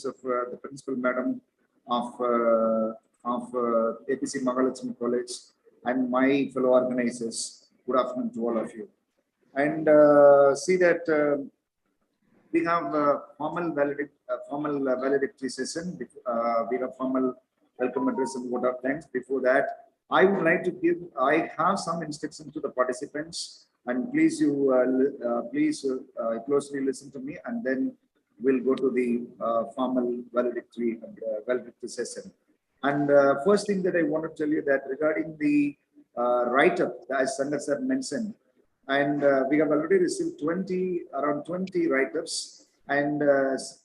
of the principal madam of A.P.C. Mahalaxmi College and my fellow organizers. Good afternoon to all of you. And see that we have a formal valedictory session. We have formal welcome address and vote of thanks. Before that, I would like to give. I have some instructions to the participants, and please closely listen to me, and then we'll go to the formal valedictory session. And first thing that I want to tell you that regarding the write-up, as Sankar sir mentioned, and we have already received around 20 write-ups, and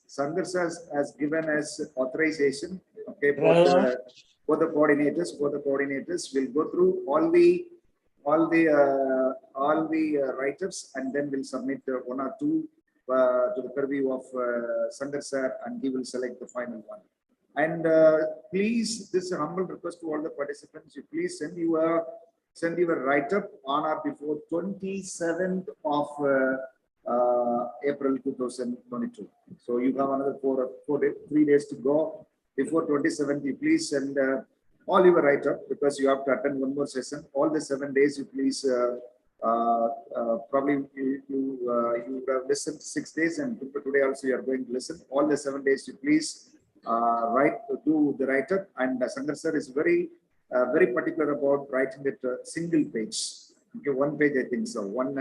Sankar sir has given us authorization. Okay, both the coordinators will go through all the write-ups, and then we'll submit one or two to the purview of Sankar sir, and he will select the final one. And please, this is a humble request to all the participants. You please send your write-up on or before 27th of April 2022. So you have another 3 days to go. Before 27th, you please send all your write-up, because you have to attend one more session. All the 7 days, you please probably you have listened 6 days, and today also you are going to listen. All the 7 days, you please do the write-up. And Sankar sir is very particular about writing it single page. Okay, 1 page, I think so. One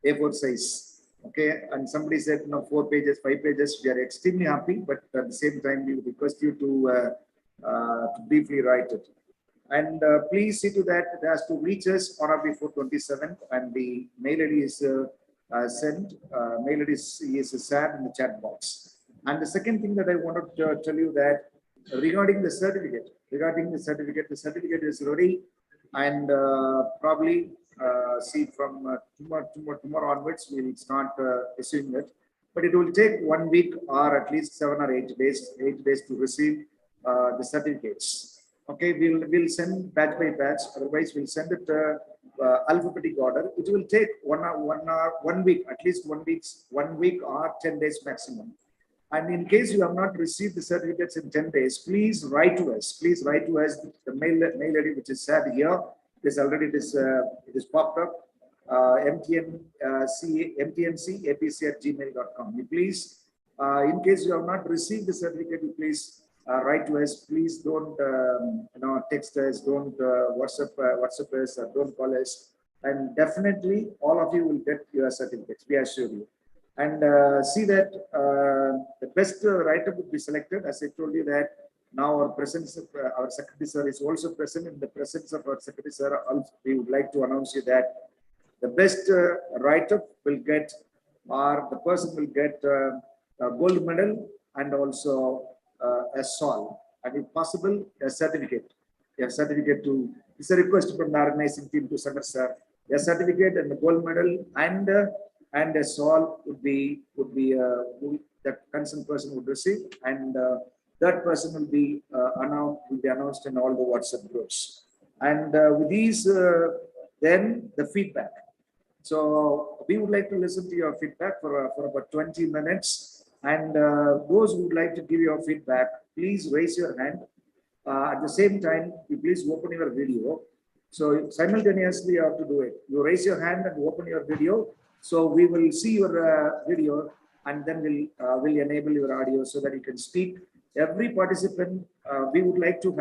A4 size. Okay, and somebody said, 4 pages, 5 pages. We are extremely happy, but at the same time, we request you to briefly write it. And please see to that it has to reach us on or before 27th, and the mail ID is sent. Mail ID is shared in the chat box. And the second thing that I wanted to tell you that regarding the certificate, the certificate is ready, and probably see from tomorrow onwards we will start issuing it. But it will take 1 week or at least 7 or 8 days to receive the certificates. Okay, we'll send batch by batch. Otherwise, we'll send it alphabetic order. It will take 1 week, at least 1 week or 10 days maximum. And in case you have not received the certificates in 10 days, please write to us. Please write to us the mail ID which is said here. This already it is popped up. mtnc@apc@gmail.com. You please, in case you have not received the certificate, you please write to us. Please don't text us, don't WhatsApp us, or don't call us. And definitely all of you will get your certificates, we assure you. And see that the best writer would be selected. As I told you that now our presence, our secretary sir is also present. In the presence of our secretary sir, we would like to announce you that the best writer will get, or the person will get a gold medal and also a shawl, and if possible, a certificate. A certificate to, it's a request from the organizing team to Sankar sir. A certificate and a gold medal and a shawl would be that concerned person would receive, and that person will be announced in all the WhatsApp groups. And with these, then the feedback. So we would like to listen to your feedback for about 20 minutes. And those who would like to give your feedback, please raise your hand. At the same time, you please open your video. So simultaneously, you have to do it. You raise your hand and open your video. So we will see your video, and then we'll enable your audio so that you can speak. Every participant, we would like to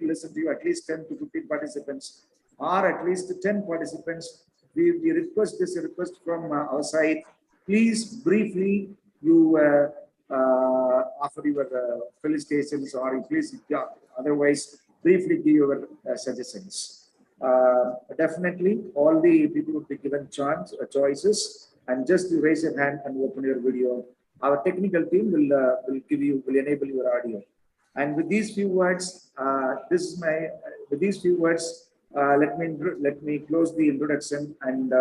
listen to you, at least 10 to 15 participants, or at least 10 participants. We request this request from our side. Please briefly you offer your felicitations, or please otherwise briefly give your suggestions. Definitely, all the people would be given choices, and just to raise your hand and open your video. Our technical team will enable your audio. And with these few words, let me close the introduction, and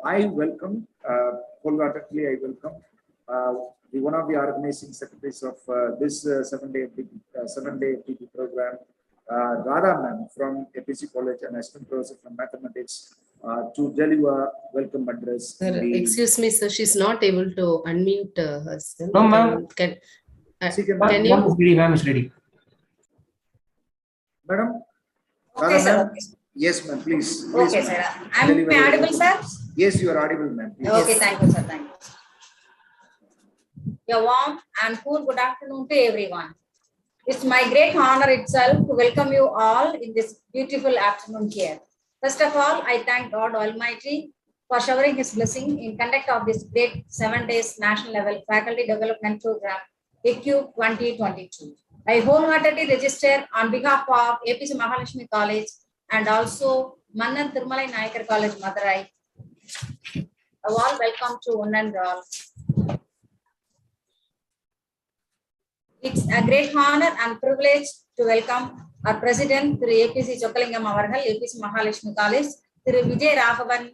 I welcome wholeheartedly. I welcome one of the organizing secretaries of this 7-day FTP program, Radha ma'am from A.P.C College and Assistant Professor from Mathematics. to deliver welcome address. Sir, excuse me, sir. She's not able to unmute herself. No, ma'am. Can Ma'am is ready. Ma'am is ready. Madam? Okay, sir. Okay. Yes, ma'am. Please. Okay, sir. Am I audible, sir? Yes, you are audible, ma'am. Okay, thank you, sir. Thank you. A warm and cool good afternoon to everyone. It's my great honor itself to welcome you all in this beautiful afternoon here. First of all, I thank God Almighty for showering His blessing in conduct of this great 7 days national level faculty development program, AQ 2022. I wholeheartedly register on behalf of A.P.C. Mahalaxmi College and also Mannar Thirumalai Naicker College, Madurai. A warm welcome to one and all. It's a great honor and privilege to welcome our President, Thiru A.P.C. Chokkalingam Avargal, A.P.C. Mahalaxmi College, Thiru Vijay Raghavan,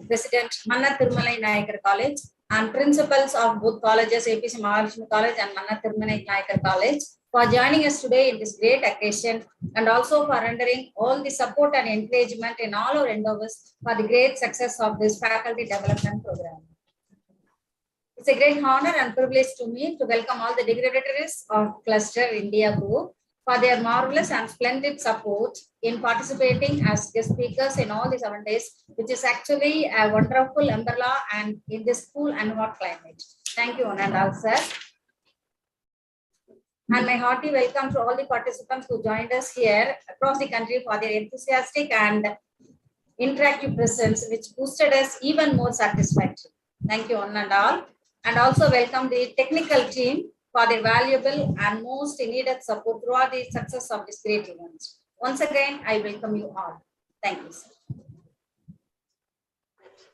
President, Mannar Thirumalai Naicker College, and principals of both colleges, A.P.C. Mahalaxmi College and Mannar Thirumalai Naicker College, for joining us today in this great occasion, and also for rendering all the support and encouragement in all our endeavors for the great success of this faculty development program. It's a great honor and privilege to me to welcome all the dignitaries of Cluster India Group for their marvelous and splendid support in participating as guest speakers in all the 7 days, which is actually a wonderful umbrella and in this cool and hot climate. Thank you, one and all, sir. And my hearty welcome to all the participants who joined us here across the country for their enthusiastic and interactive presence, which boosted us even more satisfactory. Thank you, one and all. And also welcome the technical team for their valuable and most needed support throughout the success of this great event. Once again, I welcome you all. Thank you, sir.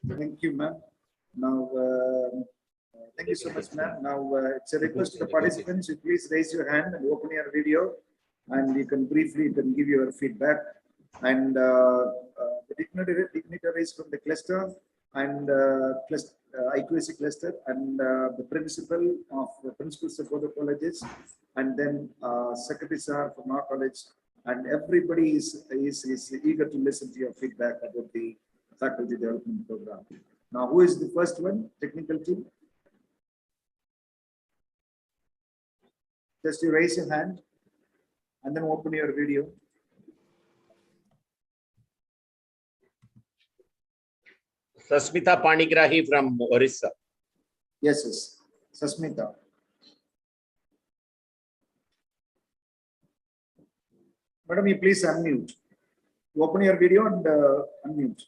Thank you, ma'am. Now, thank you so much, ma'am. Now, it's a request to the participants. You please raise your hand and open your video, and you can briefly give your feedback. And the dignitaries from the cluster and IQAC cluster and the principals of both the colleges, and then secretary sir from our college, and everybody is eager to listen to your feedback about the faculty development program. Now, who is the first one? Technical team. Just you raise your hand and then open your video. Sasmita Panigrahi from Orissa. Yes, yes. Sasmita. Madam, you please unmute. Open your video and unmute.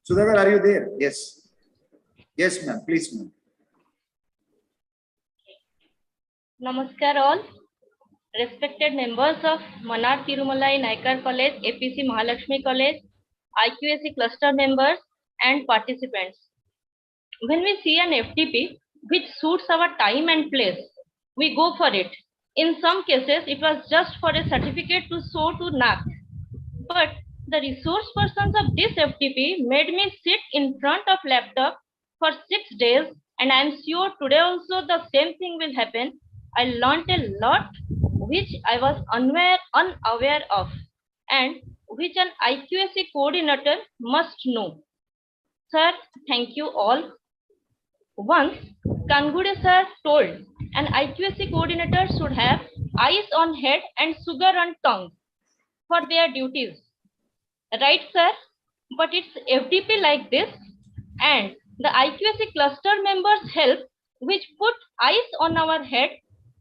Sudhakar, are you there? Yes. Yes, ma'am. Please, ma'am. Namaskar all. Respected members of Mannar Thirumalai Naicker College, A.P.C. Mahalaxmi College, IQAC Cluster members and participants. When we see an FTP which suits our time and place, we go for it. In some cases, it was just for a certificate to show to NAC. But the resource persons of this FTP made me sit in front of laptop for 6 days, and I am sure today also the same thing will happen. I learnt a lot which I was unaware of, and which an IQAC coordinator must know. Sir, thank you all. Once, Kangude sir told an IQAC coordinator should have eyes on head and sugar on tongue for their duties. Right, sir? But it's FDP like this, and the IQAC cluster members help, which put eyes on our head,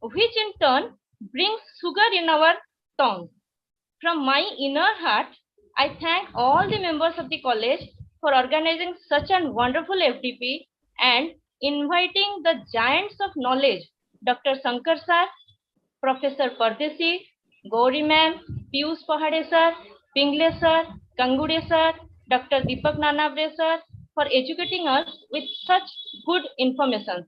which in turn brings sugar in our tongue. From my inner heart, I thank all the members of the college for organizing such a wonderful FDP and inviting the giants of knowledge, Dr. Sankar sir, Professor Pardesi, Gauri ma'am, Piyush Pahade sir, Pingle sir, Kangude sir, Dr. Deepak Nanaware sir, for educating us with such good information.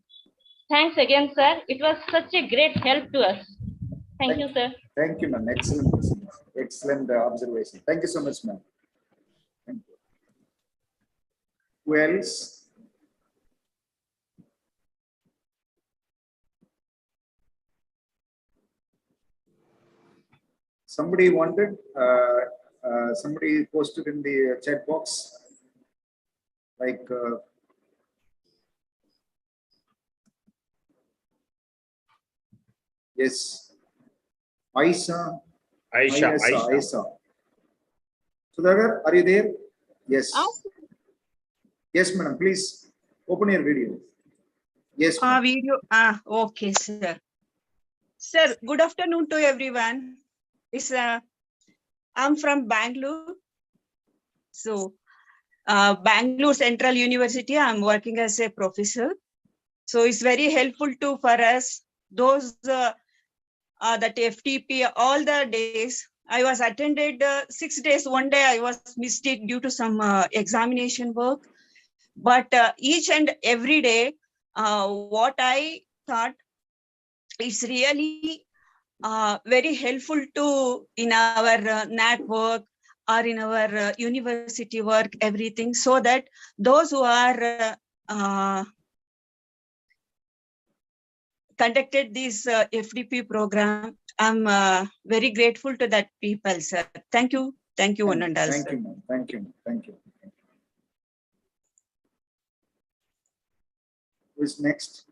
Thanks again, sir. It was such a great help to us. Thank you, sir. Thank you, ma'am. Excellent observation. Thank you so much, ma'am. Thank you. Who else? Somebody wanted Somebody posted in the chat box, like yes, Aisha. Sudhakar, are you there? Yes. Yes, madam. Please open your video. Yes. Video. Okay, sir. Sir, good afternoon to everyone. I'm from Bangalore. So, Bangalore Central University, I'm working as a professor. So it's very helpful for us. Those that FTP all the days. I was attended 6 days. One day I was missed it due to some examination work. But each and every day, what I thought is really very helpful in our NAT work or in our university work, everything, so that those who are conducted this FDP program, I'm very grateful to that people, sir. Thank you. Thank you, one and all. Thank you, ma'am. Thank you. Thank you. Who is next?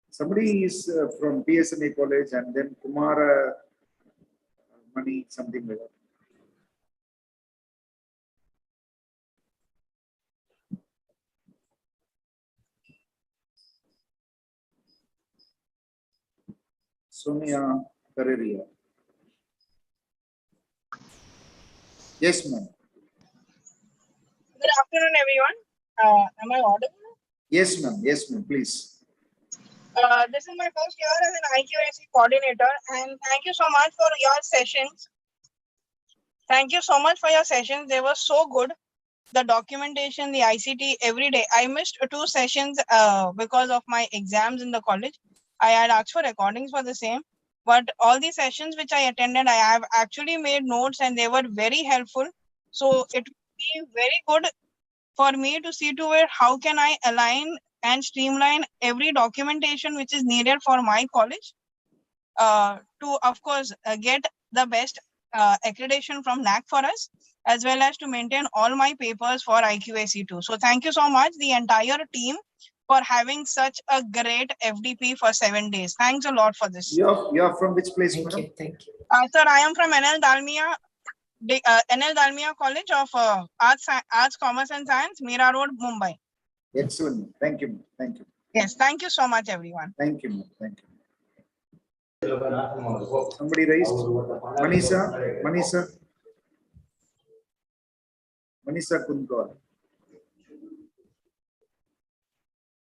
Somebody is from PSNA College, and then Kumara Mani, something like that. Sonia Pereira. Yes, ma'am. Good afternoon, everyone. Am I audible? Yes, ma'am. Yes, ma'am. Please. This is my first year as an IQAC coordinator, and thank you so much for your sessions. Thank you so much for your sessions. They were so good. The documentation, the ICT, every day. I missed 2 sessions because of my exams in the college. I had asked for recordings for the same, but all the sessions which I attended, I have actually made notes and they were very helpful. So it would be very good for me to see to it how can I align and streamline every documentation which is needed for my college to, of course, get the best accreditation from NAC for us, as well as to maintain all my papers for IQAC2. So thank you so much, the entire team, for having such a great FDP for 7 days. Thanks a lot for this. You're from which place, madam? Thank you. Sir, I am from NL Dalmia College of Arts, Commerce and Science, Mira Road, Mumbai. Excellent. Thank you. Thank you. Yes, thank you so much, everyone. Thank you. Thank you. Somebody raised? Manisha Kundkar.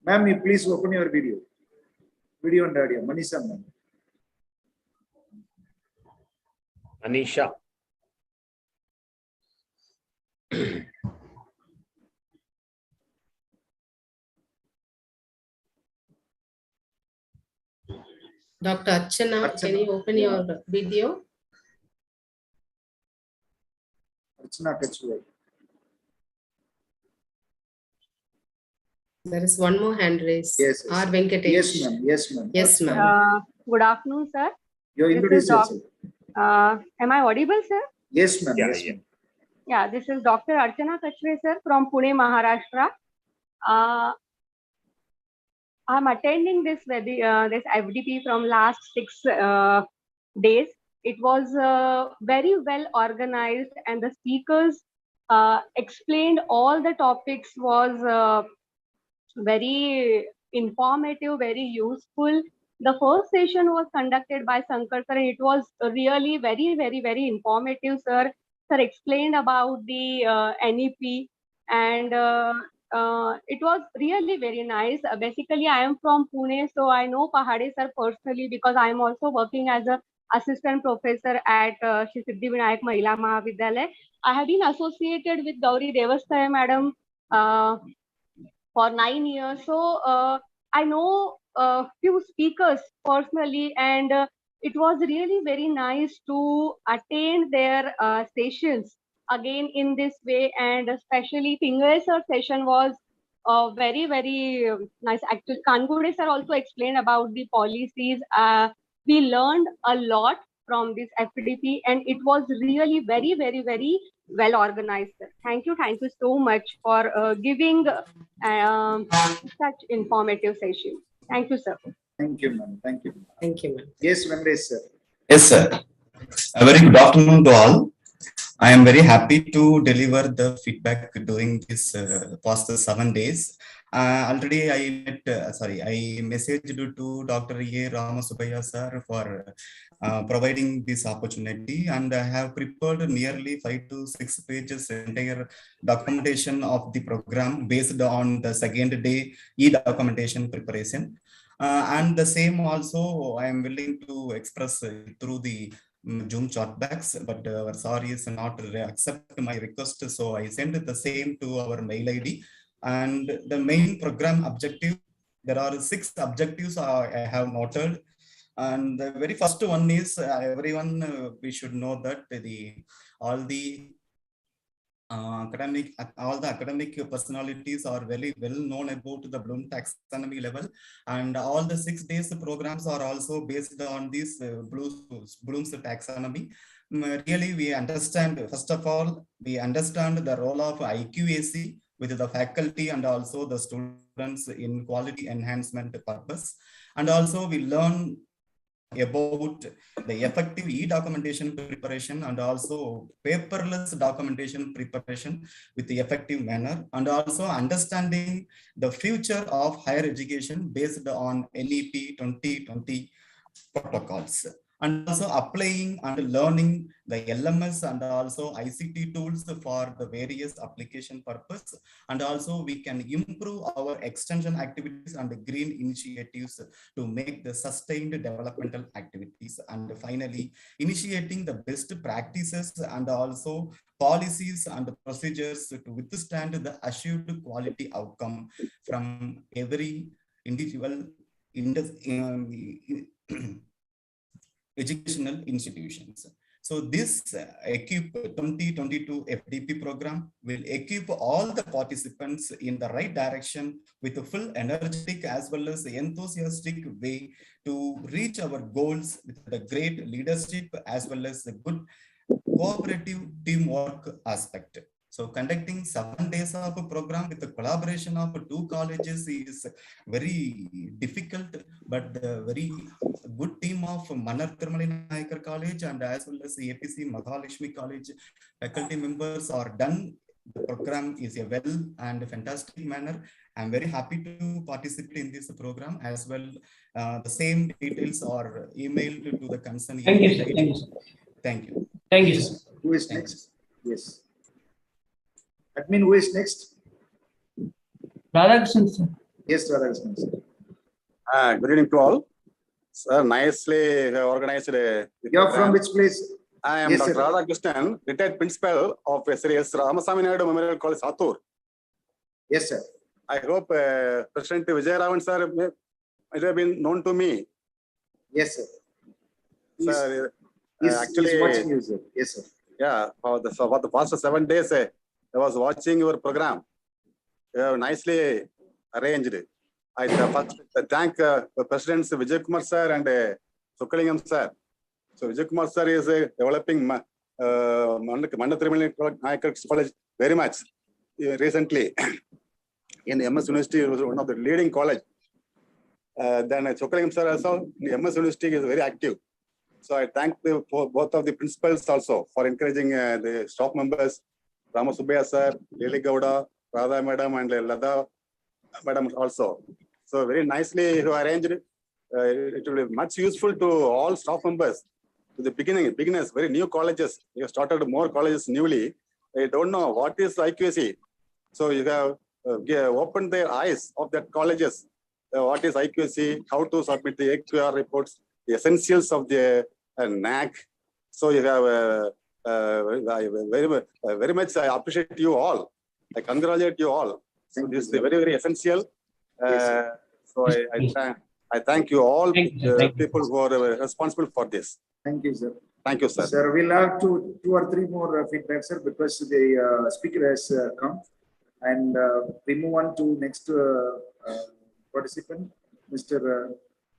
Ma'am, you please open your video. Video and audio. Manisha, ma'am. Anisha. Dr. Archana, can you open your video? Archana Kachwai. There is one more hand raised. Yes. R. Venkatesh. Yes, ma'am. Yes, ma'am. Yes, ma'am. Good afternoon, sir. You introduce yourself. Am I audible, sir? Yes, ma'am. Yes, ma'am. Yeah, this is Dr. Archana Kachwe, sir, from Pune, Maharashtra. I'm attending this FDP from last 6 days. It was very well organized, and the speakers explained all the topics, was very informative, very useful. The first session was conducted by Sankar, sir. It was really very, very, very informative, sir. Sir explained about the NEP, and it was really very nice. Basically, I am from Pune, so I know Pahade sir personally because I am also working as an assistant professor at Shri Siddhi Vinayak Mahila Mahavidyalaya. I have been associated with Gauri Devasthale madam for 9 years. So I know a few speakers personally, and it was really very nice to attend their sessions again in this way. And especially Pingle sir session was very, very nice. Actually, Kangude sir also explained about the policies. We learned a lot from this FDP, and it was really very, very, very well organized. Thank you so much for giving such informative session. Thank you, sir. Thank you, ma'am. Thank you. Thank you, ma'am. Yes, Venkatesh sir. Yes, sir. A very good afternoon to all. I am very happy to deliver the feedback during this past 7 days. Already I messaged to Dr. A. Ramasubaya sir for providing this opportunity, and I have prepared nearly 5 to 6 pages entire documentation of the program based on the second day e-documentation preparation. And the same also I am willing to express through the Zoom chatbacks, but our sorry is not accept my request, so I send the same to our mail ID. And the main program objective, there are 6 objectives I have noted, and the very first one is everyone we should know that all the academic personalities are very well known about the Bloom taxonomy level, and all the 6 days programs are also based on this Bloom's taxonomy. Really, we understand, first of all, we understand the role of IQAC with the faculty and also the students in quality enhancement purpose, and also we learn about the effective e-documentation preparation and also paperless documentation preparation with the effective manner, and also understanding the future of higher education based on NEP 2020 protocols, and also applying and learning the LMS and also ICT tools for the various application purpose, and also we can improve our extension activities and green initiatives to make the sustained developmental activities, and finally initiating the best practices and also policies and procedures to withstand the assured quality outcome from every individual educational institutions. So this equip 2022 FDP program will equip all the participants in the right direction with a full energetic as well as enthusiastic way to reach our goals with the great leadership as well as the good cooperative teamwork aspect. So conducting 7 days of a program with the collaboration of 2 colleges is very difficult, but the very good team of Mannar Thirumalai Naicker College and as well as the A.P.C. Mahalaxmi College faculty members are done. The program is a well and fantastic manner. I'm very happy to participate in this program as well. The same details are emailed to the concerned. Thank you, sir. Thank you, sir. Thank you. Thank you, sir. Who is next? Yes. Admin, who is next? Radhakrishnan, sir. Yes, Radhakrishnan, sir. Good evening to all. Sir, nicely organized. You're from which place? I am Yes, Dr. sir. Radhakrishnan, retired principal of Sri S. Ramasamy Naidu Memorial College, Satur. Yes, sir. I hope President Vijay Ravan sir might have been known to me. Yes, sir. Sir, He's actually, watching you, sir. Yes, sir. yeah, for the past 7 days, I was watching your program. You have nicely arranged. I first thank Presidents Vijay Kumar sir and Sokalingam sir. So Vijay Kumar sir is developing Mannar Thirumalai Naicker College very much recently. In MS University, it was one of the leading college. Then Sokalingam sir also in MS University is very active. So I thank both of the principals also for encouraging the staff members, Ramasubaya sir, Lili Gowda, Radha madam and Lada madam also. So very nicely you arranged it. It will be much useful to all staff members. To the beginners, very new colleges. You have started more colleges newly. They don't know what is IQAC. So you have opened their eyes of that colleges. What is IQAC, how to submit the AQR reports, the essentials of the NAC. So you have very much I appreciate you all. I congratulate you all. So this is very, very essential. So I thank you all people who are responsible for this. Thank you, sir. Thank you, sir. Sir, we'll have two or three more feedback, sir, because the speaker has come. And we move on to next participant, Mr.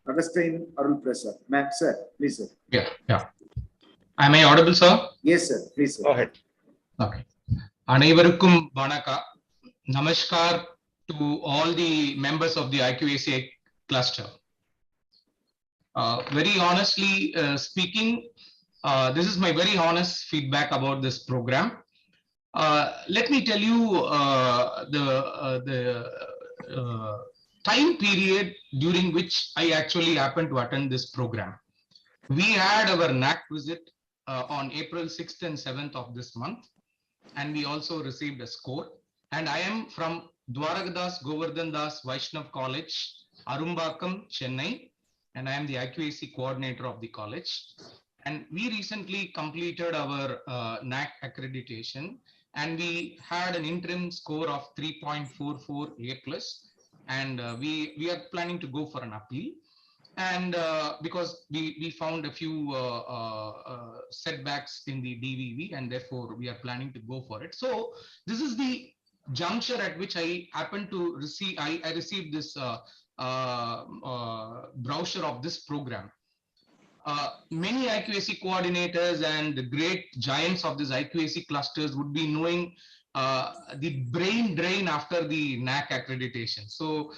Augustine Arul Prasad. Ma'am, sir, please, sir. Yeah. Am I audible, sir? Yes, sir. Please, sir. Go ahead. Okay. Anaivarukkum Vanaka. Namaskar to all the members of the IQAC cluster. Very honestly speaking, this is my very honest feedback about this program. Let me tell you the time period during which I actually happened to attend this program. We had our NAC visit on April 6th and 7th of this month, and we also received a score. And I am from Dwaragadas Govardhan Das Vaishnav College, Arumbakam, Chennai, and I am the IQAC coordinator of the college. And we recently completed our NAC accreditation, and we had an interim score of 3.44 A+, and we are planning to go for an appeal. And because we found a few setbacks in the DVV, and therefore we are planning to go for it. So this is the juncture at which I happened to receive, I received this brochure of this program. Many IQAC coordinators and the great giants of this IQAC clusters would be knowing the brain drain after the NAC accreditation. So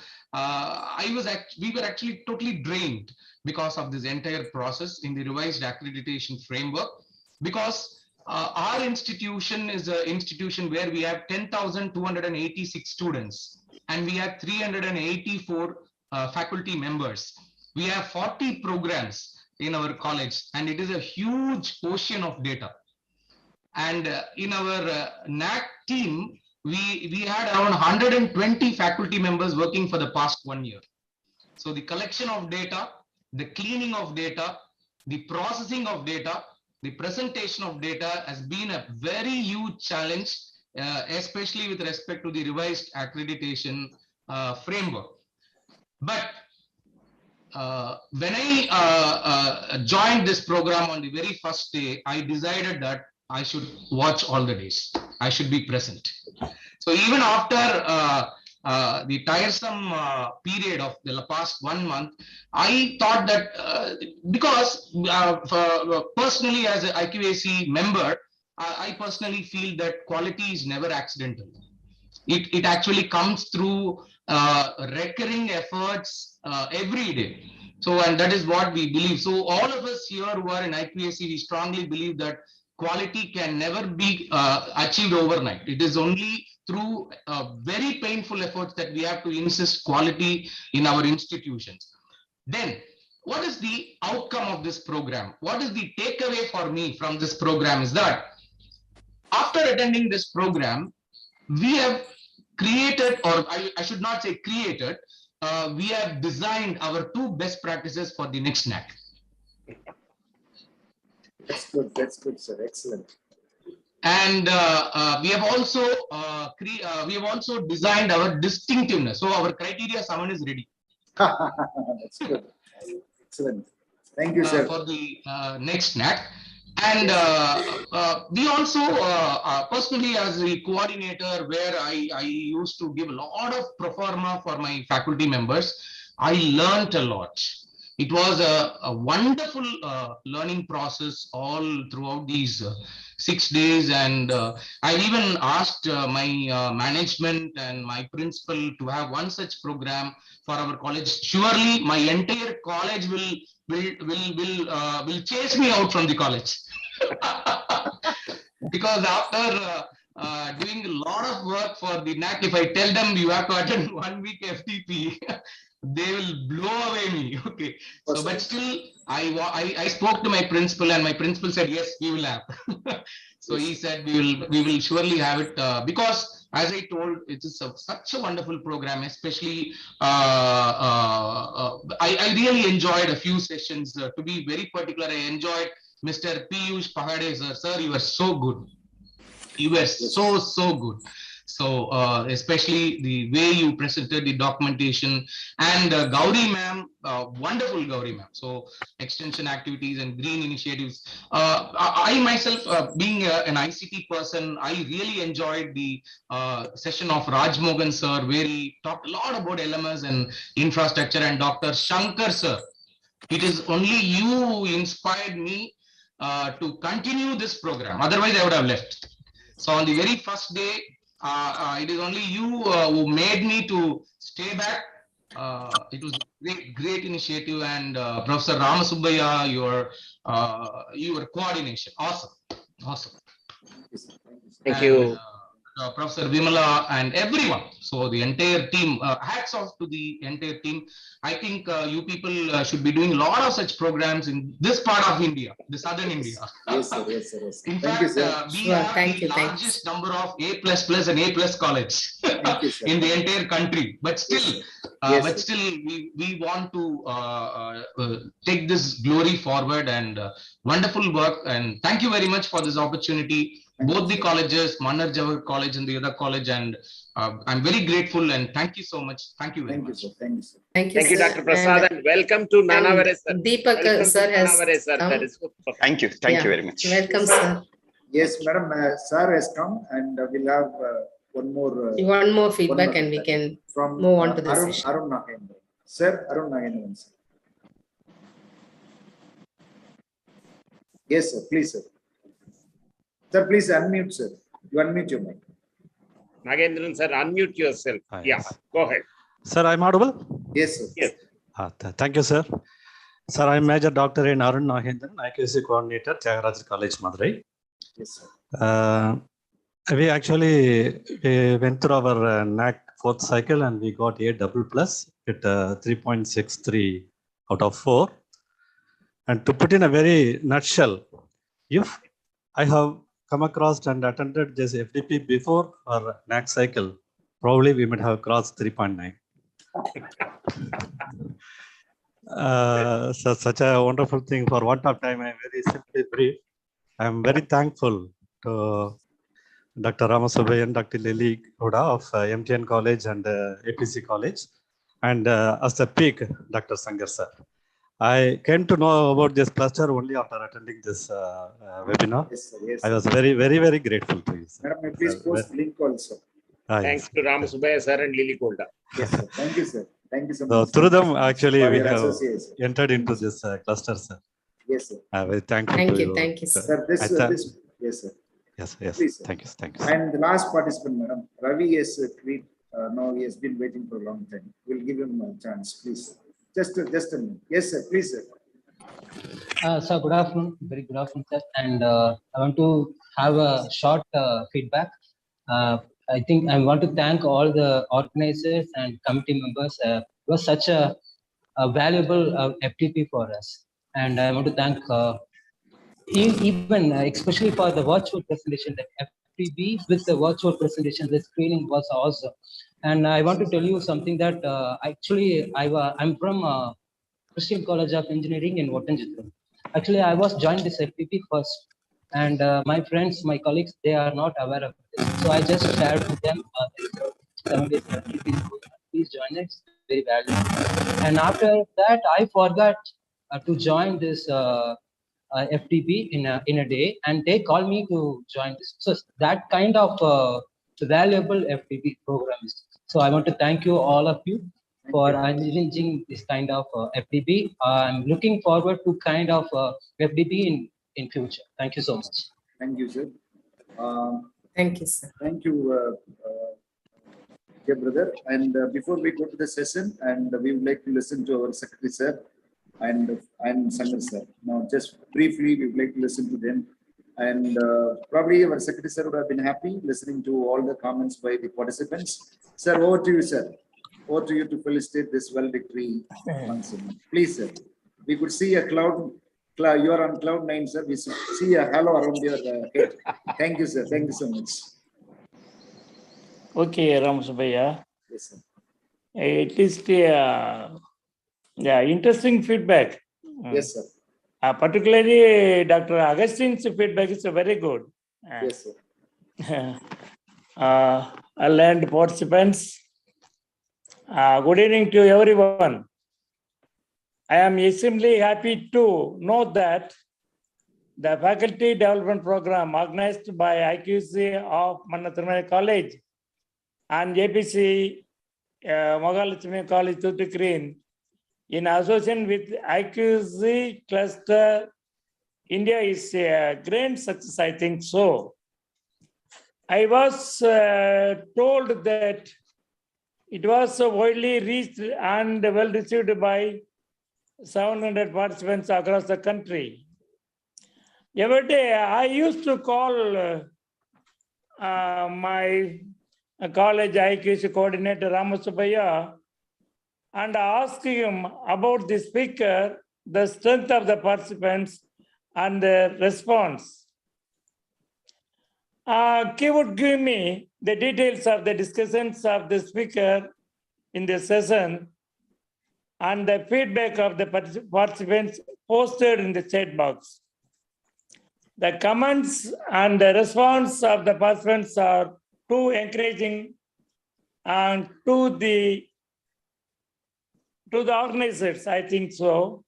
we were actually totally drained because of this entire process in the revised accreditation framework, because our institution is an institution where we have 10,286 students and we have 384 faculty members. We have 40 programs in our college, and it is a huge ocean of data. And in our NAC team, we had around 120 faculty members working for the past 1 year. So the collection of data, the cleaning of data, the processing of data, the presentation of data has been a very huge challenge, especially with respect to the revised accreditation framework. But when I joined this program on the very first day, I decided that I should watch all the days. I should be present. So even after the tiresome period of the past 1 month, I thought that because personally as an IQAC member, I personally feel that quality is never accidental. It actually comes through recurring efforts every day. So, and that is what we believe. So all of us here who are in IQAC, we strongly believe that quality can never be achieved overnight. It is only through very painful efforts that we have to insist quality in our institutions. Then, what is the outcome of this program? What is the takeaway for me from this program is that after attending this program, we have created, or I should not say created, we have designed our 2 best practices for the next NAC. That's good, sir. Excellent. And we have also designed our distinctiveness. So our criteria 7 is ready. That's good. Excellent. Thank you, sir. For the next NAC. And we also, personally as a coordinator, where I used to give a lot of pro forma for my faculty members, I learned a lot. It was a wonderful learning process all throughout these 6 days. And I even asked my management and my principal to have one such program for our college. Surely my entire college will chase me out from the college. Because after doing a lot of work for the NAC, if I tell them you have to attend 1 week FTP, they will blow away me. Okay. So, but still, I spoke to my principal, and my principal said, yes, we will have. So he said, we will surely have it, because as I told, it is such a wonderful program, especially I really enjoyed a few sessions. To be very particular, I enjoyed Mr. Piyush Pahade, sir. Sir, you were so good. You were so good. So especially the way you presented the documentation, and Gauri ma'am, wonderful Gauri ma'am. So extension activities and green initiatives. I myself, being an ICT person, I really enjoyed the session of Rajmohan sir, where he talked a lot about LMS and infrastructure, and Dr. Sankar sir. It is only you who inspired me to continue this program. Otherwise, I would have left. So on the very first day, it is only you who made me to stay back. It was great initiative, and Professor Ramasubbayya, your coordination, awesome. Thank you. Professor Vimala and everyone. So the entire team, hats off to the entire team. I think you people should be doing a lot of such programs in this part of India, the southern India. Yes, sir. Yes, sir. Yes, sir. In Thank you, fact, sir. we Sure, have thank the you, largest number of A++ and A+ college Thank you, sir. in the entire country. But still, Yes, sir. we want to take this glory forward, and wonderful work. And thank you very much for this opportunity. Both the colleges, Mannar College and the other college, and I'm very grateful, and thank you so much. Thank you very much. Sir. Thank you, sir. Thank you, Thank you, sir. Dr. Prasad, and welcome to Nanaware, sir. Deepak Welcome sir to has Nanaware, sir. come. That is good. Thank you. Thank you very much. Welcome, sir. Yes, madam. Sir has come, and we'll have one more feedback, and we can from move on to the Arun, session. Arun Nagendran. Sir, Arun Nagendran. Sir. Yes, sir. Please, sir. Sir, please unmute, sir. You unmute your mic. Nagendran, sir, unmute yourself. Yes. Yeah, go ahead. Sir, I'm audible? Yes, sir. Yes. Thank you, sir. Sir, I'm Major Doctor in Arun Nagendran, IQAC Coordinator, Tyagaraja College, Madurai. Yes, sir. We actually went through our NAC fourth cycle, and we got A++ with 3.63 out of 4. And to put in a very nutshell, if I have come across and attended this FDP before our NAC cycle, probably we might have crossed 3.9. So such a wonderful thing. For want of time, I am very simply brief. I am very thankful to Dr. Ramasubbayya and Dr. Lily Koda of MTN College and A.P.C. College, and as the peak, Dr. Sankar sir. I came to know about this cluster only after attending this webinar. Yes, sir. Yes, I sir. was very, very, very grateful to you, sir. Madam, may please post link also. Thanks to Ramasubbayya sir and Lily Kolda. Yes, sir. Thank you, sir. Thank you so So much. through them, actually, for we your have association. entered into this cluster, sir. Yes, sir. Very thankful Thank to you, you. thank you, sir. Sir, I thank- this, yes, sir. Yes, yes. Please, sir. Thank you, thank you. And the last participant, madam, Ravi has tweet. Now he has been waiting for a long time. We'll give him a chance, please. Just a minute. Yes, sir. Please, sir. Sir, good afternoon. Very good afternoon, sir. And I want to have a short feedback. I think I want to thank all the organizers and committee members. It was such a valuable FTP for us. And I want to thank even especially for the virtual presentation, the FTP with the virtual presentation, the screening was awesome. And I want to tell you something that actually I'm from Christian College of Engineering in Ottanchitram. Actually, I was joined this FTP first, and my friends, my colleagues, they are not aware of this. So I just shared with them 7 days FTP. Please join it. It's very valuable. And after that, I forgot to join this FTP in a day, and they called me to join this. So that kind of valuable FTP program is. So I want to thank you, all of you, for arranging this kind of FDP. I'm looking forward to kind of FDP in future. Thank you so much. Thank you, sir. Thank you, sir. Thank you, dear brother. And before we go to the session, and we would like to listen to our secretary, sir, and Sankar, sir. Now, just briefly, we would like to listen to them. And probably our secretary, sir, would have been happy listening to all the comments by the participants. Sir, over to you, sir. Over to you to felicitate this valedictory. Please, sir. We could see a cloud. You are on cloud 9, sir. We see a halo around your head. Thank you, sir. Thank you so much. Okay, Ramasubbayya. Yes, sir. At least, interesting feedback. Yes, sir. Particularly, Dr. Agustin's feedback is very good. Yes, sir. and participants. Good evening to everyone. I am extremely happy to know that the faculty development program organized by IQAC of Mannar Thirumalai College and A.P.C. Mahalaxmi College, Thoothukudi, in association with IQAC Cluster India is a great success, I think so. I was told that it was widely reached and well received by 700 participants across the country. Every day, I used to call my college IQAC coordinator, Ramasubaya, and ask him about the speaker, the strength of the participants, and the response. He would give me the details of the discussions of the speaker in the session and the feedback of the participants posted in the chat box. The comments and the response of the participants are too encouraging and to the organizers, I think so.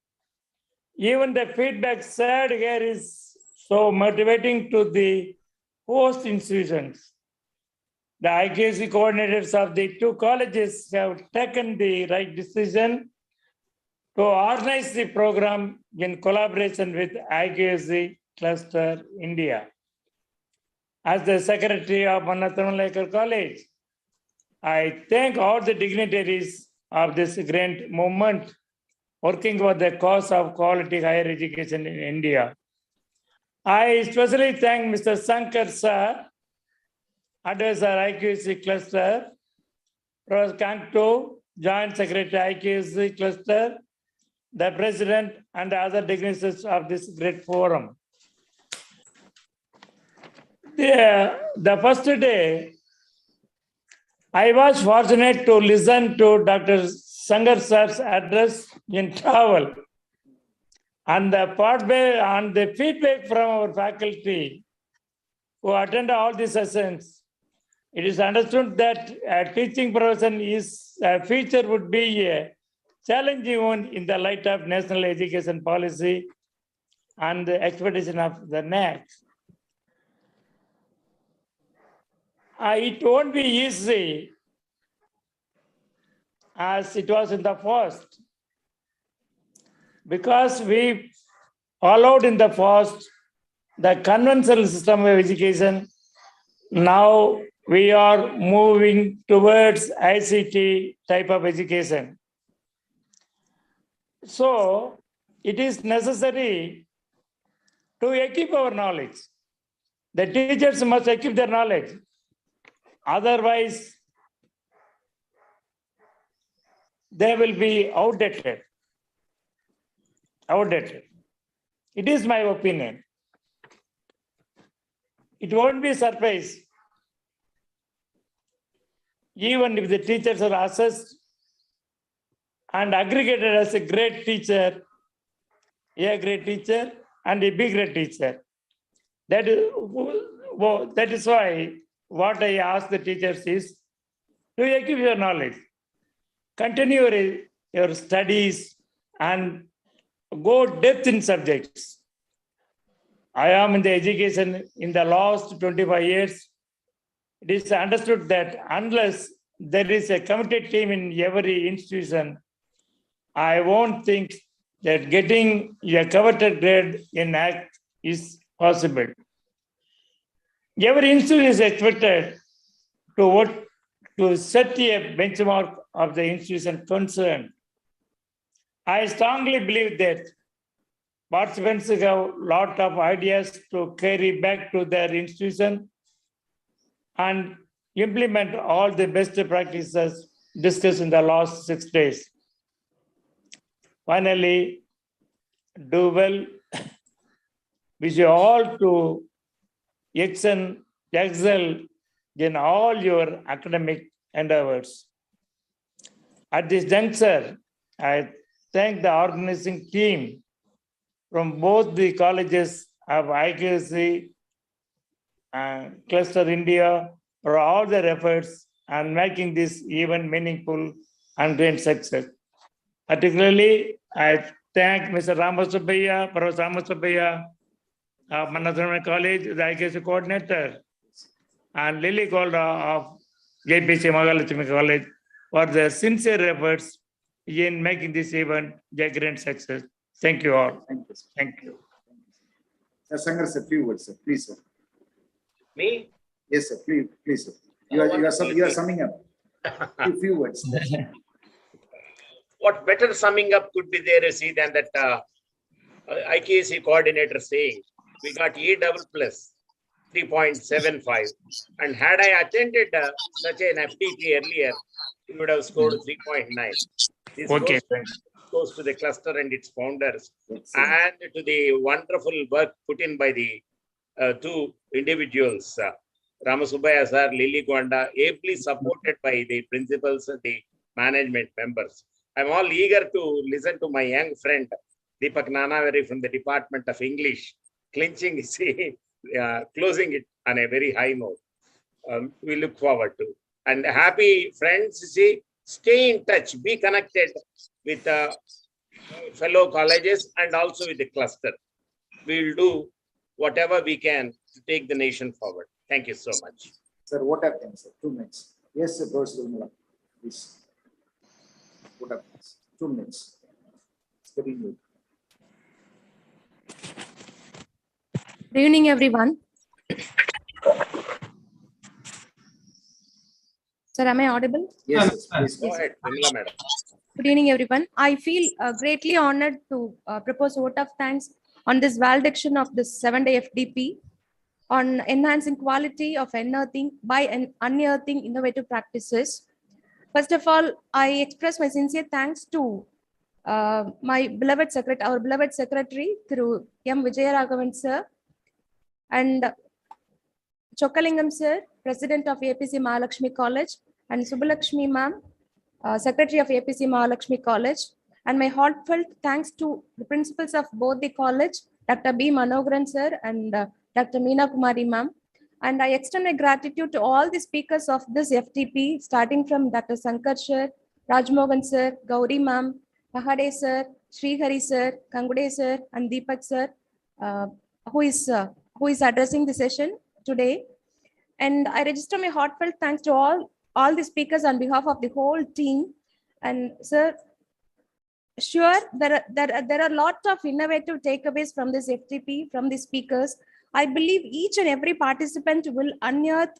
Even the feedback shared here is so motivating to the host institutions. The IQAC coordinators of the two colleges have taken the right decision to organize the program in collaboration with IQAC Cluster India. As the secretary of Mannar Thirumalai Naicker College, I thank all the dignitaries of this great movement working for the cause of quality higher education in India. I especially thank Mr. Sankar sir, advisor IQAC Cluster, Prof. Kanto, Joint Secretary IQAC Cluster, the President, and the other dignitaries of this great forum. The first day, I was fortunate to listen to Dr. Sankar sir's address in travel. And the feedback from our faculty who attend all these sessions, it is understood that a teaching profession is a future would be a challenging one in the light of national education policy and the expectation of the next. It won't be easy as it was in the past, because we followed in the past the conventional system of education. Now we are moving towards ICT type of education. So it is necessary to equip our knowledge. The teachers must equip their knowledge. Otherwise, they will be outdated. It is my opinion. It won't be a surprise. Even if the teachers are assessed and aggregated as a great teacher, A great teacher and a B great teacher. That is why what I ask the teachers is to equip your knowledge. Continue your studies and go depth in subjects. I am in the education in the last 25 years. It is understood that unless there is a committed team in every institution, I won't think that getting a coveted grade in ACT is possible. Every institution is expected to set a benchmark of the institution concerned. I strongly believe that participants have a lot of ideas to carry back to their institution and implement all the best practices discussed in the last 6 days. Finally, do well. Wish you all to excel in all your academic endeavors. At this juncture, I thank the organizing team from both the colleges of IQAC Cluster India for all their efforts and making this event meaningful and great success. Particularly, I thank Mr. Ramasubbiya, Prof. Ramasubbiya of Mannar Thirumalai College, the IQAC coordinator, and Lily Golda of A.P.C. Mahalaxmi College for their sincere efforts in making this event a great success. Thank you all. Thank you, sir. Thank you. Sankar, sir, few words, sir. Please, sir. Me? Yes, sir. Please, sir. You are summing up. Few words. What better summing up could be there, see, than that IQAC coordinator saying, we got A++, 3.75. And had I attended such an FDP earlier, we would have scored 3.9. This Okay. goes to the cluster and its founders, and to the wonderful work put in by the two individuals, Ramasubbiya sir, Lily Gonda, ably supported by the principals and the management members. I'm all eager to listen to my young friend, Deepak Nanaware from the Department of English, clinching, closing it on a very high note. We look forward to. And happy friends, stay in touch, be connected with fellow colleges and also with the cluster. We'll do whatever we can to take the nation forward. Thank you so much. Sir, what happened, sir? 2 minutes. Yes, sir, Prof. Thirumalai. Please. What happens? 2 minutes. It's very good. Good evening, everyone. Sir, am I audible? Yes, please. Go ahead, Thirumalai madam. Good evening, everyone. I feel greatly honored to propose a vote of thanks on this valediction of this 7-day FDP on enhancing quality of unearthing innovative practices. First of all, I express my sincere thanks to my beloved secretary, our beloved secretary, through M. Vijayaraghavan sir, and Chokkalingam sir, president of A.P.C. Mahalaxmi College, and Subbalakshmi ma'am, secretary of A.P.C. Mahalaxmi College, and my heartfelt thanks to the principals of both the college, Dr. B. Manogaran sir and Dr. Meena Kumari ma'am. And I extend my gratitude to all the speakers of this FTP, starting from Dr. Sankar sir, Rajmohan sir, Gauri ma'am, Pahade sir, Srihari sir, Kangude sir, and Deepak sir, who is addressing the session today. And I register my heartfelt thanks to all the speakers on behalf of the whole team. And sir, sure, there are a lot of innovative takeaways from this FTP, from the speakers. I believe each and every participant will unearth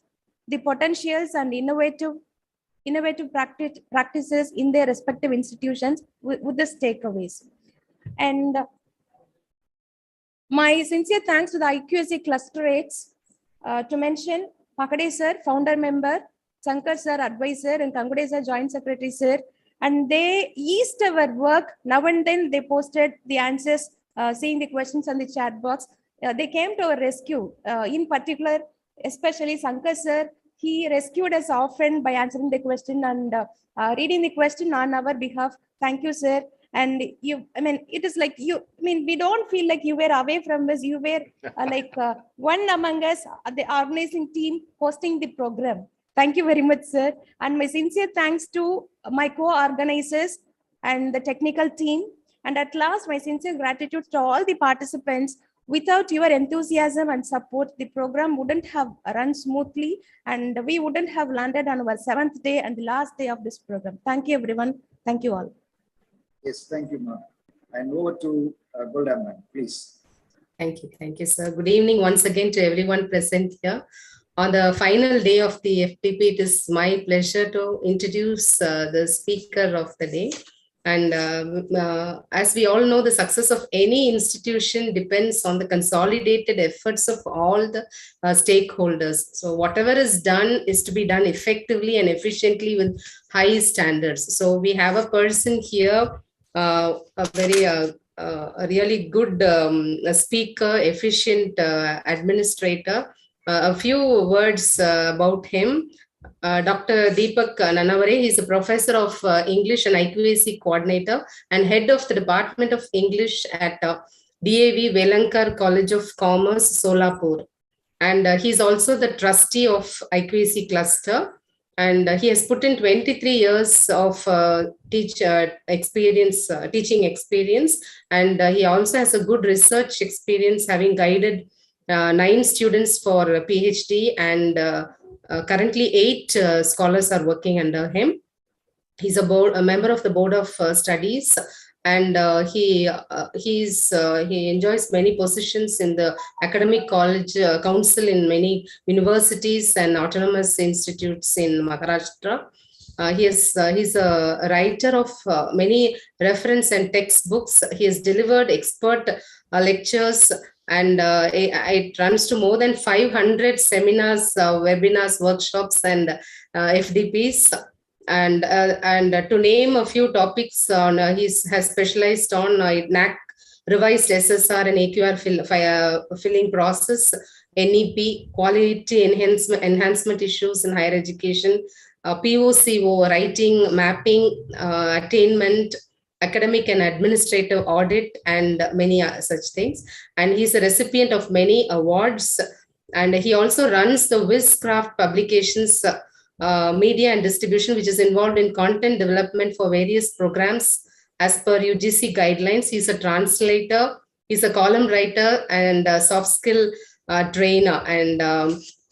the potentials and innovative practices in their respective institutions with this takeaways. And my sincere thanks to the IQAC clusterates, to mention Pakade sir, founder member, Sankar sir, advisor, and Kangude sir, joint secretary sir. And they eased our work. Now and then they posted the answers, seeing the questions on the chat box. They came to our rescue. In particular, especially Sankar sir, he rescued us often by answering the question and reading the question on our behalf. Thank you, sir. And it is like we don't feel like you were away from us. You were one among us, the organizing team hosting the program. Thank you very much, sir. And my sincere thanks to my co-organizers and the technical team. And at last, my sincere gratitude to all the participants. Without your enthusiasm and support, the program wouldn't have run smoothly and we wouldn't have landed on our 7th day and the last day of this program. Thank you, everyone. Thank you all. Yes, thank you, ma'am. And over to Golda ma'am, please. Thank you, sir. Good evening once again to everyone present here. On the final day of the FTP, it is my pleasure to introduce the speaker of the day. And as we all know, the success of any institution depends on the consolidated efforts of all the stakeholders. So whatever is done is to be done effectively and efficiently with high standards. So we have a person here, a really good speaker, efficient administrator. A few words about him. Dr. Deepak Nanaware, he is a professor of English and IQAC coordinator and head of the Department of English at DAV Velankar College of Commerce, Solapur. And he's also the trustee of IQAC Cluster. And he has put in 23 years of teaching experience. And he also has a good research experience, having guided 9 students for a PhD, and currently 8 scholars are working under him. He's a member of the Board of Studies, and he enjoys many positions in the academic college council in many universities and autonomous institutes in Maharashtra. He's a writer of many reference and textbooks. He has delivered expert lectures, and it runs to more than 500 seminars, webinars, workshops, and FDPs. And to name a few topics, on he has specialized on NAC revised SSR and AQR filling process, NEP, quality enhancement issues in higher education, POCO, writing, mapping, attainment, academic and administrative audit, and many such things. And he's a recipient of many awards. And he also runs the Wizcraft Publications media and distribution, which is involved in content development for various programs as per UGC guidelines. He's a translator, he's a column writer, and a soft skill trainer. And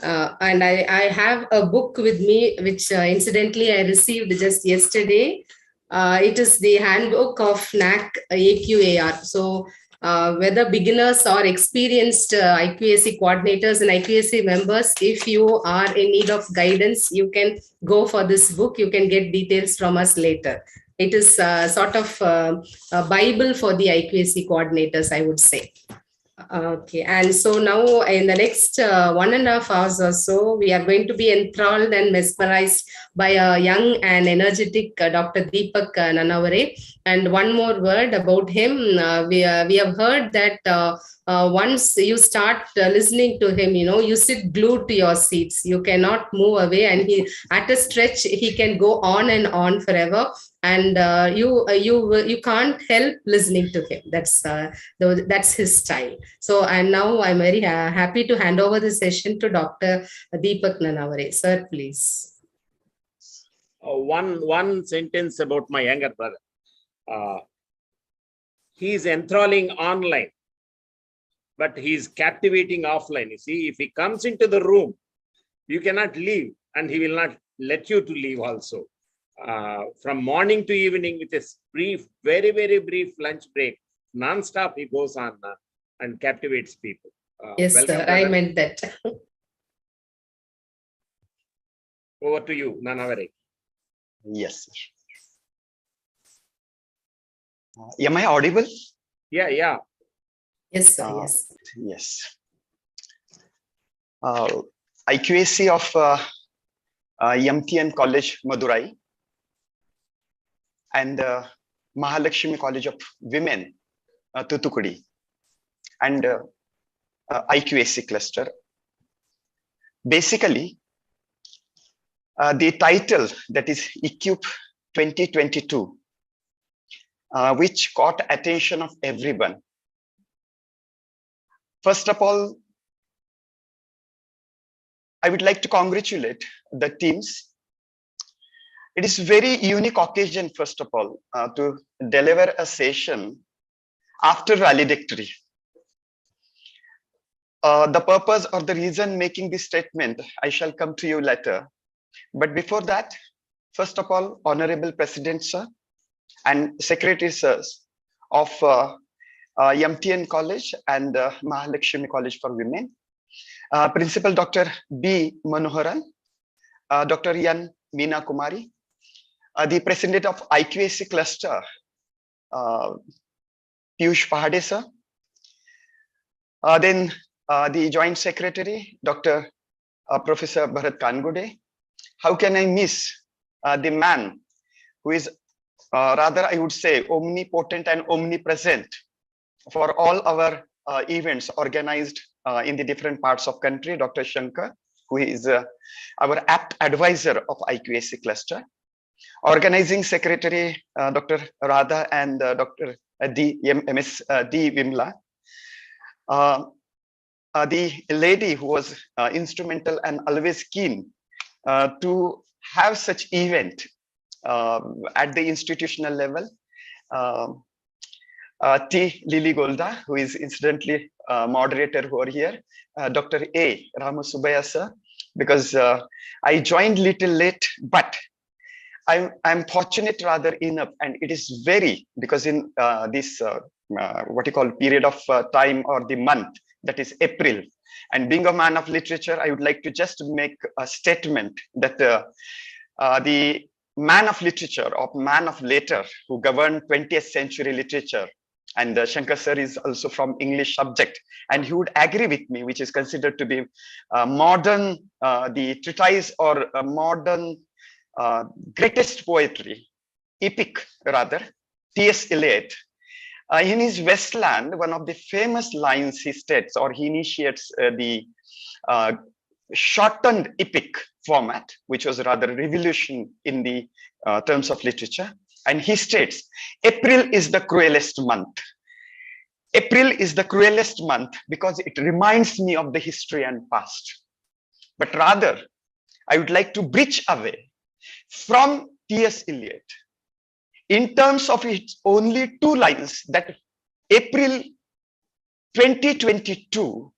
I have a book with me, which incidentally I received just yesterday. It is the Handbook of NAC AQAR. So whether beginners or experienced IQAC coordinators and IQAC members, if you are in need of guidance, you can go for this book. You can get details from us later. It is sort of a Bible for the IQAC coordinators, I would say. Okay, and so now in the next 1.5 hours or so, we are going to be enthralled and mesmerized by a young and energetic Dr. Deepak Nanaware. And one more word about him. We have heard that once you start listening to him, you sit glued to your seats. You cannot move away, and he, at a stretch, he can go on and on forever. And you can't help listening to him. That's his style. So, and now I'm very happy to hand over the session to Dr. Deepak Nanaware. Sir, please. One sentence about my younger brother. He's enthralling online, but he's captivating offline. You see, if he comes into the room, you cannot leave, and he will not let you to leave also. From morning to evening, with a brief, very, very brief lunch break, non-stop he goes on and captivates people. Yes, sir, brother. I meant that. Over to you, Nanaware. Yes, sir. Am I audible? Yeah. Yes, sir, yes. Yes. IQAC of MTN College, Madurai, and Mahalaxmi College of Women, Thoothukudi, and IQAC Cluster. Basically, the title, that is EQUIP 2022, which caught attention of everyone. First of all, I would like to congratulate the teams. It is a very unique occasion, first of all, to deliver a session after valedictory. The purpose or the reason making this statement, I shall come to you later. But before that, first of all, Honorable President, sir, and Secretary, sirs, of MTN College and Mahalaxmi College for Women, Principal Dr. B. Manoharan, Dr. Yan Meena Kumari, the President of IQAC Cluster, Piyush Pahade, sir. Then the Joint Secretary, Dr. Professor Bharat Kangude. How can I miss the man who is rather, I would say, omnipotent and omnipresent for all our events organized in the different parts of country, Dr. Sankar, who is our apt advisor of IQAC Cluster. Organizing Secretary, Dr. Radha, and Dr. D. Vimla. the lady who was instrumental and always keen to have such event at the institutional level. T. Lily Golda, who is incidentally moderator over here, Dr. A. Ramasubaya sir, because I joined little late, but I'm fortunate rather enough, and it is very, because in this what you call period of time or the month, that is April, and being a man of literature, I would like to just make a statement that the man of literature or man of letter who governed 20th century literature, and Shankar sir is also from English subject, and he would agree with me, which is considered to be modern, the treatise or modern greatest poetry, epic rather, T.S. Eliot. In his Westland, one of the famous lines he states, or he initiates the shortened epic format, which was rather a revolution in the terms of literature. And he states, April is the cruelest month. April is the cruelest month because it reminds me of the history and past. But rather, I would like to bridge away from T.S. Eliot in terms of its only two lines, that April 2022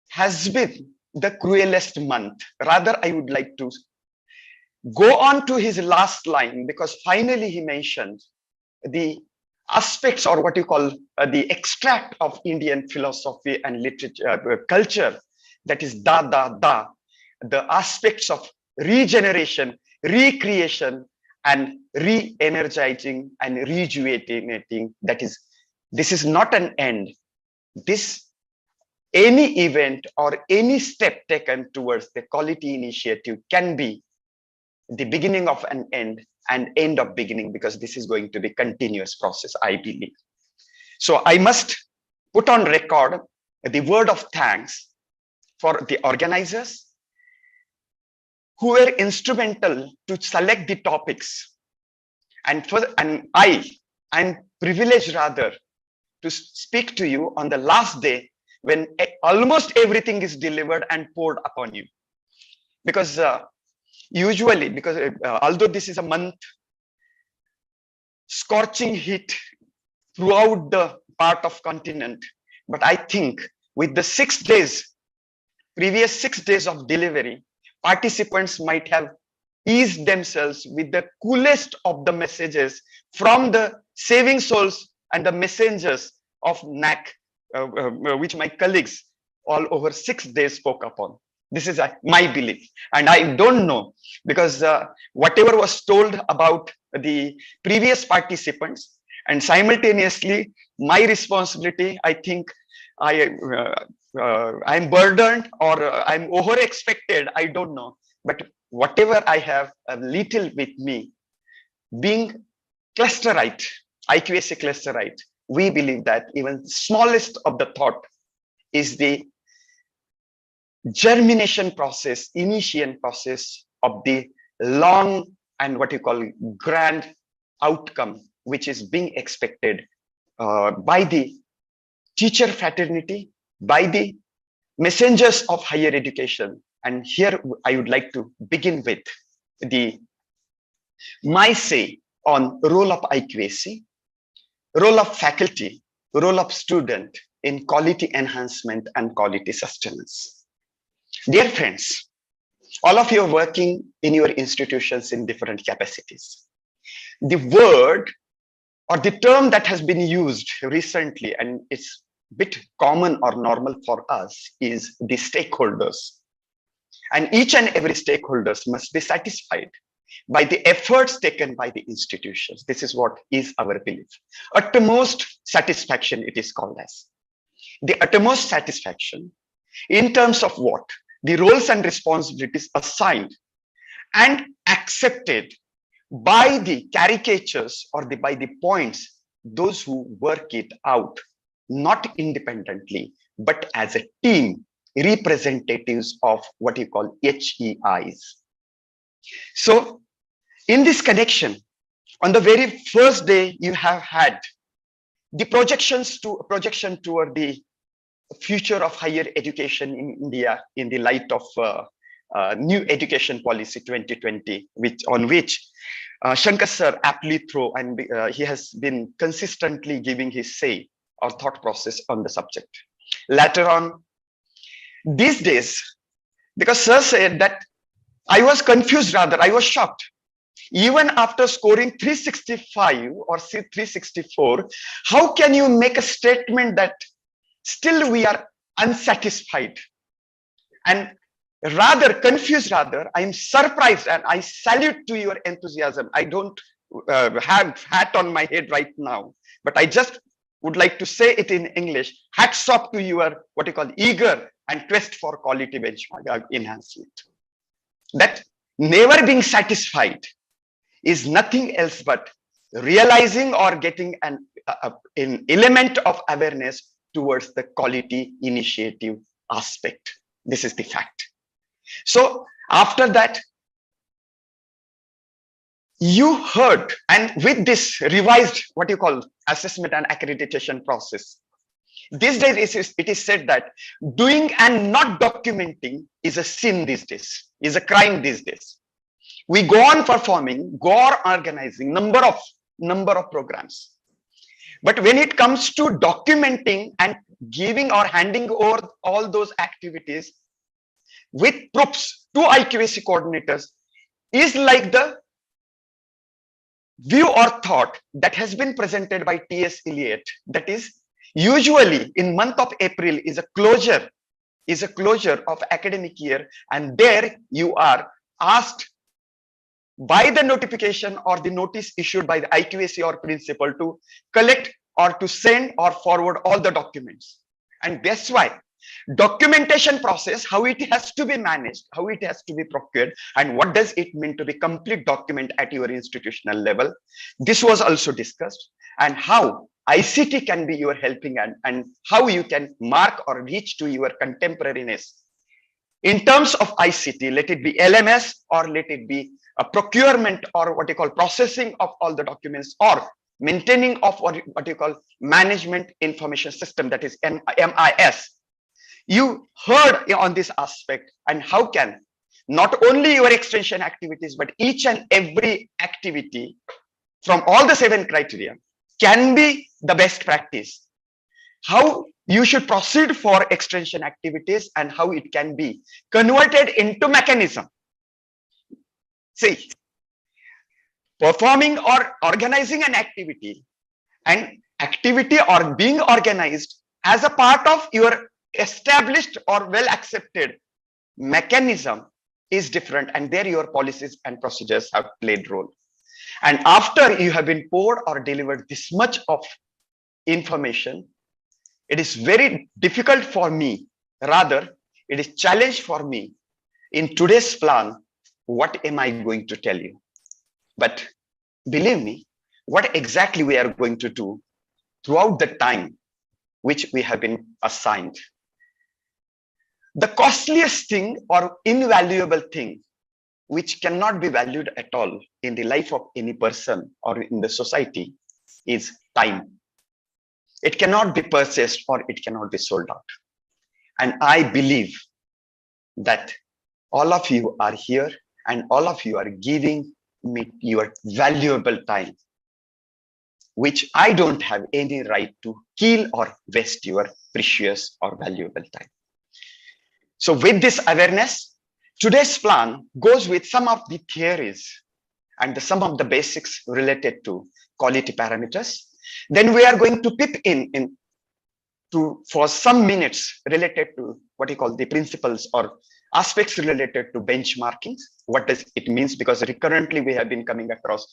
has been the cruelest month. Rather, I would like to go on to his last line, because finally he mentioned the aspects, or what you call the extract of Indian philosophy and literature, culture, that is da, the aspects of regeneration, recreation, and re-energizing and rejuvenating. That is, this is not an end. This, any event or any step taken towards the quality initiative can be the beginning of an end and end of beginning, because this is going to be continuous process, I believe. So I must put on record the word of thanks for the organizers who were instrumental to select the topics. And I'm privileged rather to speak to you on the last day when almost everything is delivered and poured upon you. Because usually, because although this is a month, scorching heat throughout the part of continent, but I think with the 6 days, previous 6 days of delivery, participants might have eased themselves with the coolest of the messages from the saving souls and the messengers of NAC, which my colleagues all over 6 days spoke upon. This is my belief. And I don't know, because whatever was told about the previous participants, and simultaneously my responsibility, I think I'm burdened or I'm over expected, I don't know. But whatever I have a little with me, being clusterite, IQAC clusterite, we believe that even smallest of the thought is the germination process, initiation process of the long and what you call grand outcome, which is being expected by the teacher fraternity, by the messengers of higher education. And here I would like to begin with my say on role of IQAC, role of faculty, role of student in quality enhancement and quality sustenance. Dear friends, all of you are working in your institutions in different capacities. The word or the term that has been used recently, and it's a bit common or normal for us, is the stakeholders. And each and every stakeholders must be satisfied by the efforts taken by the institutions. This is what is our belief. Utmost satisfaction, it is called as. The utmost satisfaction in terms of what? The roles and responsibilities assigned and accepted by the caricatures or by the points, those who work it out, not independently, but as a team, representatives of what you call HEIs. So in this connection, on the very first day, you have had the projection toward the future of higher education in India in the light of new education policy 2020, on which Sankar sir aptly throw, and he has been consistently giving his say or thought process on the subject. Later on, these days, because sir said that I was confused, rather, I was shocked. Even after scoring 365 or 364, how can you make a statement that still we are unsatisfied? And rather confused, rather, I'm surprised, and I salute to your enthusiasm. I don't have hat on my head right now, but I just would like to say it in English. Hats off to your what you call eager and quest for quality benchmark enhancement. That never being satisfied is nothing else but realizing or getting an element of awareness towards the quality initiative aspect. This is the fact. So after that, you heard, and with this revised what you call assessment and accreditation process, these days it is said that doing and not documenting is a sin these days, is a crime these days. We go on performing, go on organizing number of programs. But when it comes to documenting and giving or handing over all those activities with proofs to IQAC coordinators is like the view or thought that has been presented by T.S. Eliot. That is, usually in month of April is a closure of academic year, and there you are asked by the notification or the notice issued by the IQAC or principal to collect or to send or forward all the documents. And that's why documentation process, how it has to be managed, how it has to be procured, and what does it mean to be complete document at your institutional level. This was also discussed, and how ICT can be your helping hand, and how you can mark or reach to your contemporariness in terms of ICT, let it be LMS or let it be a procurement or what you call processing of all the documents, or maintaining of what you call management information system, that is MIS. You heard on this aspect, and how can not only your extension activities, but each and every activity from all the 7 criteria can be the best practice. How you should proceed for extension activities and how it can be converted into mechanism. See, performing or organizing an activity or being organized as a part of your established or well accepted mechanism is different, and there your policies and procedures have played role. And after you have been poured or delivered this much of information, it is very difficult for me, rather it is challenge for me in today's plan. What am I going to tell you? But believe me, what exactly we are going to do throughout the time which we have been assigned. The costliest thing or invaluable thing which cannot be valued at all in the life of any person or in the society is time. It cannot be purchased or it cannot be sold out. And I believe that all of you are here and all of you are giving me your valuable time, which I don't have any right to kill or waste your precious or valuable time. So with this awareness, today's plan goes with some of the theories and some of the basics related to quality parameters. Then we are going to pip in for some minutes related to what you call the principles or aspects related to benchmarking. What does it means? Because recurrently we have been coming across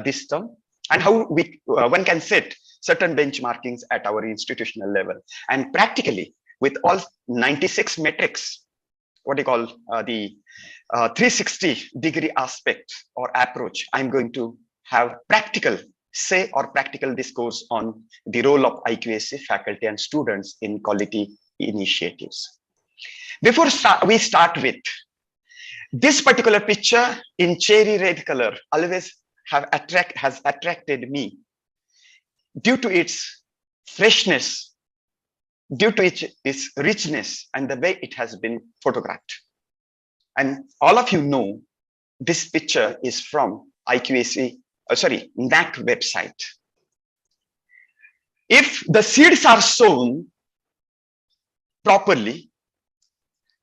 this term, and how one can set certain benchmarkings at our institutional level. And practically with all 96 metrics, what you call the 360-degree aspect or approach, I'm going to have practical say or practical discourse on the role of IQAC faculty and students in quality initiatives. Before we start with this particular picture in cherry red color, always has attracted me due to its freshness due to its richness and the way it has been photographed. And all of you know, this picture is from IQAC, NAC website. If the seeds are sown properly,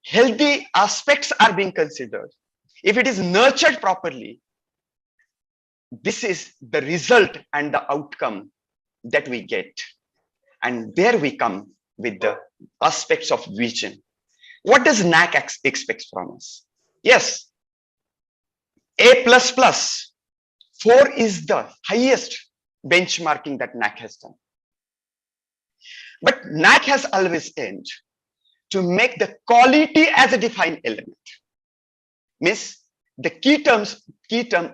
healthy aspects are being considered. If it is nurtured properly, this is the result and the outcome that we get. And there we come with the aspects of vision. What does NAC expect from us? Yes, A++, 4 is the highest benchmarking that NAC has done. But NAC has always aimed to make the quality as a defined element. Means the key term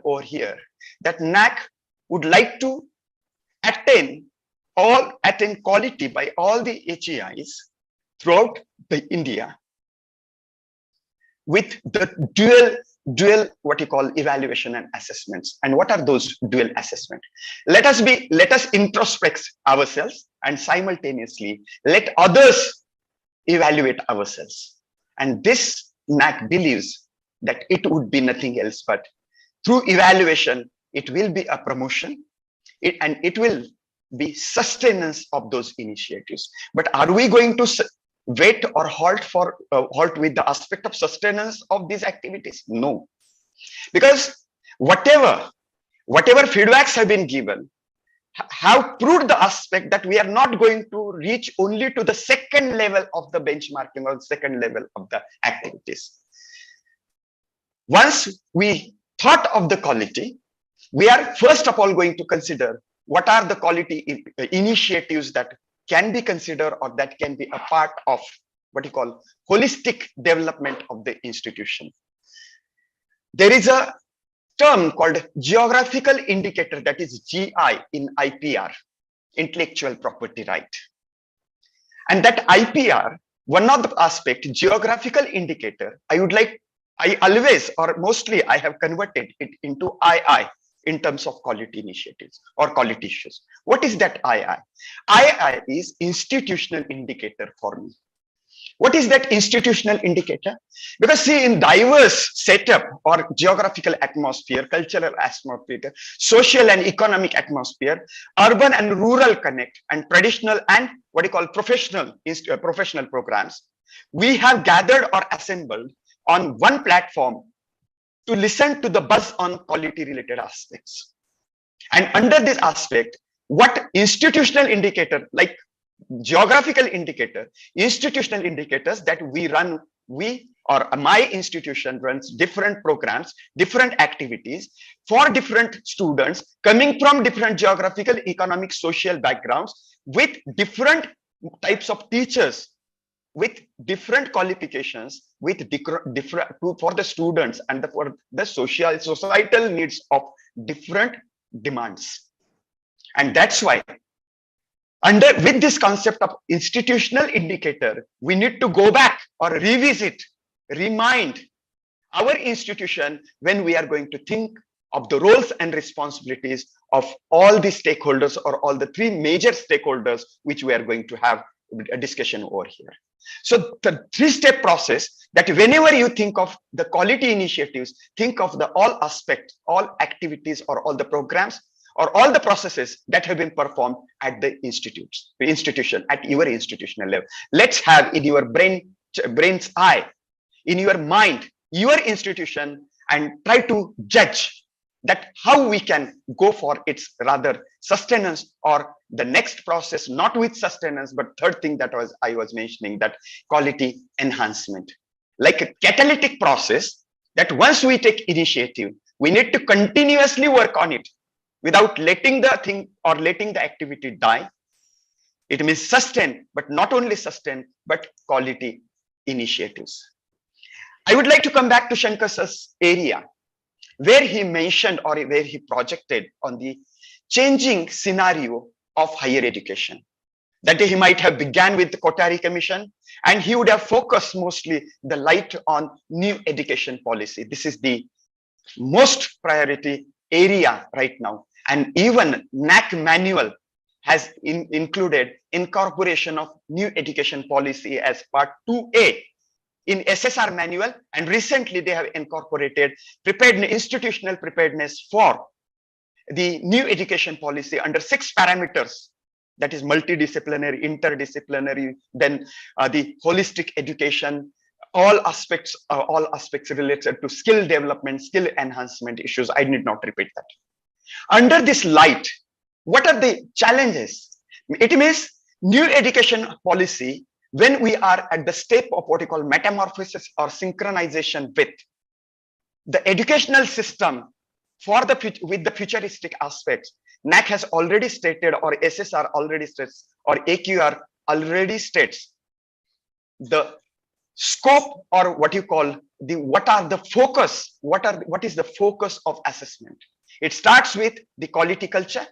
over here, that NAC would like to attain quality by all the HEIs throughout India with the dual what you call evaluation and assessments. And what are those dual assessment? Let us introspect ourselves and simultaneously let others evaluate ourselves. And this NAC believes that it would be nothing else but through evaluation, it will be a promotion and it will be sustenance of those initiatives. But are we going to wait or halt with the aspect of sustenance of these activities? No, because whatever feedbacks have been given have proved the aspect that we are not going to reach only to the second level of the benchmarking or second level of the activities. Once we thought of the quality, we are first of all going to consider what are the quality initiatives that can be considered or that can be a part of what you call holistic development of the institution. There is a term called geographical indicator, that is GI in IPR, intellectual property right. And that IPR, one of the aspect, geographical indicator, I always or mostly I have converted it into II in terms of quality initiatives or quality issues. What is that II? II is institutional indicator for me. What is that institutional indicator? Because see, in diverse setup or geographical atmosphere, cultural atmosphere, social and economic atmosphere, urban and rural connect, and traditional and what you call professional programs, we have gathered or assembled on one platform to listen to the buzz on quality related aspects. And under this aspect, what institutional indicator, like geographical indicator, institutional indicators that my institution runs different programs, different activities for different students coming from different geographical, economic, social backgrounds with different types of teachers, with different qualifications, with different for the students and for the societal needs of different demands. And that's why with this concept of institutional indicator, we need to go back or revisit, remind our institution when we are going to think of the roles and responsibilities of all the stakeholders or all the three major stakeholders which we are going to have a discussion over here. So the three-step process that whenever you think of the quality initiatives, think of the all aspects, all activities or all the programs or all the processes that have been performed at the institution, at your institutional level. Let's have in your brain's eye, in your mind, your institution, and try to judge that how we can go for its rather sustenance or the next process, not with sustenance, but third thing that I was mentioning, that quality enhancement, like a catalytic process that once we take initiative, we need to continuously work on it without letting the thing or letting the activity die. It means sustain, but not only sustain, but quality initiatives. I would like to come back to Shankar's area where he mentioned or where he projected on the changing scenario of higher education. That he might have began with the Kothari Commission and he would have focused mostly the light on new education policy. This is the most priority area right now. And even NAC manual has included incorporation of new education policy as part 2A in SSR manual, and recently they have incorporated institutional preparedness for the new education policy under 6 parameters, that is multidisciplinary, interdisciplinary, then the holistic education, all aspects related to skill development, skill enhancement issues. I need not repeat that. Under this light, what are the challenges? It means new education policy, when we are at the step of what you call metamorphosis or synchronization with the educational system for with the futuristic aspects, NAC has already stated, or SSR already states, or AQR already states the scope, or what you call what is the focus of assessment. It starts with the quality culture.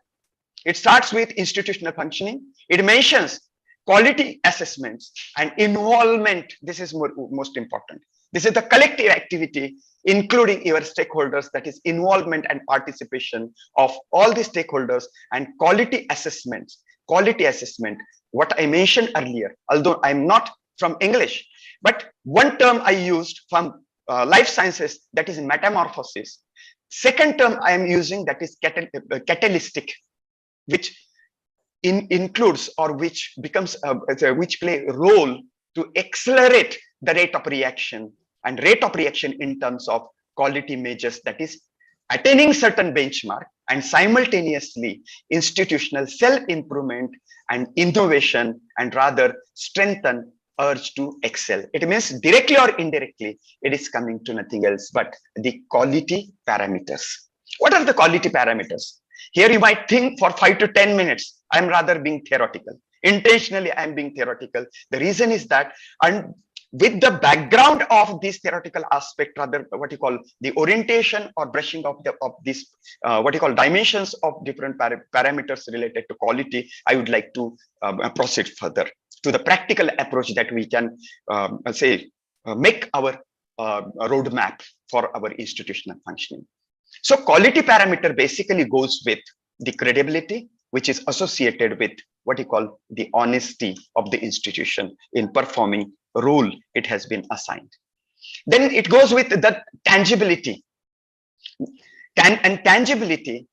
It starts with institutional functioning. It mentions quality assessments and involvement. This is most important. This is the collective activity, including your stakeholders, that is involvement and participation of all the stakeholders, and quality assessment, what I mentioned earlier, although I'm not from English, but one term I used from life sciences, that is metamorphosis. Second term I am using, that is catalytic, which includes, or which becomes which play a role to accelerate the rate of reaction, and rate of reaction in terms of quality measures, that is attaining certain benchmark, and simultaneously institutional self-improvement and innovation, and rather strengthen urge to excel. It means directly or indirectly, it is coming to nothing else but the quality parameters. What are the quality parameters? Here you might think for 5 to 10 minutes, I'm rather being theoretical. Intentionally, I'm being theoretical. The reason is that, and with the background of this theoretical aspect, rather what you call the orientation or brushing of this what you call dimensions of different parameters related to quality, I would like to proceed further to the practical approach that we can make our roadmap for our institutional functioning. So quality parameter basically goes with the credibility, which is associated with what you call the honesty of the institution in performing a role it has been assigned. Then it goes with the tangibility. And tangibility,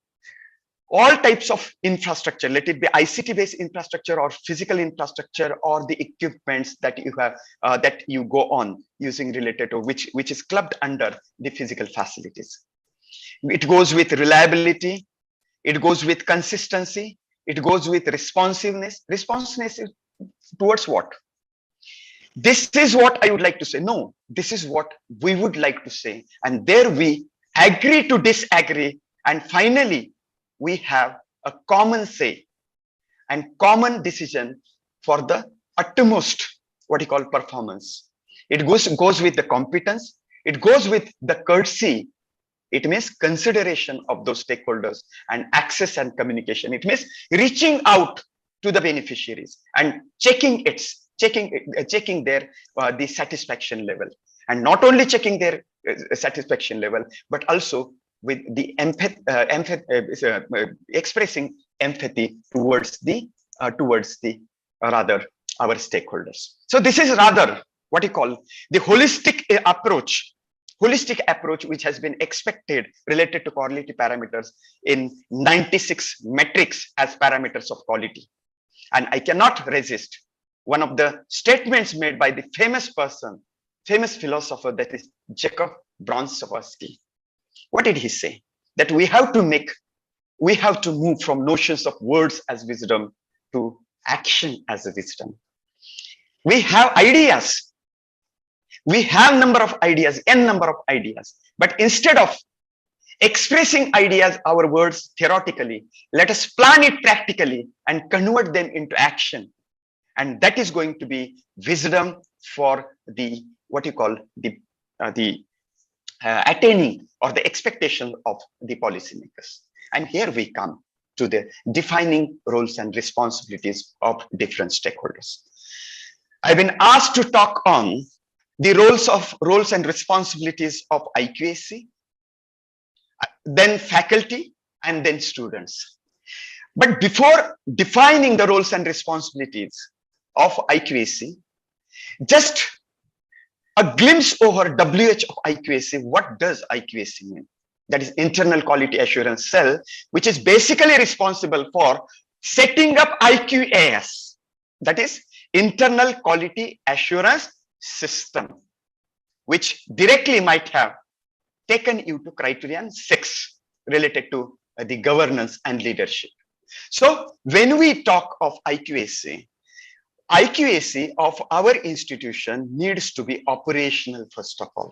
all types of infrastructure, let it be ICT-based infrastructure or physical infrastructure, or the equipments that you have that you go on using related to which is clubbed under the physical facilities. It goes with reliability. It goes with consistency. It goes with responsiveness. Responsiveness towards what? This is what I would like to say. No, this is what we would like to say. And there we agree to disagree. And finally, we have a common say and common decision for the utmost, what you call performance. It goes with the competence. It goes with the courtesy. It means consideration of those stakeholders and access and communication. It means reaching out to the beneficiaries and checking their the satisfaction level, and not only checking their satisfaction level, but also with the expressing empathy towards the rather our stakeholders. So this is rather what you call the holistic approach which has been expected related to quality parameters in 96 metrics as parameters of quality. And I cannot resist one of the statements made by the famous philosopher, that is Jacob Bronsowski. What did he say? That we have to move from notions of words as wisdom to action as a wisdom. We have ideas. We have n number of ideas, but instead of expressing ideas, our words theoretically, let us plan it practically and convert them into action. And that is going to be wisdom for the, what you call the attaining or the expectation of the policymakers. And here we come to the defining roles and responsibilities of different stakeholders. I've been asked to talk on the roles and responsibilities of IQAC, then faculty, and then students. But before defining the roles and responsibilities of IQAC, just a glimpse over WH of IQAC. What does IQAC mean? That is Internal Quality Assurance Cell, which is basically responsible for setting up IQAS, that is Internal Quality Assurance System, which directly might have taken you to criterion 6 related to the governance and leadership. So when we talk of IQAC of our institution needs to be operational first of all.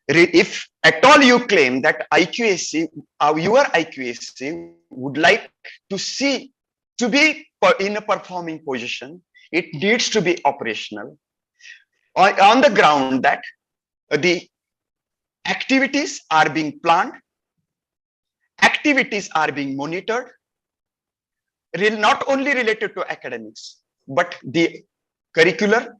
If at all you claim that IQAC, your IQAC would like to see to be in a performing position, it needs to be operational on the ground that the activities are being planned, activities are being monitored, not only related to academics, but the curricular,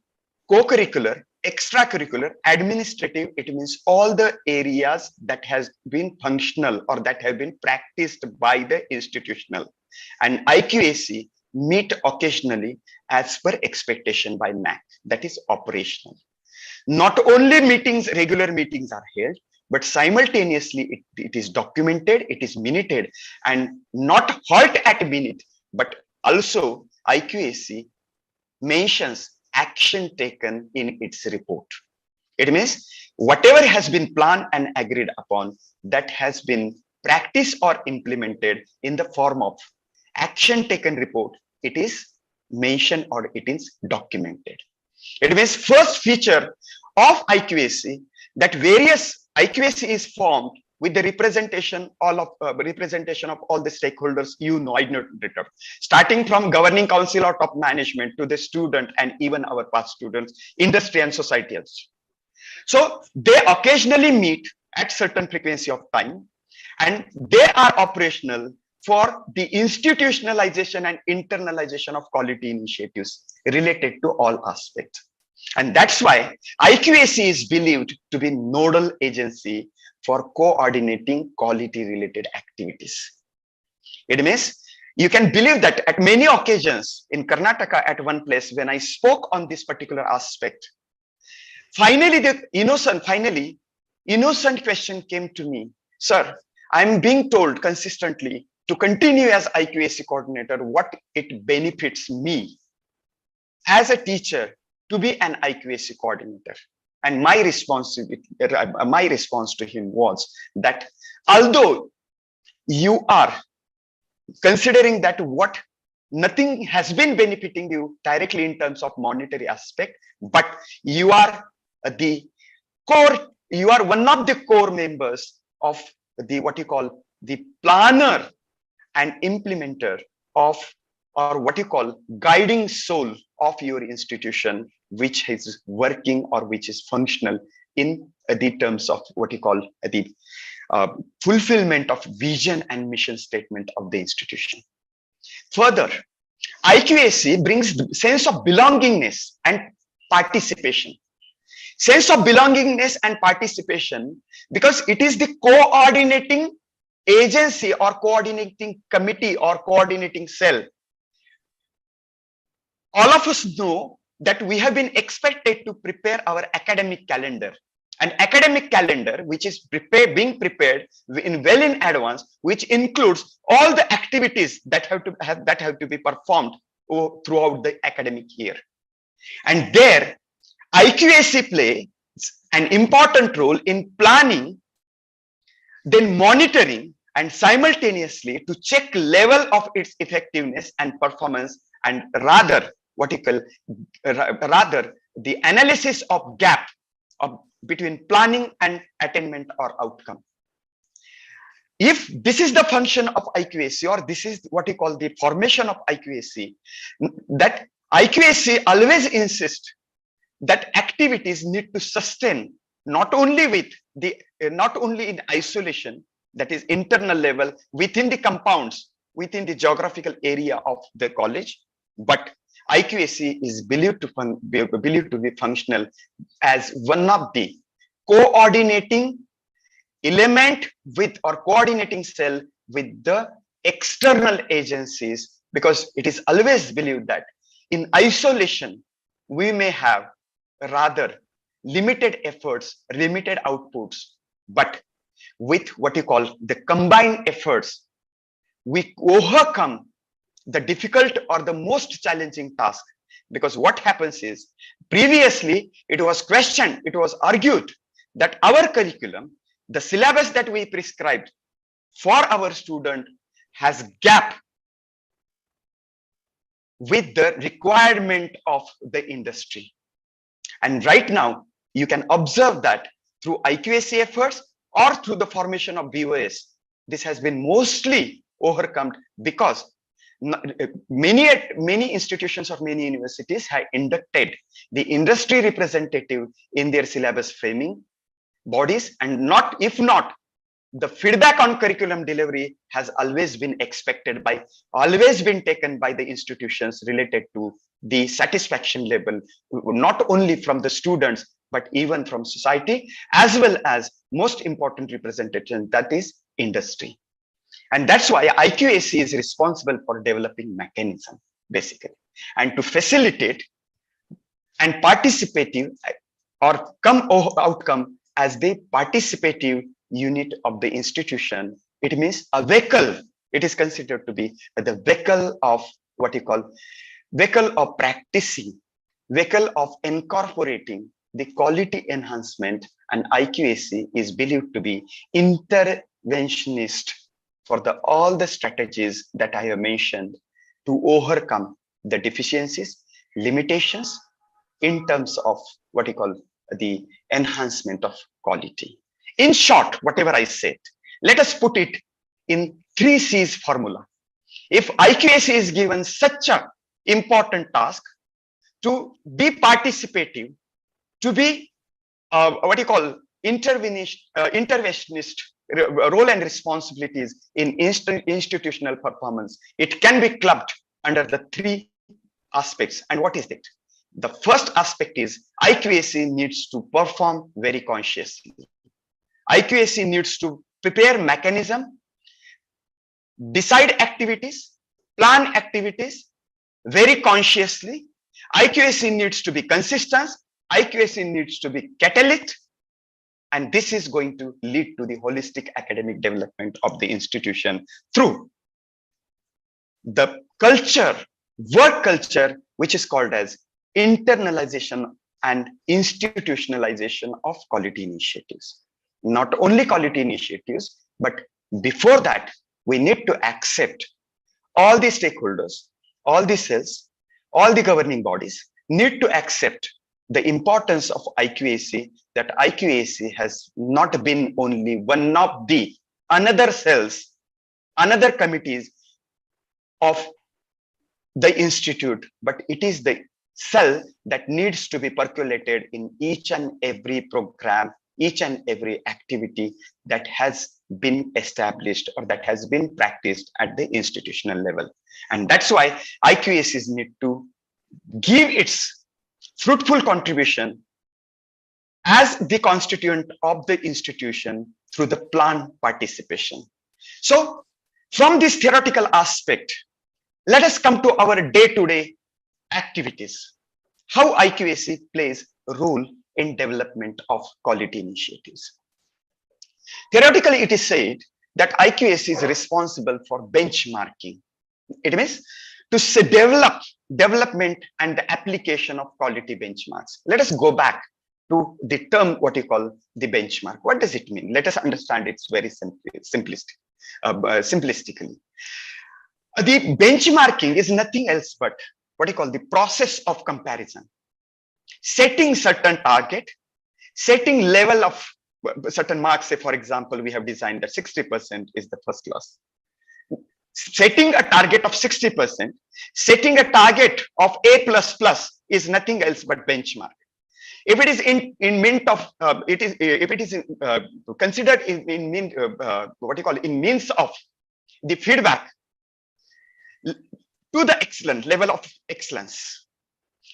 co-curricular, extracurricular, administrative, it means all the areas that has been functional or that have been practiced by the institutional. And IQAC meet occasionally as per expectation by NAC, that is operational. Not only meetings, regular meetings are held, but simultaneously it is documented, it is minuted, and not halt at minute, but also IQAC mentions action taken in its report. It means whatever has been planned and agreed upon that has been practiced or implemented in the form of action taken report, it is mentioned or it is documented. It means first feature of IQAC that various IQAC is formed with the representation of all the stakeholders, I know, starting from governing council or top management to the student and even our past students, industry and society also. So they occasionally meet at certain frequency of time, and they are operational for the institutionalization and internalization of quality initiatives related to all aspects. And that's why IQAC is believed to be nodal agency for coordinating quality related activities. It means you can believe that at many occasions in Karnataka at one place when I spoke on this particular aspect, finally the innocent question came to me, sir, I'm being told consistently to continue as IQAC coordinator, what it benefits me as a teacher to be an IQAC coordinator. And my response to him was that although you are considering that nothing has been benefiting you directly in terms of monetary aspect, but you are one of the core members of the planner and implementer of, or what you call guiding soul of your institution, which is working or which is functional in the terms of what you call the fulfillment of vision and mission statement of the institution. Further, IQAC brings the sense of belongingness and participation. Sense of belongingness and participation because it is the coordinating agency or coordinating committee or coordinating cell. All of us know that we have been expected to prepare our academic calendar. An academic calendar which is being prepared well in advance, which includes all the activities that have to be performed throughout the academic year. And there, IQAC plays an important role in planning, then monitoring, and simultaneously to check level of its effectiveness and performance, and rather the analysis of gap between planning and attainment or outcome. If this is the function of IQAC, or this is what you call the formation of IQAC, that IQAC always insists that activities need to sustain not only in isolation, that is internal level within the compounds, within the geographical area of the college, but IQAC is believed to be functional as one of the coordinating element with or coordinating cell with the external agencies, because it is always believed that in isolation, we may have rather limited efforts, limited outputs, but with what you call the combined efforts, we overcome the difficult or the most challenging task. Because what happens is, previously it was questioned, it was argued that our curriculum, the syllabus that we prescribed for our student has gap with the requirement of the industry. And right now, you can observe that through IQAC efforts or through the formation of BOS, this has been mostly overcome because many institutions or many universities have inducted the industry representative in their syllabus framing bodies, and if not, the feedback on curriculum delivery has always been taken by the institutions related to the satisfaction level, not only from the students, but even from society, as well as most important representation, that is industry. And that's why IQAC is responsible for developing mechanism, basically, and to facilitate and participative or outcome as the participative unit of the institution. It means a vehicle. It is considered to be the vehicle of what you call vehicle of practicing, vehicle of incorporating the quality enhancement, and IQAC is believed to be interventionist for all the strategies that I have mentioned to overcome the deficiencies, limitations in terms of what you call the enhancement of quality. In short, whatever I said, let us put it in 3 C's formula. If IQAC is given such an important task to be participative, to be what you call interventionist role and responsibilities in institutional performance, it can be clubbed under the 3 aspects. And what is it? The first aspect is IQAC needs to perform very consciously. IQAC needs to prepare mechanism, decide activities, plan activities very consciously. IQAC needs to be consistent. IQAC needs to be catalytic. And this is going to lead to the holistic academic development of the institution through the culture, work culture, which is called as internalization and institutionalization of quality initiatives. Not only quality initiatives, but before that, we need to accept all the stakeholders, all the cells, all the governing bodies need to accept the importance of IQAC, that IQAC has not been only one of the another cells, another committees of the institute, but it is the cell that needs to be percolated in each and every program, each and every activity that has been established or that has been practiced at the institutional level. And that's why IQACs need to give its fruitful contribution as the constituent of the institution through the planned participation. So from this theoretical aspect, let us come to our day-to-day activities. How IQAC plays a role in development of quality initiatives. Theoretically, it is said that IQAC is responsible for benchmarking. It means to develop development and the application of quality benchmarks. Let us go back to the term what you call the benchmark. What does it mean? Let us understand it very simplistically. The benchmarking is nothing else but what you call the process of comparison. Setting certain target, setting level of certain marks. Say, for example, we have designed that 60% is the first class. Setting a target of 60%, setting a target of A++ is nothing else but benchmark. If it is considered in means of the feedback to the excellent level of excellence.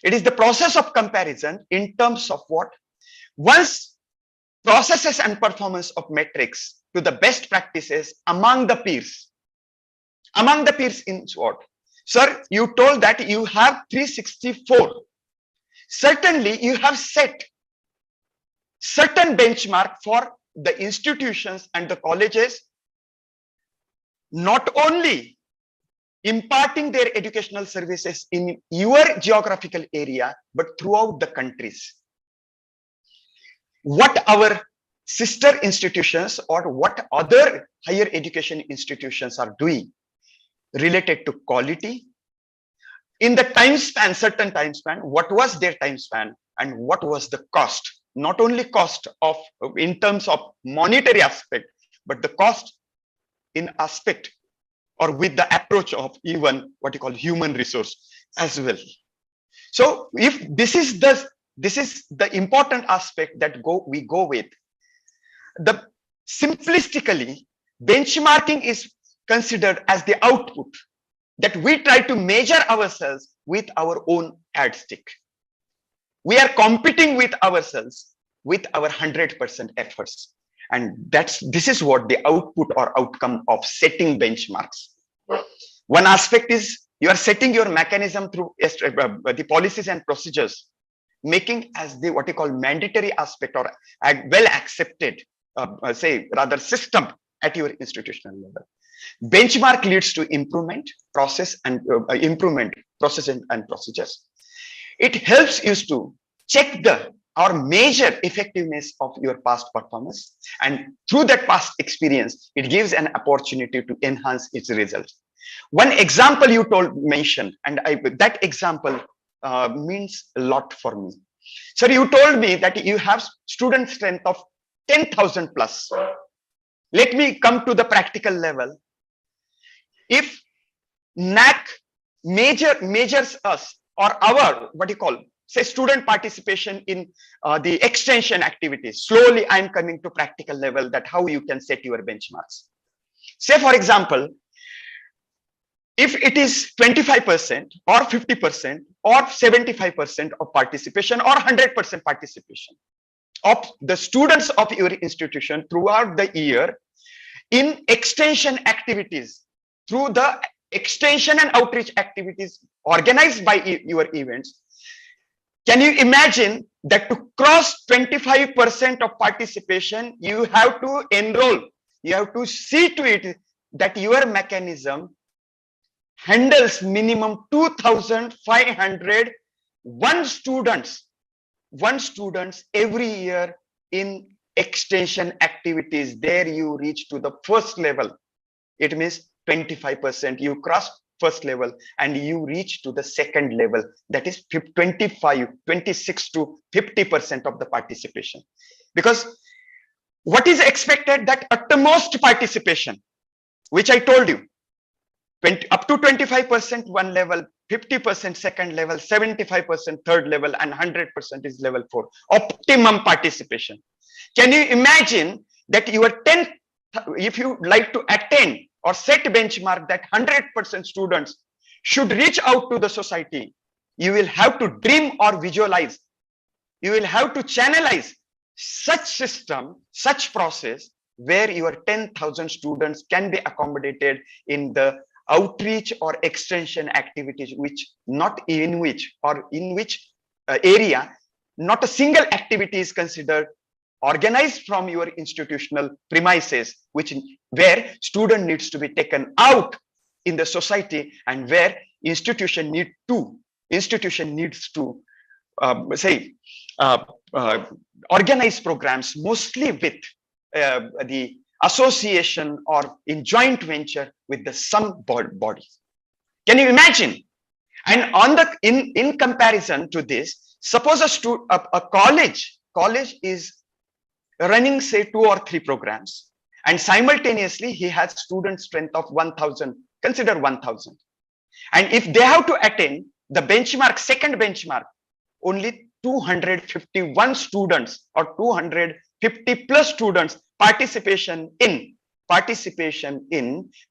It is the process of comparison in terms of what? Once processes and performance of metrics to the best practices among the peers. among the peers in what? Sir, you told that you have 364. Certainly, you have set certain benchmark for the institutions and the colleges, not only imparting their educational services in your geographical area, but throughout the countries. What our sister institutions or what other higher education institutions are doing related to quality in the time span, certain time span, what was their time span and what was the cost, not only cost of in terms of monetary aspect, but the cost in aspect or with the approach of even what you call human resource as well. So if this is the important aspect that we go with, the simplistically benchmarking is considered as the output that we try to measure ourselves with our own yardstick. We are competing with ourselves with our 100% efforts. And this is what the output or outcome of setting benchmarks. One aspect is you are setting your mechanism through the policies and procedures, making as the what you call mandatory aspect or well accepted, say rather system at your institutional level. Benchmark leads to improvement, process and procedures. It helps you to check or measure effectiveness of your past performance, and through that past experience, it gives an opportunity to enhance its results. One example you mentioned, and that example means a lot for me. Sir, you told me that you have student strength of 10,000 plus. Let me come to the practical level. If NAC measures us or our what you call say student participation in the extension activities, slowly I'm coming to practical level that how you can set your benchmarks. Say for example, if it is 25% or 50% or 75% of participation or 100% participation of the students of your institution throughout the year in extension activities, through the extension and outreach activities organized by your events, can you imagine that to cross 25% of participation, you have to enroll, you have to see to it that your mechanism handles minimum 2,500 students every year in extension activities. There you reach to the first level. It means 25%. You cross first level and you reach to the second level. That is 26 to 50% of the participation. Because what is expected that at the most participation, which I told you, up to 25% one level, 50% second level, 75% third level, and 100% is level 4. Optimum participation. Can you imagine that you are 10, if you like to attain or set benchmark that 100% students should reach out to the society, you will have to dream or visualize. You will have to channelize such system, such process where your 10,000 students can be accommodated in the outreach or extension activities, which not in which or in which area, not a single activity is considered organized from your institutional premises, where student needs to be taken out in the society and where institution needs to organize programs mostly with the association or in joint venture with the some bodies. Can you imagine? And on the in comparison to this, suppose a college is running say 2 or 3 programs, and simultaneously he has student strength of 1,000. Consider 1,000, and if they have to attain the benchmark, second benchmark, only 251 students or 250 plus students participation in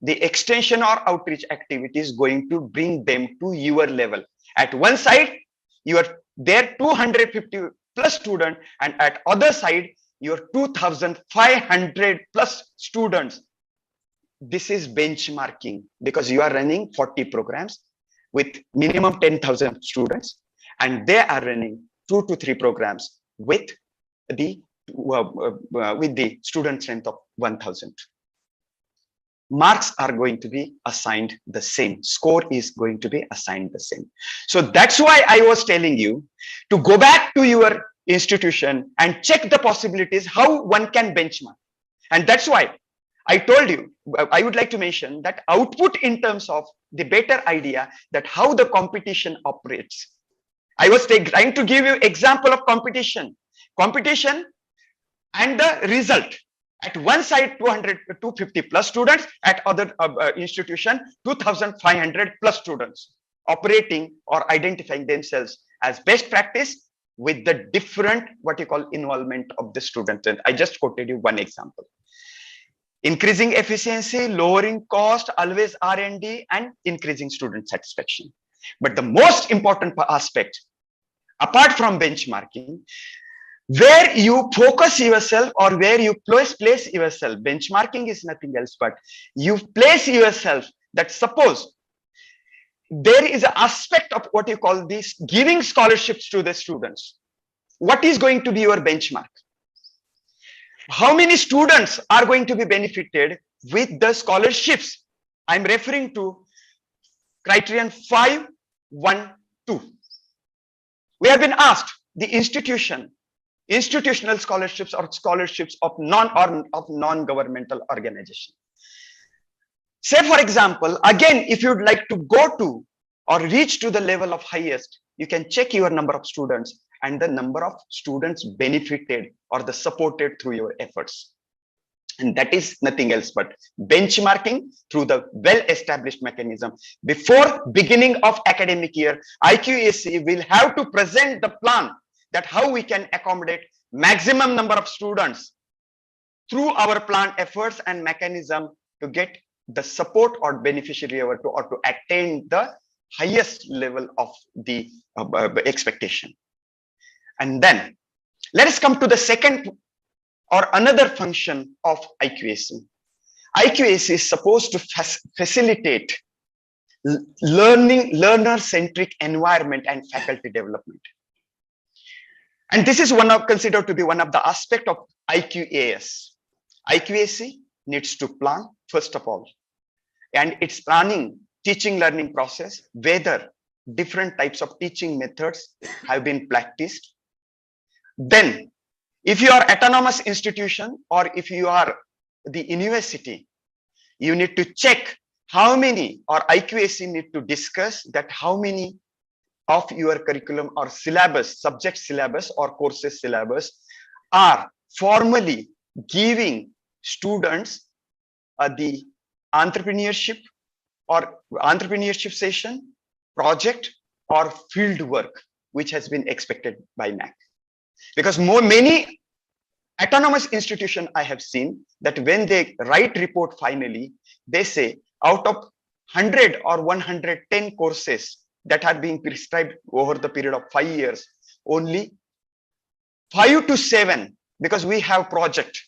the extension or outreach activities going to bring them to your level. At one side you are there 250 plus student, and at other side your 2,500 plus students this is benchmarking because you are running 40 programs with minimum 10,000 students, and they are running 2 to 3 programs with the student strength of 1,000. Marks are going to be assigned the same. Score is going to be assigned the same. So that's why I was telling you to go back to your institution and check the possibilities how one can benchmark. And that's why I told you, I would like to mention that output in terms of the better idea that how the competition operates. I was trying to give you example of competition and the result. At one side, 250 plus students, at other institution, 2,500 plus students operating or identifying themselves as best practice with the different, what you call, involvement of the student. And I just quoted you one example. Increasing efficiency, lowering cost, always R&D, and increasing student satisfaction. But the most important aspect, apart from benchmarking, where you focus yourself or where you place yourself. Benchmarking is nothing else but you place yourself that suppose there is an aspect of what you call this giving scholarships to the students. What is going to be your benchmark? How many students are going to be benefited with the scholarships? I'm referring to criterion 5, 1, 2. We have been asked the institutional scholarships or scholarships of non-governmental organization. Say for example, again, if you'd like to go to or reach to the level of highest, you can check your number of students and the number of students benefited or the supported through your efforts. And that is nothing else but benchmarking through the well-established mechanism. Before beginning of academic year, IQAC will have to present the plan that how we can accommodate maximum number of students through our plan efforts and mechanism to get the support or beneficiary or to attain the highest level of the expectation. And then let us come to the second or another function of IQAC. IQAC is supposed to facilitate learner-centric environment and faculty development. And this is considered to be one of the aspects of IQAS. IQAC needs to plan, first of all, and it's planning teaching learning process, whether different types of teaching methods have been practiced. Then, if you are autonomous institution or if you are the university, you need to check how many, or IQAC need to discuss that how many of your curriculum or syllabus, subject syllabus or courses syllabus are formally giving students the entrepreneurship session, project or field work, which has been expected by NAC. Because many autonomous institutions I have seen that when they write report finally, they say out of 100 or 110 courses that are being prescribed over the period of 5 years, only 5 to 7, because we have project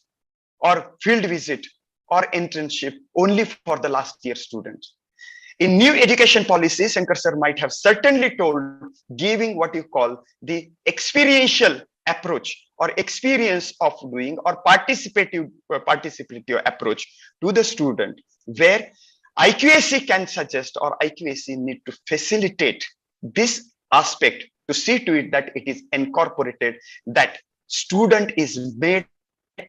or field visit or internship only for the last year students. In new education policy, Sankar sir might have certainly told giving what you call the experiential approach or experience of doing or participative approach to the student, where IQAC can suggest or IQAC need to facilitate this aspect to see to it that it is incorporated, that student is made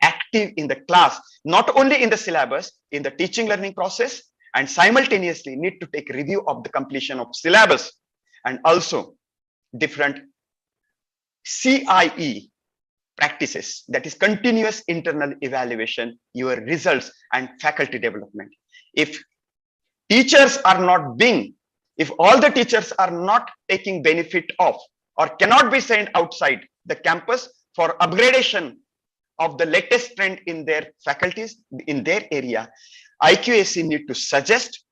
active in the class, not only in the syllabus, in the teaching learning process, and simultaneously need to take review of the completion of syllabus and also different CIE practices, that is continuous internal evaluation, your results and faculty development. If teachers are not being, if all the teachers are not taking benefit of or cannot be sent outside the campus for upgradation of the latest trend in their faculties, in their area, IQAC need to suggest,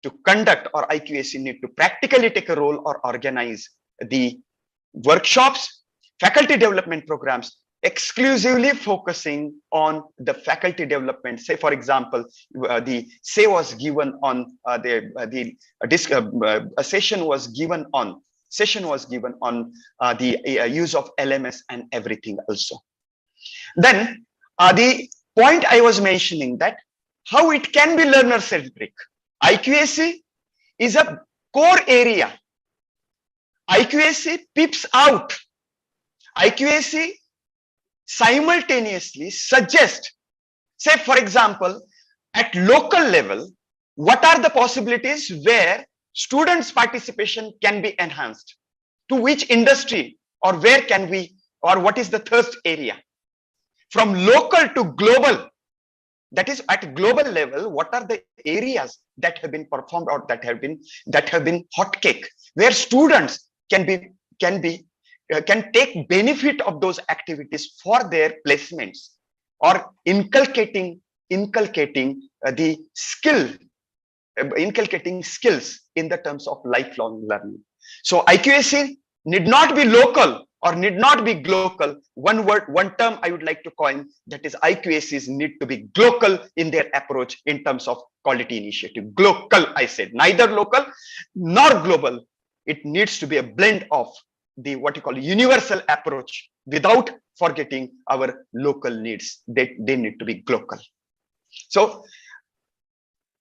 to conduct, or IQAC need to practically take a role or organize the workshops, faculty development programs exclusively focusing on the faculty development. Say, for example, a session was given on the use of LMS and everything also. Then the point I was mentioning, that how it can be learner centric. IQAC is a core area. IQAC peeps out. IQAC simultaneously suggest, say for example, at local level, what are the possibilities where students' participation can be enhanced? To which industry, or where can we, or what is the thirst area? From local to global, that is at global level, what are the areas that have been performed or that have been hotcake, where students can take benefit of those activities for their placements, or inculcating the skills in the terms of lifelong learning. So IQAC need not be local or need not be global. One term I would like to coin, that is IQACs need to be global in their approach in terms of quality initiative. Global, I said, neither local nor global. It needs to be a blend of the what you call universal approach without forgetting our local needs. They need to be global. So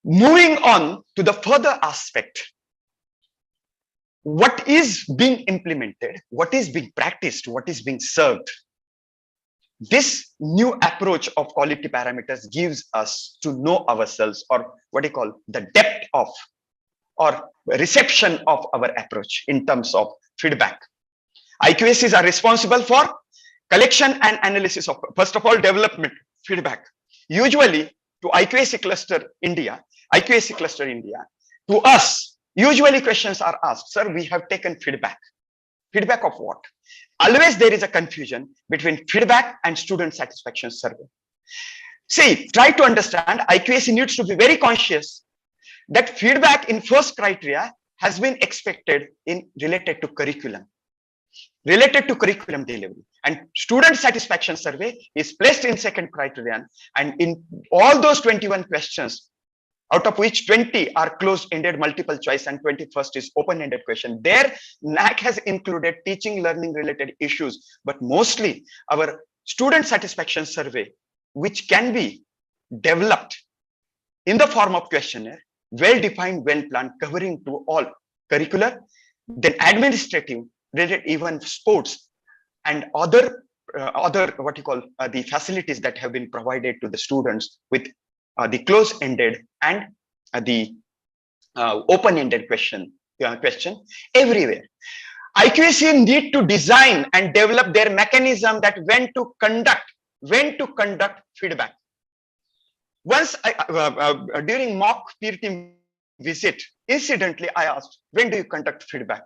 moving on to the further aspect, what is being implemented, what is being practiced, what is being served. This new approach of quality parameters gives us to know ourselves, or what you call the depth of or reception of our approach in terms of feedback. IQACs are responsible for collection and analysis of, first of all, development feedback. Usually to IQAC Cluster India, to us, usually questions are asked, sir, we have taken feedback. Feedback of what? Always there is a confusion between feedback and student satisfaction survey. See, try to understand, IQAC needs to be very conscious that feedback in first criteria has been expected in related to curriculum delivery, and student satisfaction survey is placed in second criterion. And in all those 21 questions, out of which 20 are closed-ended multiple choice and 21st is open-ended question, there NAC has included teaching learning related issues, but mostly our student satisfaction survey, which can be developed in the form of questionnaire, well-defined, well-planned, covering to all curricular, then administrative, related even sports and other what you call the facilities that have been provided to the students with the close-ended and the open-ended question everywhere. IQAC need to design and develop their mechanism that when to conduct feedback. Once during mock peer team visit, incidentally I asked, when do you conduct feedback?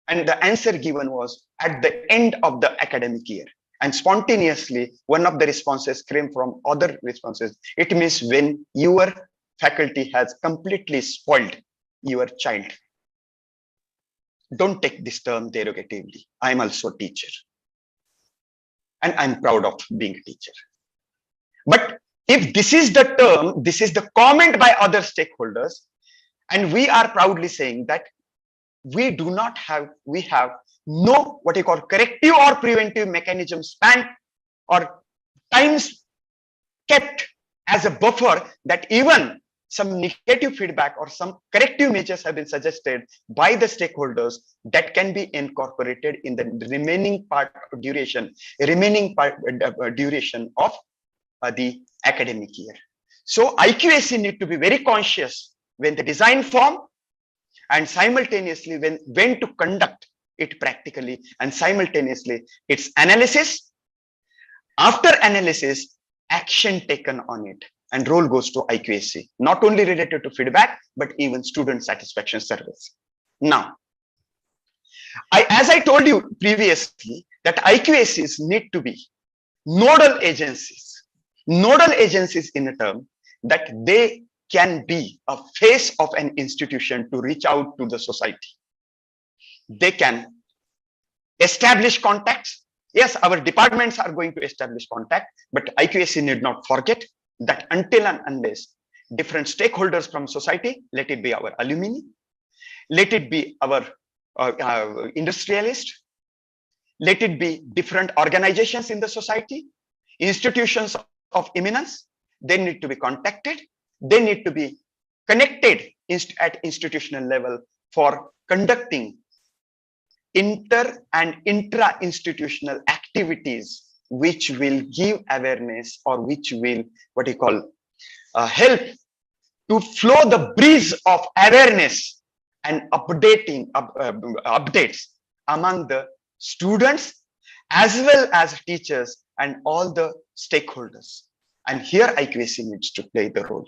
And the answer given was at the end of the academic year. And spontaneously, one of the responses came from other responses. It means when your faculty has completely spoiled your child. Don't take this term derogatively. I'm also a teacher. And I'm proud of being a teacher. But if this is the term, this is the comment by other stakeholders, and we are proudly saying that we have no what you call corrective or preventive mechanism span or times kept as a buffer, that even some negative feedback or some corrective measures have been suggested by the stakeholders that can be incorporated in the remaining duration of the academic year. So IQAC need to be very conscious when the design form, and simultaneously when to conduct it practically, and simultaneously its analysis. After analysis, action taken on it, and role goes to IQAC, not only related to feedback, but even student satisfaction surveys. Now, as I told you previously, that IQACs need to be nodal agencies in a term that they can be a face of an institution to reach out to the society. They can establish contacts, Yes, our departments are going to establish contact, but IQAC need not forget that until and unless different stakeholders from society, let it be our alumni, let it be our industrialist, let it be different organizations in the society, institutions of eminence, they need to be contacted, they need to be connected at institutional level for conducting inter and intra-institutional activities which will give awareness or which will help to flow the breeze of awareness and updates among the students as well as teachers and all the stakeholders. And here IQAC needs to play the role.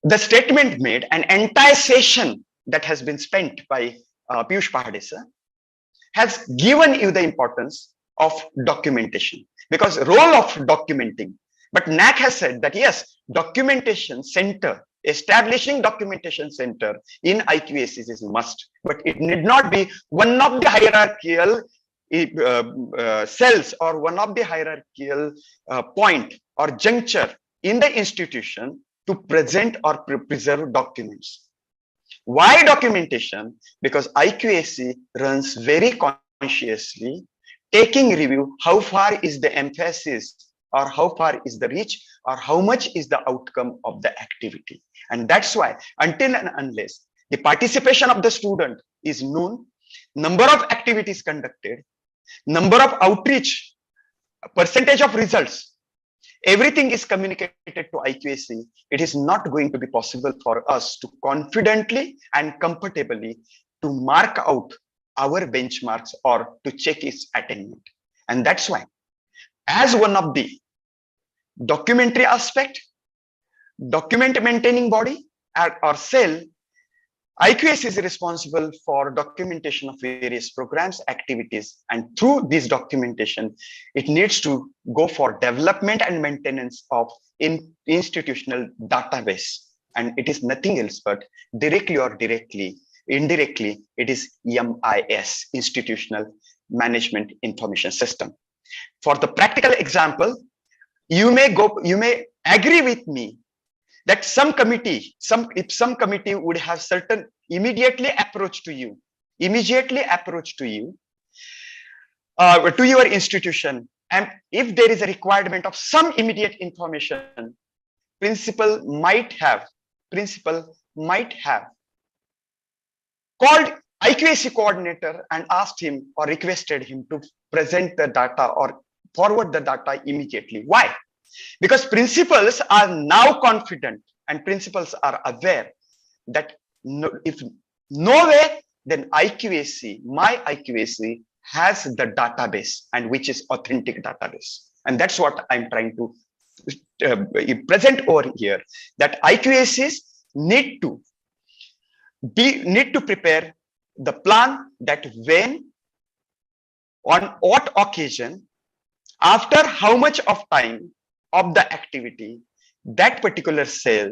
The statement made, an entire session that has been spent by Piyush Pahade sir has given you the importance of documentation, because role of documenting. But NAC has said that yes, documentation center, establishing documentation center in IQAC is a must, but it need not be one of the hierarchical cells or one of the hierarchical point or juncture in the institution to present or preserve documents. Why documentation? Because IQAC runs very consciously, taking review how far is the emphasis or how far is the reach or how much is the outcome of the activity. And that's why until and unless the participation of the student is known, number of activities conducted, number of outreach, percentage of results, everything is communicated to IQAC, it is not going to be possible for us to confidently and comfortably to mark out our benchmarks or to check its attainment. And that's why, as one of the documentary aspect, document maintaining body or cell, IQAC is responsible for documentation of various programs, activities, and through this documentation, it needs to go for development and maintenance of institutional database. And it is nothing else but directly or indirectly, it is MIS, Institutional Management Information System. For the practical example, you may agree with me that some committee would have certain immediately approach to you to your institution, and if there is a requirement of some immediate information, principal might have called IQAC coordinator and asked him or requested him to present the data or forward the data immediately. Why? Because principals are now confident and principals are aware that if no way, then IQAC, my IQAC has the database, and which is authentic database. And that's what I'm trying to present over here, that IQACs need to prepare the plan that when, on what occasion, after how much of time of the activity, that particular cell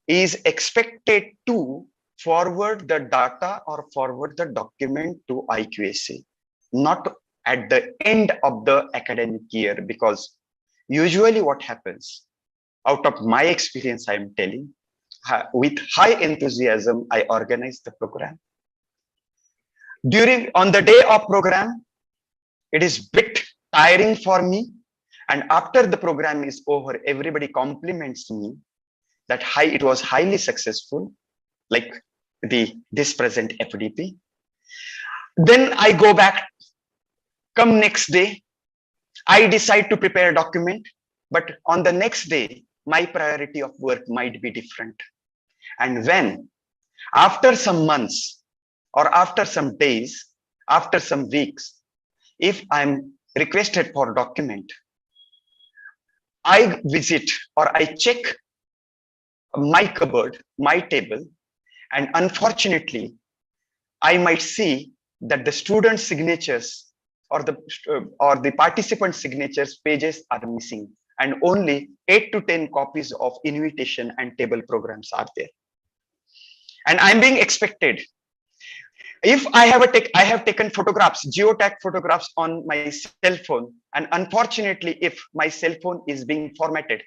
is expected to forward the data or forward the document to IQAC, not at the end of the academic year. Because usually what happens, out of my experience, I am telling, with high enthusiasm, I organize the program. On the day of program, it is bit tiring for me. And after the program is over, everybody compliments me that it was highly successful, like this present FDP. Then I go back, come next day, I decide to prepare a document, but on the next day, my priority of work might be different. And when, after some months, or after some days, after some weeks, if I'm requested for a document, I visit or I check my cupboard, my table, and unfortunately, I might see that the student signatures or the participant signatures pages are missing, and only 8 to 10 copies of invitation and table programs are there. And I'm being expected. If I have taken photographs, geotag photographs on my cell phone, and unfortunately, if my cell phone is being formatted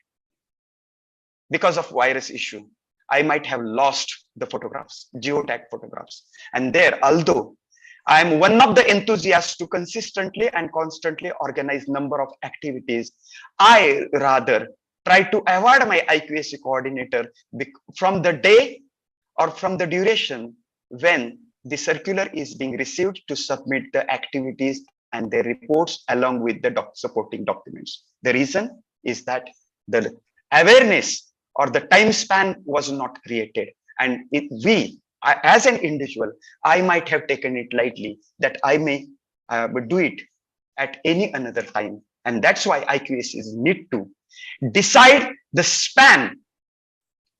because of virus issue, I might have lost the photographs, geotag photographs. And there, although I am one of the enthusiasts to consistently and constantly organize number of activities, I rather try to avoid my IQAC coordinator from the day or from the duration when the circular is being received to submit the activities and their reports along with the supporting documents. The reason is that the awareness or the time span was not created. And as an individual, I might have taken it lightly that I may do it at any another time. And that's why IQACs need to decide the span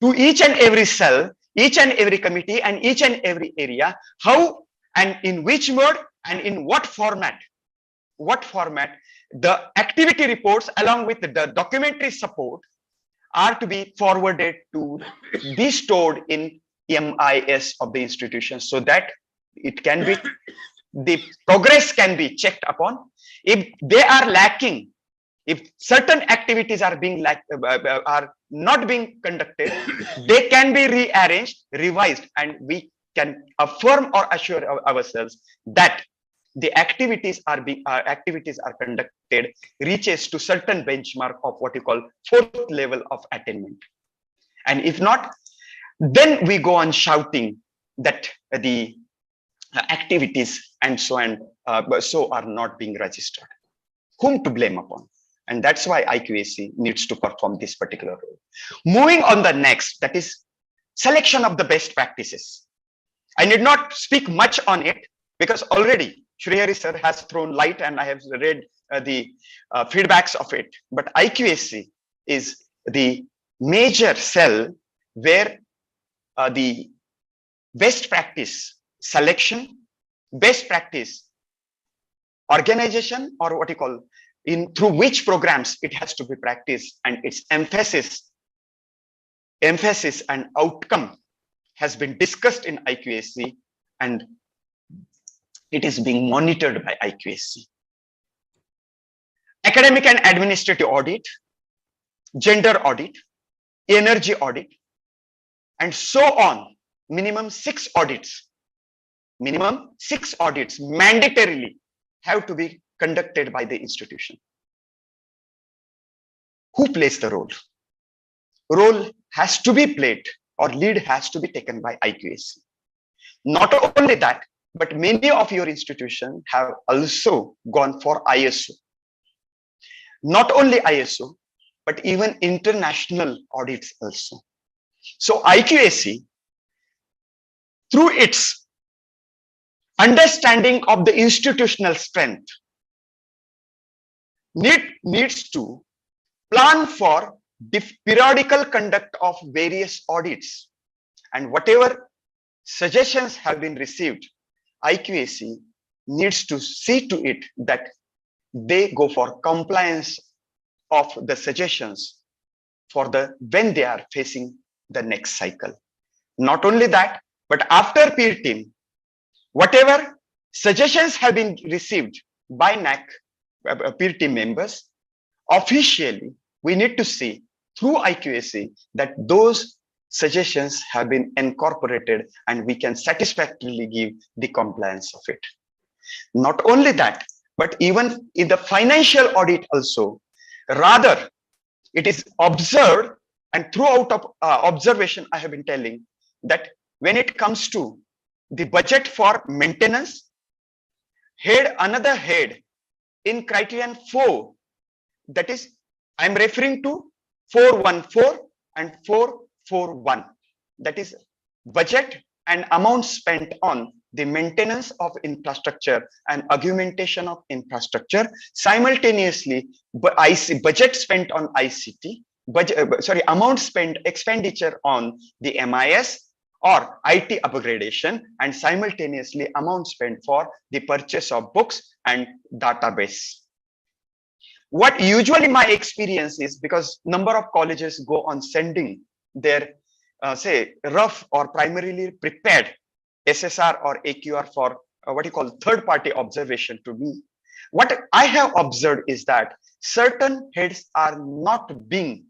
to each and every cell, each and every committee, and each and every area, how and in which mode and in what format the activity reports along with the documentary support are to be forwarded to be stored in MIS of the institution, so that it can be, the progress can be checked upon. If they are lacking, if certain activities are are not being conducted, they can be rearranged, revised, and we can affirm or assure ourselves that the activities are conducted reaches to certain benchmark of what you call 4th level of attainment. And if not, then we go on shouting that the activities and so are not being registered. Whom to blame upon? And that's why IQAC needs to perform this particular role. Moving on the next, that is selection of the best practices. I need not speak much on it because already Shrihari sir has thrown light and I have read the feedbacks of it. But IQAC is the major cell where the best practice selection, best practice organization, or what you call through which programs it has to be practiced, and its emphasis and outcome has been discussed in IQAC, and it is being monitored by IQAC. Academic and administrative audit, gender audit, energy audit, and so on. Minimum 6 audits mandatorily have to be conducted by the institution. Who plays the role? Role has to be played, or lead has to be taken by IQAC. Not only that, but many of your institutions have also gone for ISO. Not only ISO, but even international audits also. So IQAC, through its understanding of the institutional strength, needs to plan for the periodical conduct of various audits, and whatever suggestions have been received, IQAC needs to see to it that they go for compliance of the suggestions for when they are facing the next cycle. Not only that, but after peer team, whatever suggestions have been received by NAC peer team members, officially we need to see through IQAC that those suggestions have been incorporated and we can satisfactorily give the compliance of it. Not only that, but even in the financial audit also, rather it is observed, and throughout of observation I have been telling that when it comes to the budget for maintenance, another head in criterion 4, that is, I'm referring to 414 and 441, that is budget and amount spent on the maintenance of infrastructure and augmentation of infrastructure. Simultaneously, budget spent on ICT, amount spent, expenditure on the MIS or IT upgradation, and simultaneously amount spent for the purchase of books and database. What usually my experience is, because number of colleges go on sending their say rough or primarily prepared SSR or AQR for what you call third-party observation to me. What I have observed is that certain heads are not being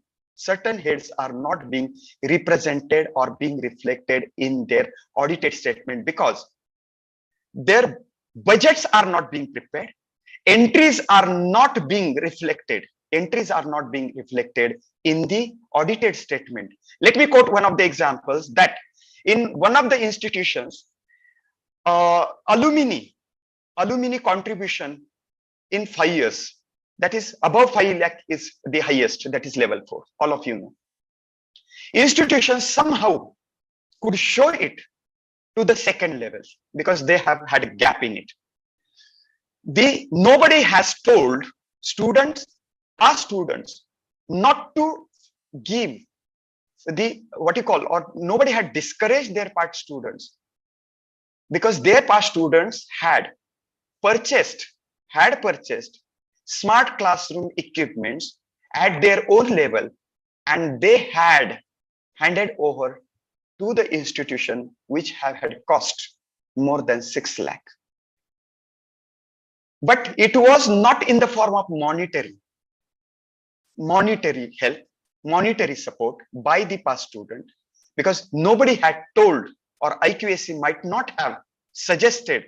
represented or being reflected in their audited statement because their budgets are not being prepared. Entries are not being reflected. Entries are not being reflected in the audited statement. Let me quote one of the examples that in one of the institutions, alumni contribution in 5 years, that is above 5 lakh is the highest, that is level 4, all of you know. Institutions somehow could show it to the second level because they have had a gap in it. Nobody has told students, not to give nobody had discouraged their part students because their past students had purchased smart classroom equipments at their own level, and they had handed over to the institution which have had cost more than 6 lakh. But it was not in the form of monetary help, monetary support by the past student, because nobody had told, or IQAC might not have suggested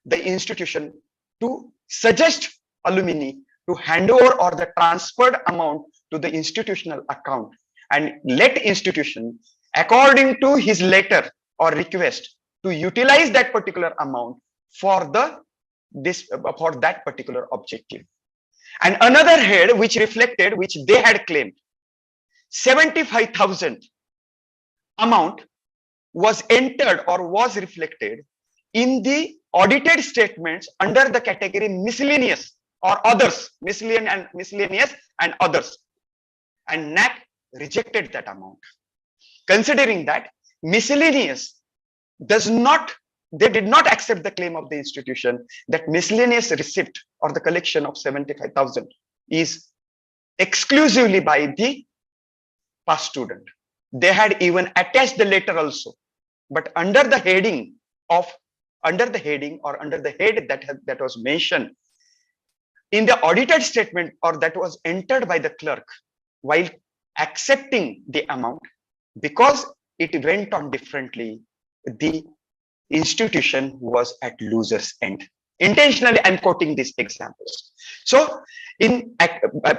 the institution to suggest alumni to hand over or the transferred amount to the institutional account and let institution, according to his letter or request, to utilize that particular amount for that particular objective. And another head which they had claimed 75,000 amount was entered or was reflected in the audited statements under the category miscellaneous or others, miscellaneous and others, and NAC rejected that amount, considering that miscellaneous they did not accept the claim of the institution that miscellaneous receipt or the collection of 75,000 is exclusively by the past student. They had even attached the letter also, but under the head that was mentioned in the audited statement or that was entered by the clerk while accepting the amount, because it went on differently, the institution was at loser's end. Intentionally, I'm quoting these examples. So in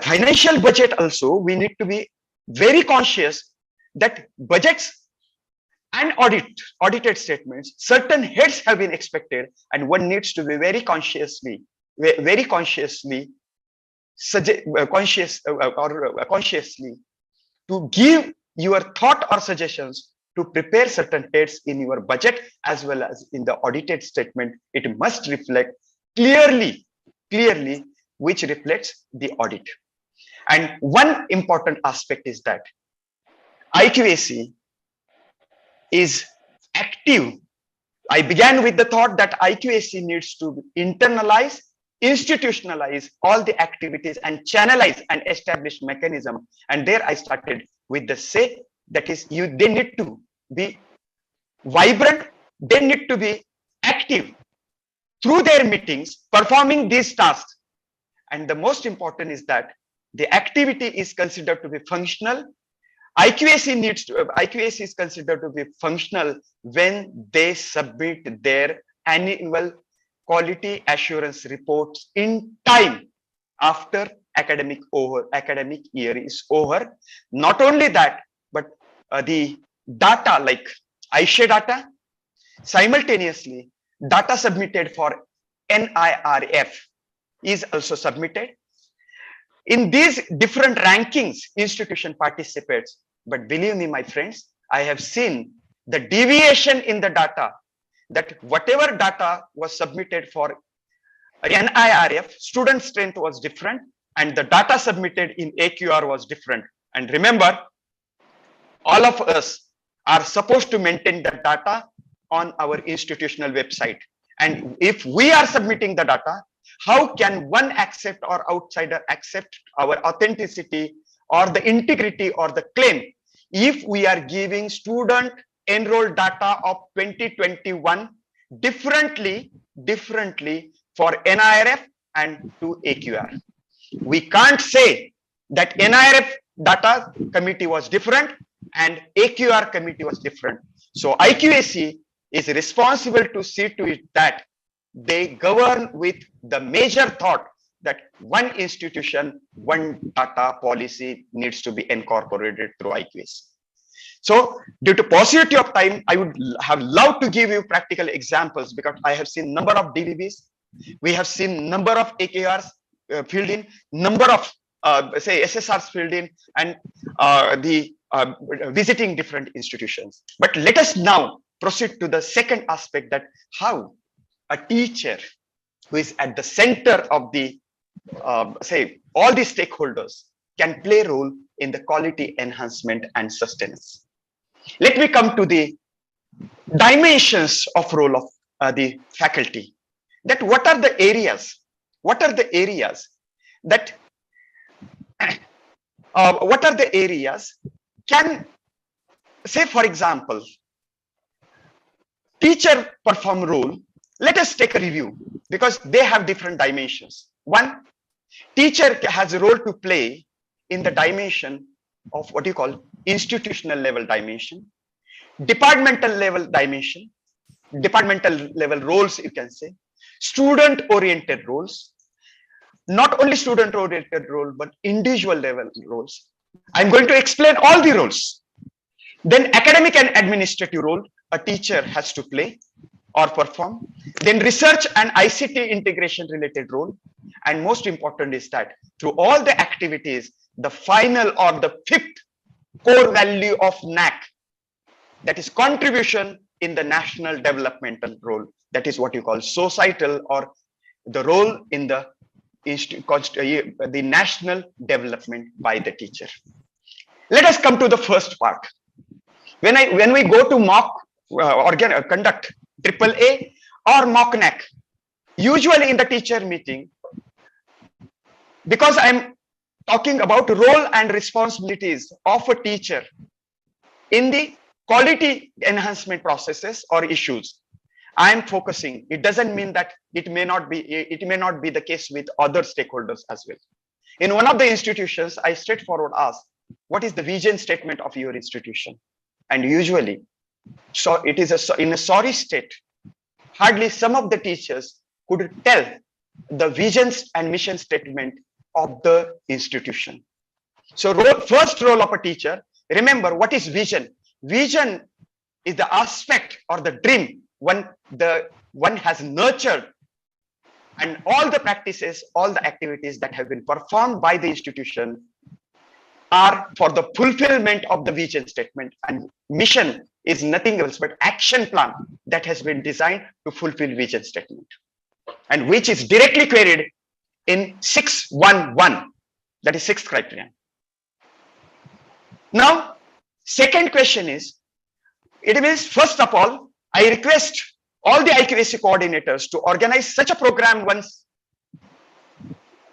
financial budget also, we need to be very conscious that budgets and audited statements, certain heads have been expected, and one needs to be very consciously to give your thought or suggestions to prepare certain heads in your budget as well as in the audited statement. It must reflect clearly, which reflects the audit. And one important aspect is that IQAC is active. I began with the thought that IQAC needs to internalize, institutionalize all the activities and channelize and establish mechanism. And there I started with the say, that is, they need to be vibrant, they need to be active through their meetings, performing these tasks. And the most important is that the activity is considered to be functional. IQAC is considered to be functional when they submit their annual quality assurance reports in time after academic year is over. Not only that, but the data like ICT data, simultaneously data submitted for NIRF is also submitted. In these different rankings, institution participates. But believe me, my friends, I have seen the deviation in the data, that whatever data was submitted for NIRF, student strength was different, and the data submitted in AQR was different. And remember, all of us are supposed to maintain the data on our institutional website. And if we are submitting the data, how can one accept or outsider accept our authenticity or the integrity or the claim if we are giving student enrolled data of 2021 differently for NIRF and to AQR. We can't say that NIRF data committee was different and AQR committee was different. So IQAC is responsible to see to it that they govern with the major thought that one institution, one data policy needs to be incorporated through IQAC. So due to paucity of time, I would have loved to give you practical examples because I have seen number of DVBs, we have seen number of AQRs filled in, number of say SSRs filled in, and visiting different institutions. But let us now proceed to the second aspect, that how a teacher who is at the center of the say all the stakeholders can play a role in the quality enhancement and sustenance. Let me come to the dimensions of role of the faculty. That what are the areas that can, say for example, teacher perform role. Let us take a review because they have different dimensions. One, teacher has a role to play in the dimension of what you call institutional level dimension, departmental level dimension, departmental level roles, you can say, student oriented roles, not only student oriented role, but individual level roles. I'm going to explain all the roles. Then academic and administrative role a teacher has to play or perform. Then research and ICT integration related role. And most important is that through all the activities, the final or the fifth core value of NAC, that is contribution in the national developmental role. That is what you call societal or the role in the national development by the teacher. Let us come to the first part. When we go to mock conduct AAA or mock NAC, usually in the teacher meeting, because I'm talking about role and responsibilities of a teacher in the quality enhancement processes or issues, I'm focusing. It doesn't mean that it may not be the case with other stakeholders as well. In one of the institutions, I straightforward asked, what is the vision statement of your institution? And usually, so it is in a sorry state. Hardly some of the teachers could tell the visions and mission statement of the institution. So first role of a teacher, remember what is vision? Vision is the aspect or the dream one has nurtured, and all the practices, all the activities that have been performed by the institution are for the fulfillment of the vision statement, and mission is nothing else but action plan that has been designed to fulfill vision statement, and which is directly queried in 611, that is sixth criterion. Now, second question is, it means first of all, I request all the IQAC coordinators to organize such a program once.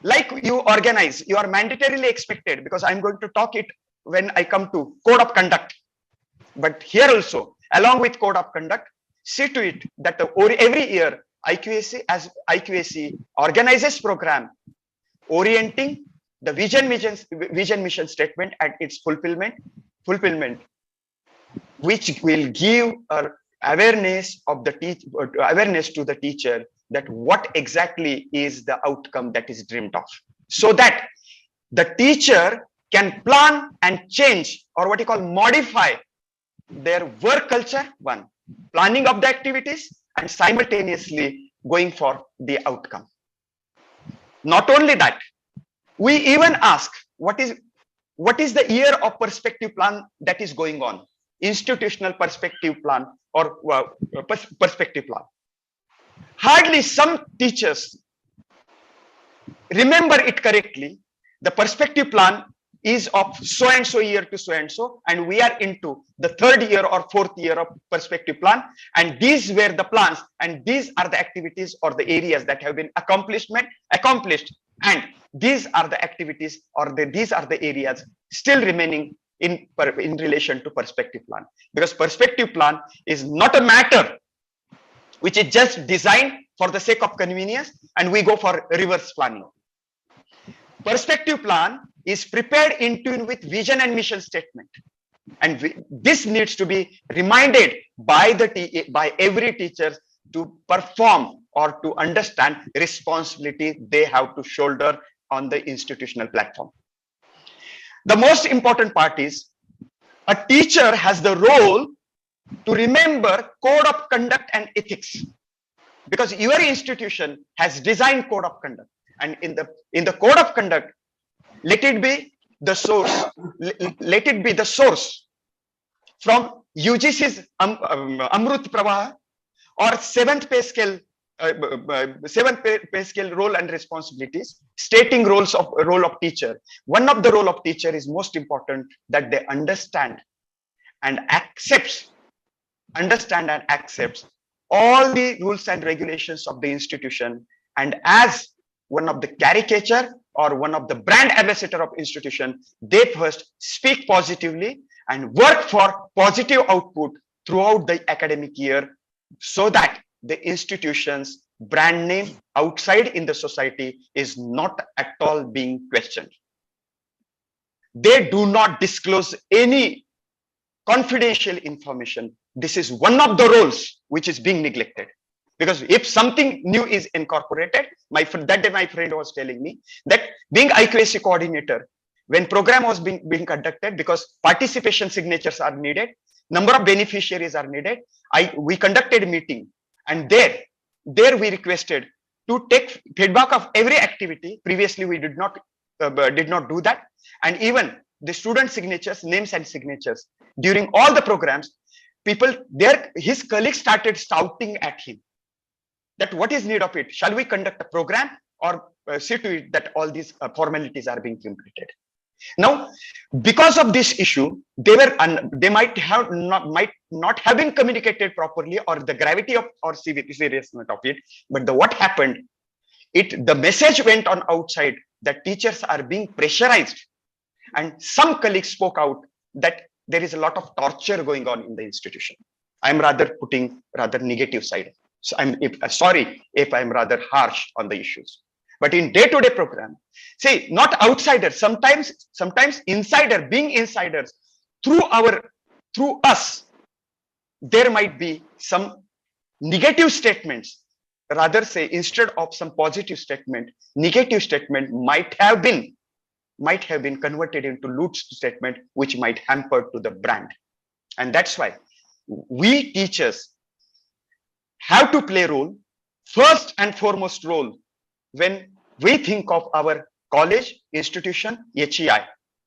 Like you organize, you are mandatorily expected, because I'm going to talk it when I come to code of conduct. But here also, along with code of conduct, see to it that every year IQAC organizes program orienting the vision mission statement and its fulfillment, which will give awareness of the awareness to the teacher that what exactly is the outcome that is dreamed of, so that the teacher can plan and change, or what you call modify their work culture, one, planning of the activities, and simultaneously going for the outcome. Not only that, we even ask what is the year of perspective plan that is going on, institutional perspective plan or perspective plan. Hardly some teachers remember it correctly. The perspective plan is of so and so year to so and so, and we are into the third year or fourth year of perspective plan, and these were the plans, and these are the activities or the areas that have been accomplished, and these are the activities or these are the areas still remaining in relation to perspective plan, because perspective plan is not a matter which is just designed for the sake of convenience and we go for reverse planning. Perspective plan is prepared in tune with vision and mission statement, and this needs to be reminded by every teacher to perform or to understand responsibility they have to shoulder on the institutional platform. The most important part is a teacher has the role to remember code of conduct and ethics, because your institution has designed code of conduct, and in the code of conduct, let it be the source from UGC's Amrut Pravaha or seventh pay scale role and responsibilities, stating role of teacher. One of the role of teacher is most important, that they understand and accepts all the rules and regulations of the institution, and as one of the caricature or one of the brand ambassador of institution, they first speak positively and work for positive output throughout the academic year, so that the institution's brand name outside in the society is not at all being questioned. They do not disclose any confidential information. This is one of the roles which is being neglected, because if something new is incorporated, that day my friend was telling me that being IQAC coordinator, when program was being conducted, because participation signatures are needed, number of beneficiaries are needed, we conducted a meeting, and there we requested to take feedback of every activity. Previously we did not do that, and even the student signatures, names and signatures during all the programs, his colleagues started shouting at him that what is need of it? Shall we conduct a program or see to it that all these formalities are being completed? Now, because of this issue, they might not have been communicated properly, or the gravity of or seriousness of it. But what happened? The message went on outside that teachers are being pressurized, and some colleagues spoke out that there is a lot of torture going on in the institution. I'm rather putting negative side. So sorry if I'm rather harsh on the issues. But in day-to-day program, see, not outsiders, sometimes insider, being insiders, through us, there might be some negative statements. Rather say, instead of some positive statement, negative statement might have been converted into lewd statement, which might hamper to the brand. And that's why we teachers have to play role, first and foremost role, when we think of our college, institution, HEI,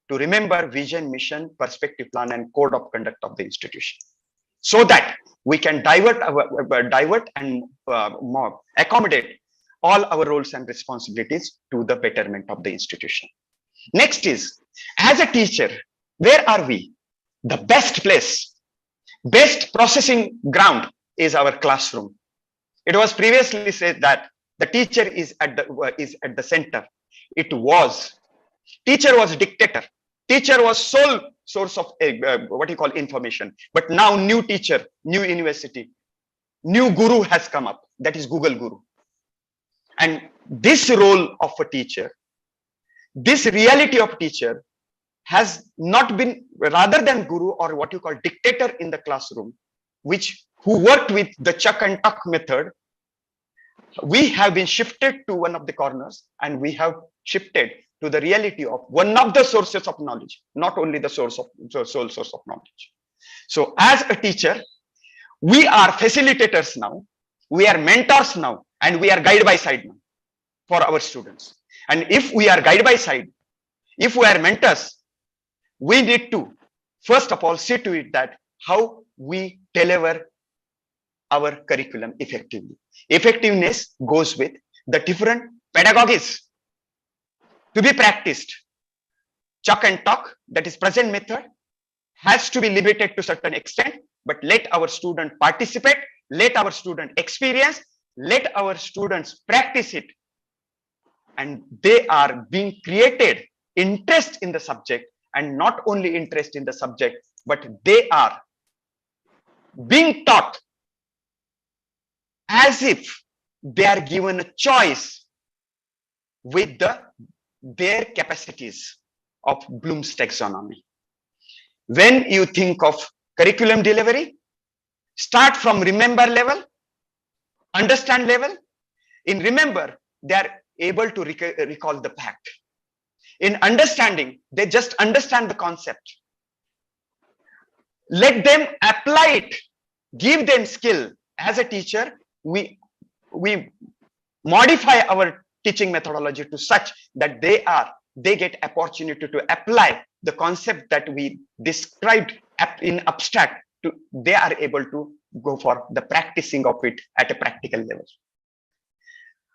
to remember vision, mission, perspective plan, and code of conduct of the institution, so that we can divert and accommodate all our roles and responsibilities to the betterment of the institution. Next is, as a teacher, where are we? The best place, best processing ground is our classroom. It was previously said that the teacher is at the center. It was. Teacher was dictator. Teacher was sole source of information. But now new teacher, new university, new guru has come up. That is Google Guru. And this role of a teacher, this reality of teacher has not been, rather than guru or what you call dictator in the classroom, who worked with the chuck and tuck method, we have been shifted to one of the corners, and we have shifted to the reality of one of the sources of knowledge, not only the sole source of knowledge. So as a teacher, we are facilitators now, we are mentors now, and we are guide by side now for our students. And if we are guide by side, if we are mentors, we need to first of all see to it that how we deliver our curriculum effectively. Effectiveness goes with the different pedagogies to be practiced. Chuck and talk, that is present method, has to be limited to certain extent, but let our student participate, let our student experience, let our students practice it, and they are being created interest in the subject, and not only interest in the subject, but they are being taught as if they are given a choice with their capacities of Bloom's taxonomy. When you think of curriculum delivery, start from remember level, understand level. In remember, they are able to recall the fact. In understanding, they just understand the concept. Let them apply it, give them skill. As a teacher, we modify our teaching methodology to such that they get opportunity to apply the concept that we described in abstract. They are able to go for the practicing of it at a practical level.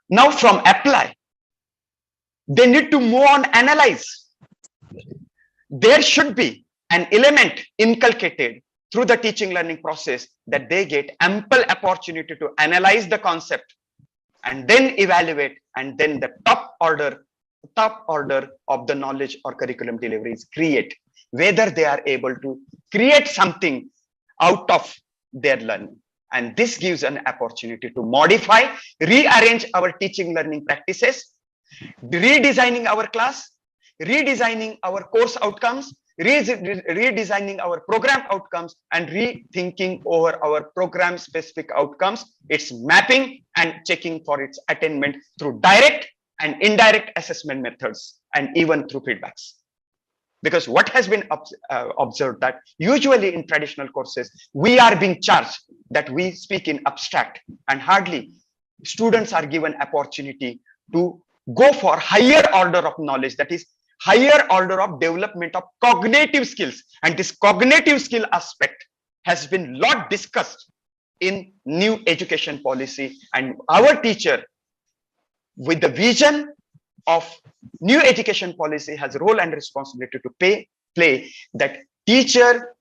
Now from apply, they need to move on analyze. There should be an element inculcated through the teaching learning process that they get ample opportunity to analyze the concept and then evaluate, and then the top order of the knowledge or curriculum delivery is create, whether they are able to create something out of their learning. And this gives an opportunity to modify, rearrange our teaching learning practices, redesigning our class, redesigning our course outcomes, redesigning our program outcomes, and rethinking over our program specific outcomes, its mapping and checking for its attainment through direct and indirect assessment methods, and even through feedbacks. Because what has been observed that usually in traditional courses, we are being charged that we speak in abstract, and hardly students are given opportunity to go for higher order of knowledge, that is higher order of development of cognitive skills. And this cognitive skill aspect has been lot discussed in new education policy, and our teacher with the vision of new education policy has a role and responsibility to play that teacher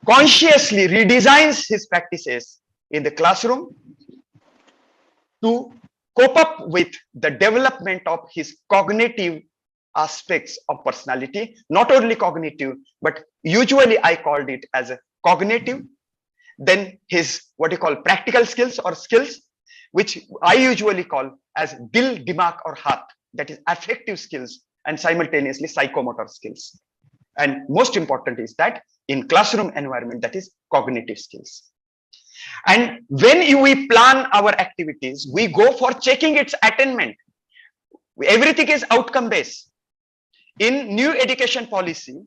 consciously redesigns his practices in the classroom to cope up with the development of his cognitive aspects of personality. Not only cognitive, but usually I called it as a cognitive, then his what you call practical skills or skills, which I usually call as dil, dimag or heart, that is affective skills, and simultaneously psychomotor skills. And most important is that in classroom environment, that is cognitive skills. And when we plan our activities, we go for checking its attainment. Everything is outcome based. In new education policy,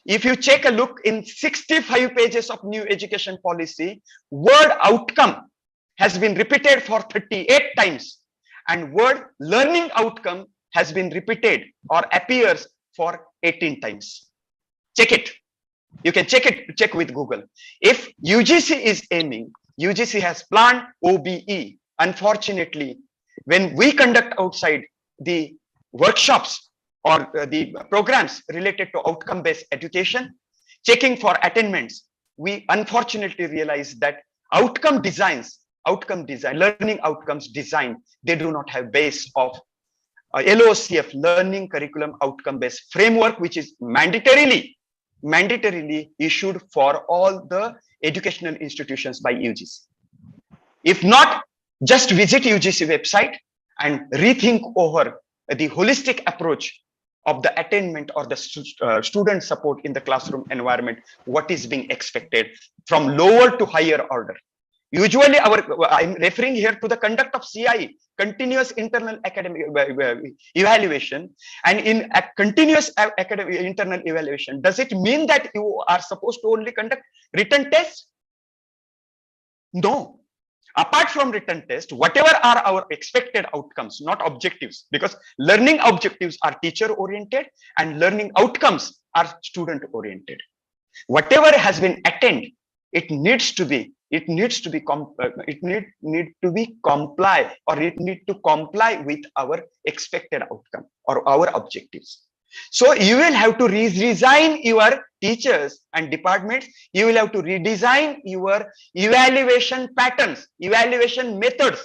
if you take a look in 65 pages of new education policy, word outcome has been repeated for 38 times, and word learning outcome has been repeated or appears for 18 times. Check it. You can check with Google. If UGC is aiming, UGC has planned OBE. Unfortunately, when we conduct outside the workshops or the programs related to outcome-based education, checking for attainments, we unfortunately realize that learning outcomes design, they do not have base of LOCF, learning curriculum outcome-based framework, which is mandatorily issued for all the educational institutions by UGC. If not, just visit UGC website and rethink over the holistic approach of the attainment or the student support in the classroom environment, what is being expected from lower to higher order. Usually I'm referring here to the conduct of CIE, continuous internal academic evaluation. And in a continuous academic internal evaluation, does it mean that you are supposed to only conduct written tests? No. Apart from written test, whatever are our expected outcomes, not objectives, because learning objectives are teacher oriented and learning outcomes are student oriented. Whatever has been attained, it needs to comply with our expected outcome or our objectives. So you will have to redesign your teachers and departments. You will have to redesign your evaluation patterns, evaluation methods,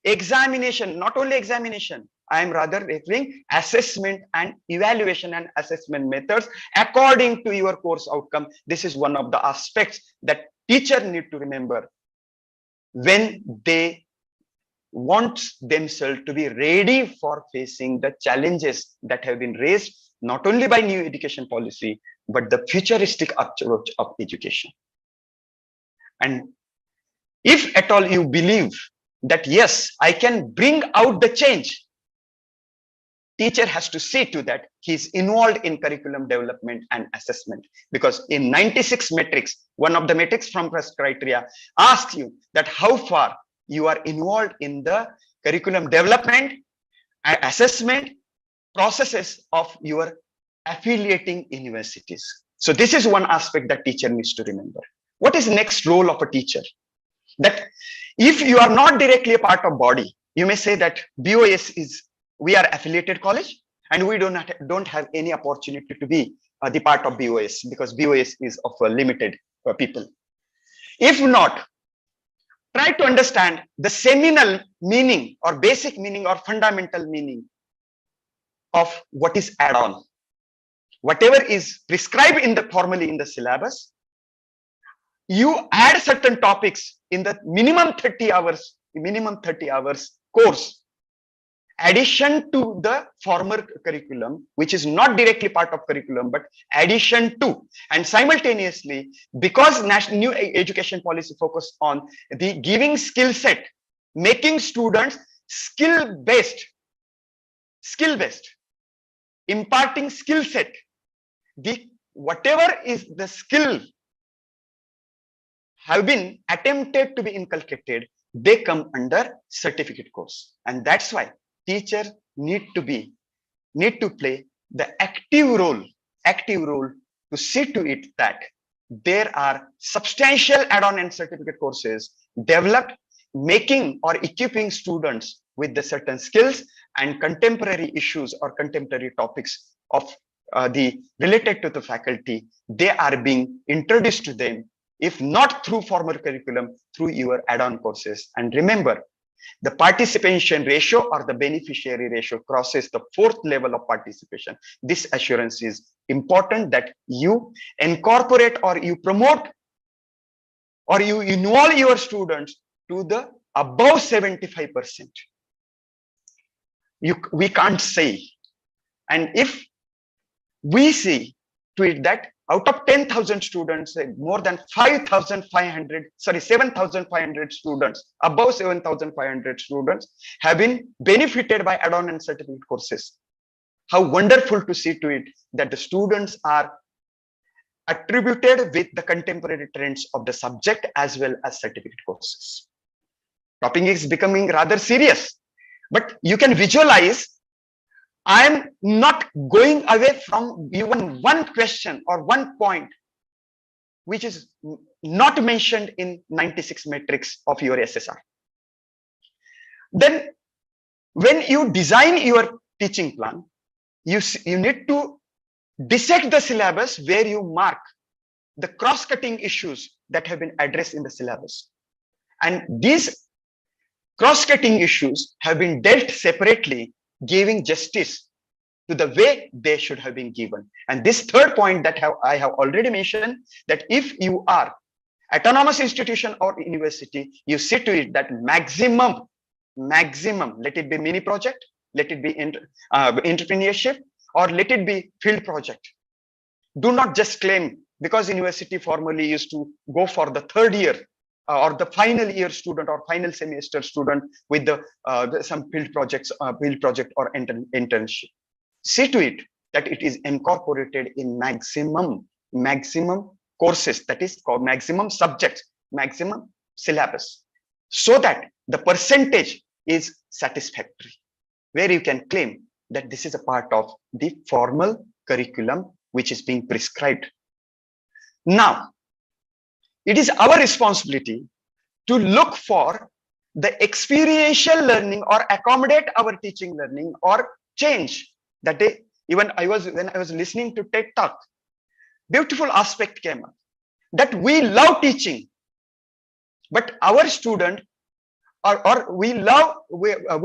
examination, not only examination, I am rather referring assessment and evaluation and assessment methods according to your course outcome. This is one of the aspects that teacher need to remember when they want themselves to be ready for facing the challenges that have been raised not only by new education policy, but the futuristic approach of education. And if at all you believe that, yes, I can bring out the change, teacher has to see to that he's involved in curriculum development and assessment. Because in 96 metrics, one of the metrics from first criteria asks you that how far you are involved in the curriculum development and assessment processes of your affiliating universities. So this is one aspect that teacher needs to remember. What is next role of a teacher? That if you are not directly a part of body, you may say that BOS is, we are affiliated college and we don't have any opportunity to be the part of BOS because BOS is of a limited people. If not, try to understand the seminal meaning or basic meaning or fundamental meaning of what is add-on. Whatever is prescribed in the formally in the syllabus, you add certain topics in the minimum 30 hours course, addition to the former curriculum, which is not directly part of curriculum, but addition to, and simultaneously, because national new education policy focus on the giving skill set, making students skill-based, imparting skill set, whatever is the skill have been attempted to be inculcated, they come under certificate course. And that's why teacher need to play the active role to see to it that there are substantial add-on and certificate courses developed, making or equipping students with the certain skills and contemporary issues or contemporary topics of the related to the faculty. They are being introduced to them, if not through formal curriculum, through your add-on courses. And remember, the participation ratio or the beneficiary ratio crosses the 4th level of participation. This assurance is important that you incorporate or you promote or you involve your students to the above 75%. We can't say. And if we see to it that out of 10,000 students, more than 7,500 students, above 7,500 students have been benefited by add-on and certificate courses. How wonderful to see to it that the students are attributed with the contemporary trends of the subject as well as certificate courses. Topic is becoming rather serious, but you can visualize I am not going away from even one question or one point which is not mentioned in 96 metrics of your SSR. Then when you design your teaching plan, you need to dissect the syllabus where you mark the cross-cutting issues that have been addressed in the syllabus. And these cross-cutting issues have been dealt separately, giving justice to the way they should have been given. And this third point that I have already mentioned, that if you are autonomous institution or university, you see to it that maximum, let it be mini project, let it be entrepreneurship, or let it be field project. Do not just claim, because university formally used to go for the third year or the final year student or final semester student with the some field project or internship. See to it that it is incorporated in maximum courses, that is called maximum subjects, maximum syllabus, so that the percentage is satisfactory, where you can claim that this is a part of the formal curriculum which is being prescribed. Now, it is our responsibility to look for the experiential learning or accommodate our teaching learning or change. That day, even when I was listening to TED Talk, beautiful aspect came up that we love teaching, but our student we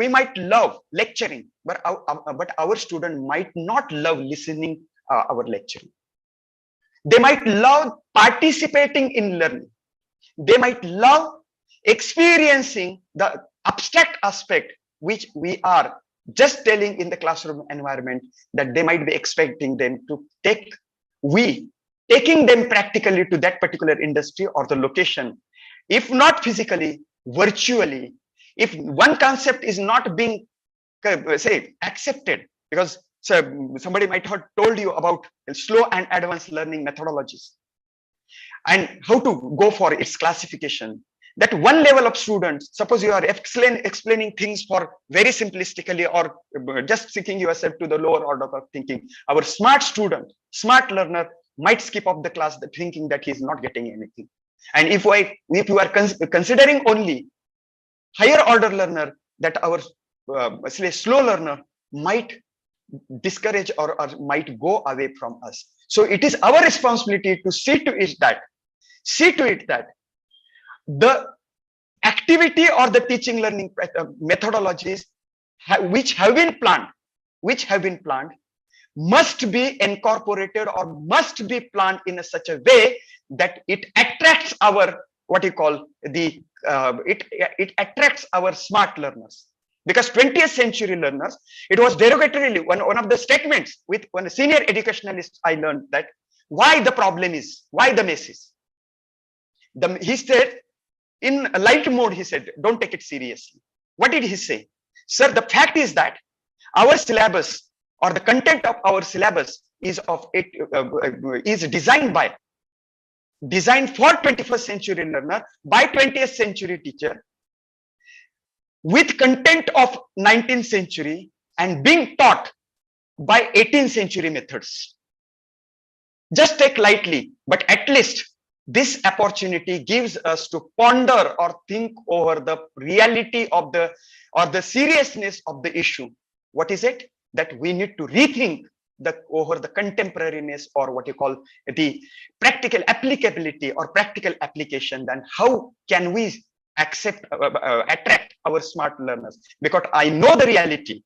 might love lecturing, but our student might not love listening our lecturing. They might love participating in learning. They might love experiencing the abstract aspect which we are just telling in the classroom environment, that they might be expecting them to taking them practically to that particular industry or the location, if not physically, virtually. If one concept is not being accepted, because somebody might have told you about slow and advanced learning methodologies and how to go for its classification. That one level of students, suppose you are explaining things for very simplistically or just sticking yourself to the lower order of thinking, our smart student, smart learner might skip off the class thinking that he is not getting anything. And if you are considering only higher order learner, that our slow learner might discourage or might go away from us. So it is our responsibility to see to it that the activity or the teaching learning methodologies which have been planned must be incorporated or must be planned in such a way that it attracts our it attracts our smart learners. Because 20th century learners, it was derogatorily one of the statements with one senior educationalist I learned, that why the problem is, why the mess is. He said, in light mode, he said, don't take it seriously. What did he say? Sir, the fact is that our syllabus or the content of our syllabus is designed for 21st century learner by 20th century teacher, with content of 19th century and being taught by 18th century methods. Just take lightly, but at least this opportunity gives us to ponder or think over the reality of the seriousness of the issue. What is it? That we need to rethink over the contemporariness, or what you call the practical applicability or practical application. Then how can we attract our smart learners? Because I know the reality.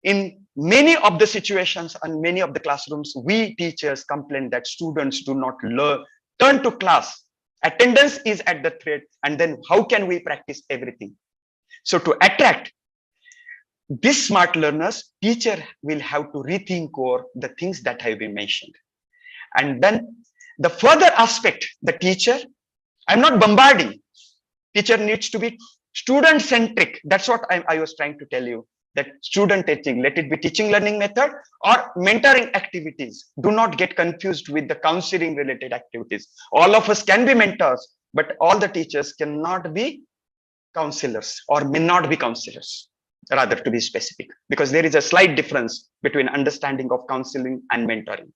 In many of the situations and many of the classrooms, we teachers complain that students do not turn to class. Attendance is at the threat, and then how can we practice everything? So to attract these smart learners, teacher will have to rethink over the things that have been mentioned. And then the further aspect, the teacher, I'm not bombarding. Teacher needs to be student centric. That's what I was trying to tell you, that student teaching, let it be teaching learning method or mentoring activities. Do not get confused with the counseling related activities. All of us can be mentors, but all the teachers cannot be counselors or may not be counselors, rather to be specific, because there is a slight difference between understanding of counseling and mentoring.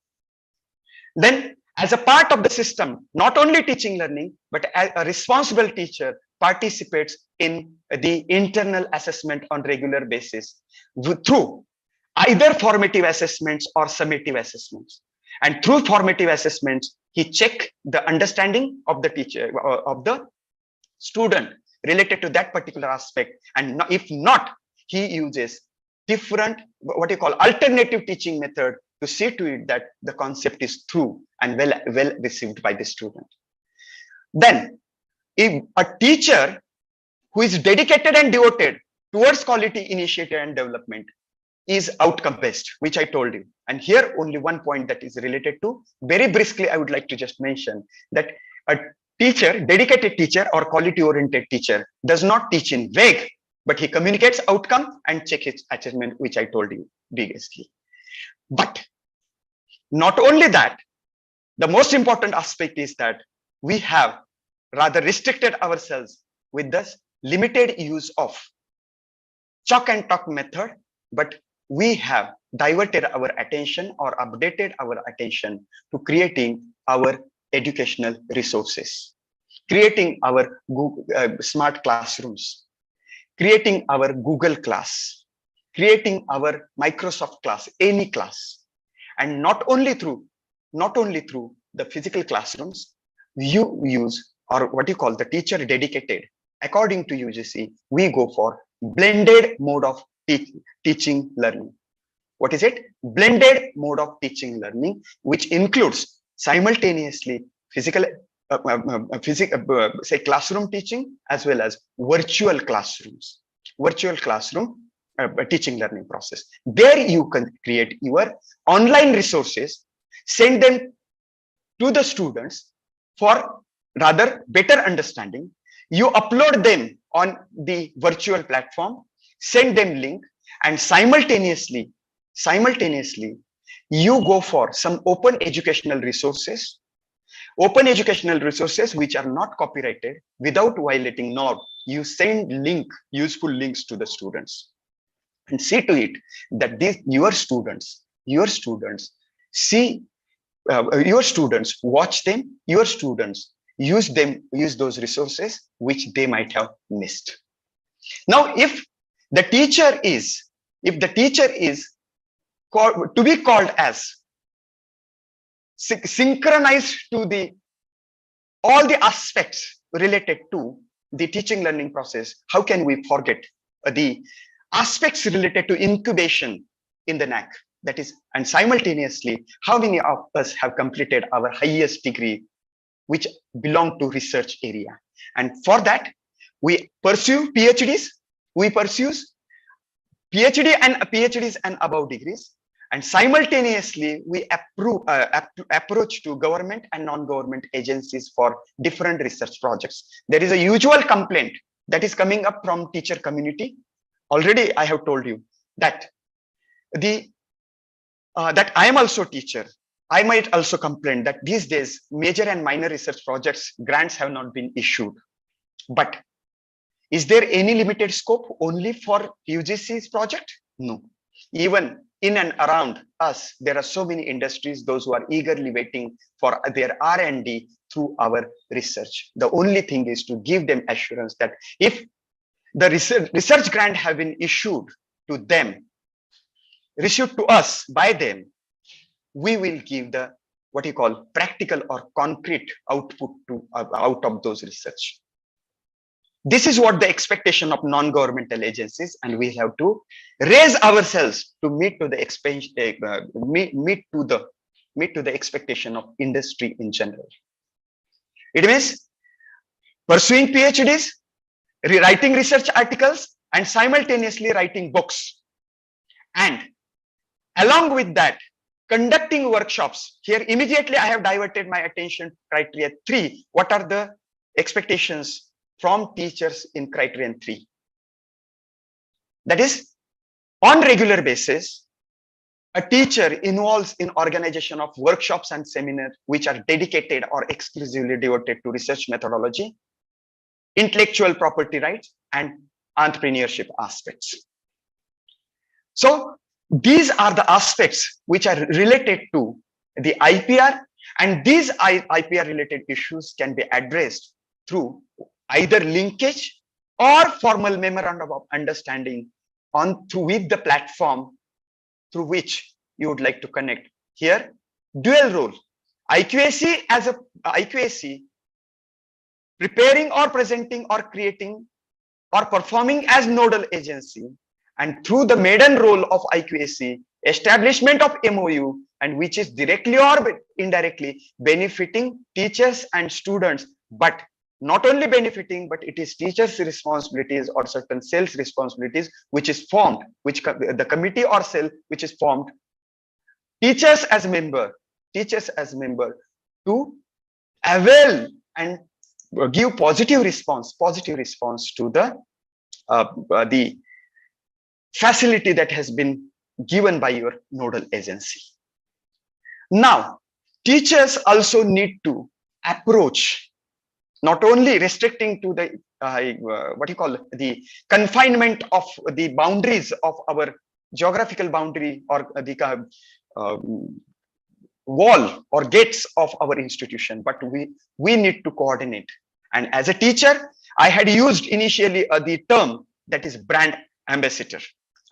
Then as a part of the system, not only teaching learning, but as a responsible teacher participates in the internal assessment on regular basis through either formative assessments or summative assessments. And through formative assessments, he checks the understanding of the teacher, of the student related to that particular aspect. And if not, he uses different, what you call alternative teaching method to see to it that the concept is true and well received by the student. Then, if a teacher who is dedicated and devoted towards quality initiative and development is outcome based, which I told you. And here only one point that is related to, very briskly, I would like to just mention that a teacher, dedicated teacher or quality oriented teacher does not teach in vague, but he communicates outcome and check his achievement, which I told you previously. But not only that, the most important aspect is that we have rather restricted ourselves with the limited use of chalk and talk method, but we have diverted our attention or updated our attention to creating our educational resources, creating our smart classrooms, creating our Google class, creating our Microsoft class, any class. And not only through the physical classrooms, you use, or what you call the teacher dedicated. According to UGC, we go for blended mode of teaching learning. What is it? Blended mode of teaching learning, which includes simultaneously physical, say classroom teaching as well as virtual classrooms, virtual classroom teaching learning process. There you can create your online resources, send them to the students for rather better understanding. You upload them on the virtual platform, send them link, and simultaneously you go for some open educational resources which are not copyrighted without violating norm. You send useful links to the students and see to it that your students see your students watch them, your students use those resources which they might have missed. Now, if the teacher is to be called as synchronized to all the aspects related to the teaching learning process, how can we forget the aspects related to incubation in the NAC? That is, and simultaneously, how many of us have completed our highest degree which belong to research area? And for that, we pursue PhDs, we pursue PhDs and above degrees, and simultaneously we approach to government and non-government agencies for different research projects. There is a usual complaint that is coming up from teacher community. Already I have told you that that I am also teacher. I might also complain that these days major and minor research projects grants have not been issued. But is there any limited scope only for UGC's project? No. Even in and around us, there are so many industries, those who are eagerly waiting for their R&D through our research. The only thing is to give them assurance that if the research grant have been issued to them, issued to us by them, we will give the what you call practical or concrete output to out of those research. This is what the expectation of non-governmental agencies, and we have to raise ourselves to meet to the expectation of industry in general. It means pursuing PhDs, rewriting research articles, and simultaneously writing books. And along with that, conducting workshops. Here immediately I have diverted my attention to criteria 3. What are the expectations from teachers in criterion 3? That is, on regular basis, a teacher involves in organization of workshops and seminars which are dedicated or exclusively devoted to research methodology, intellectual property rights, and entrepreneurship aspects. So these are the aspects which are related to the IPR, and these IPR related issues can be addressed through either linkage or formal memorandum of understanding with the platform through which you would like to connect. Here, dual role. IQAC as a IQAC preparing or presenting or creating or performing as nodal agency, and through the maiden role of IQAC, establishment of MOU, and which is directly or indirectly benefiting teachers and students, but not only benefiting, but it is teachers' responsibilities or certain cells' responsibilities, which is formed, which the committee or cell which is formed, teachers as member to avail and give positive response to the facility that has been given by your nodal agency. Now, teachers also need to approach, not only restricting to the the confinement of the boundaries of our geographical boundary or the wall or gates of our institution, but we need to coordinate. And as a teacher, I had used initially the term that is brand ambassador.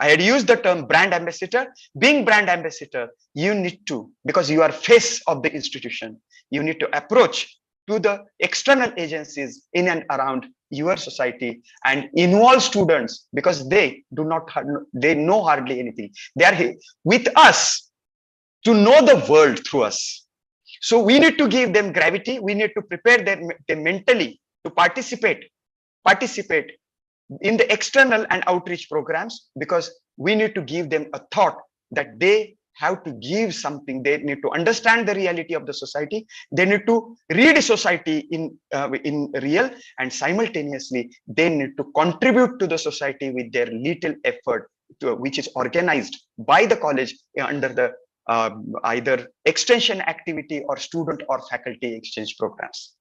I had used the term brand ambassador. Being brand ambassador, you need to, because you are face of the institution, you need to approach to the external agencies in and around your society and involve students, because they know hardly anything. They are here with us to know the world through us. So we need to give them gravity. We need to prepare them mentally to participate in the external and outreach programs, because we need to give them a thought that they have to give something. They need to understand the reality of the society. They need to read society in real, and simultaneously they need to contribute to the society with their little effort, which is organized by the college under the either extension activity or student or faculty exchange programs.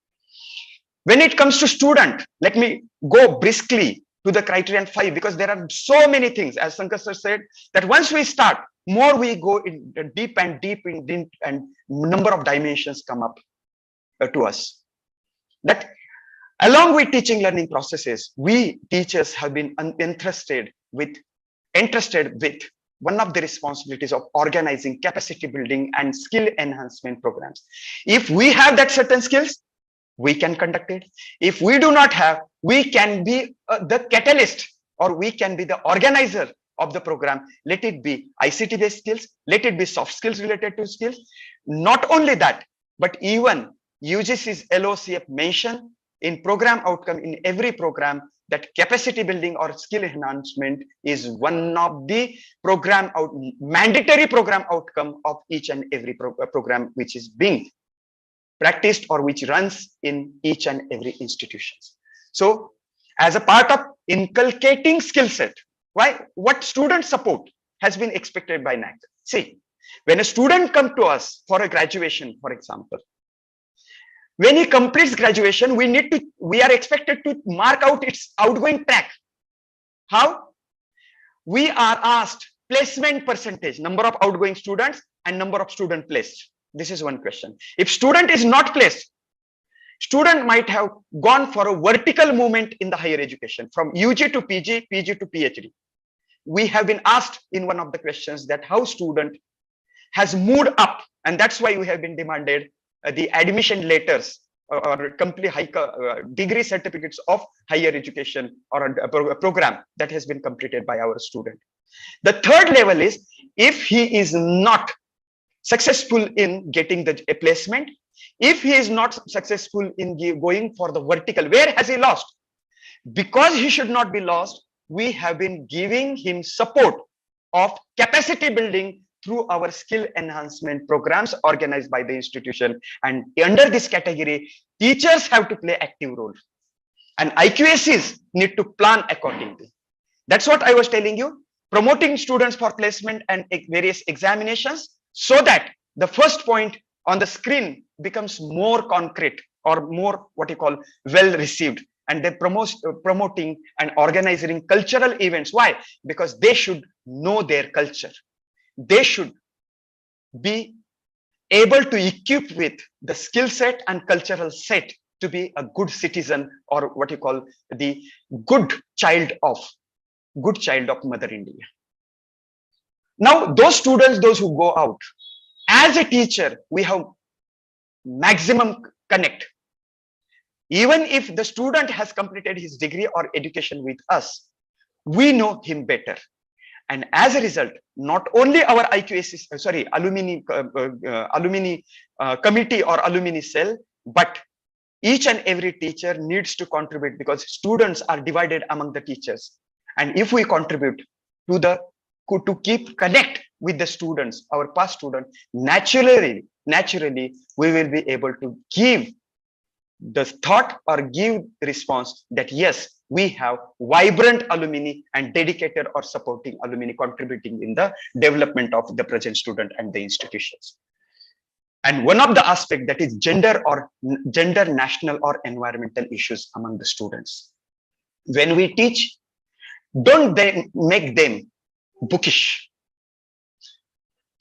When it comes to student, let me go briskly to the criterion 5, because there are so many things, as Sankar sir said, that once we start, more we go in deep and number of dimensions come up to us. That along with teaching learning processes, we teachers have been entrusted with one of the responsibilities of organizing capacity building and skill enhancement programs. If we have that certain skills, we can conduct it. If we do not have, we can be the catalyst, or we can be the organizer of the program. Let it be ICT based skills, let it be soft skills related to skills. Not only that, but even UGC's LOCF mentioned in program outcome in every program that capacity building or skill enhancement is one of the mandatory program outcome of each and every program which is being practiced or which runs in each and every institution. So as a part of inculcating skill set, what student support has been expected by NAC? See, when a student comes to us for a graduation, for example, when he completes graduation, we are expected to mark out its outgoing track. How? We are asked placement percentage, number of outgoing students and number of student placed. This is one question. If student is not placed, student might have gone for a vertical movement in the higher education from UG to PG, PG to PhD. We have been asked in one of the questions that how student has moved up, and that's why we have been demanded the admission letters or complete degree certificates of higher education or a program that has been completed by our student. The third level is if he is not successful in getting a placement, if he is not successful in going for the vertical, where has he lost? Because he should not be lost, we have been giving him support of capacity building through our skill enhancement programs organized by the institution. And under this category, teachers have to play active role and IQACs need to plan accordingly. That's what I was telling you, promoting students for placement and various examinations so that the first point on the screen becomes more concrete or more what you call well received. And they promoting and organizing cultural events. Why? Because they should know their culture. They should be able to equip with the skill set and cultural set to be a good citizen, or what you call the good child of Mother India. Now, those students, those who go out, as a teacher, we have maximum connect. Even if the student has completed his degree or education with us, we know him better. And as a result, not only our IQAC, alumni committee or alumni cell, but each and every teacher needs to contribute, because students are divided among the teachers. And if we contribute to keep connect with the students, our past students, naturally, we will be able to give the thought or give response that yes, we have vibrant alumni and dedicated or supporting alumni contributing in the development of the present student and the institutions. And one of the aspects that is gender, national or environmental issues among the students. When we teach, don't then make them bookish.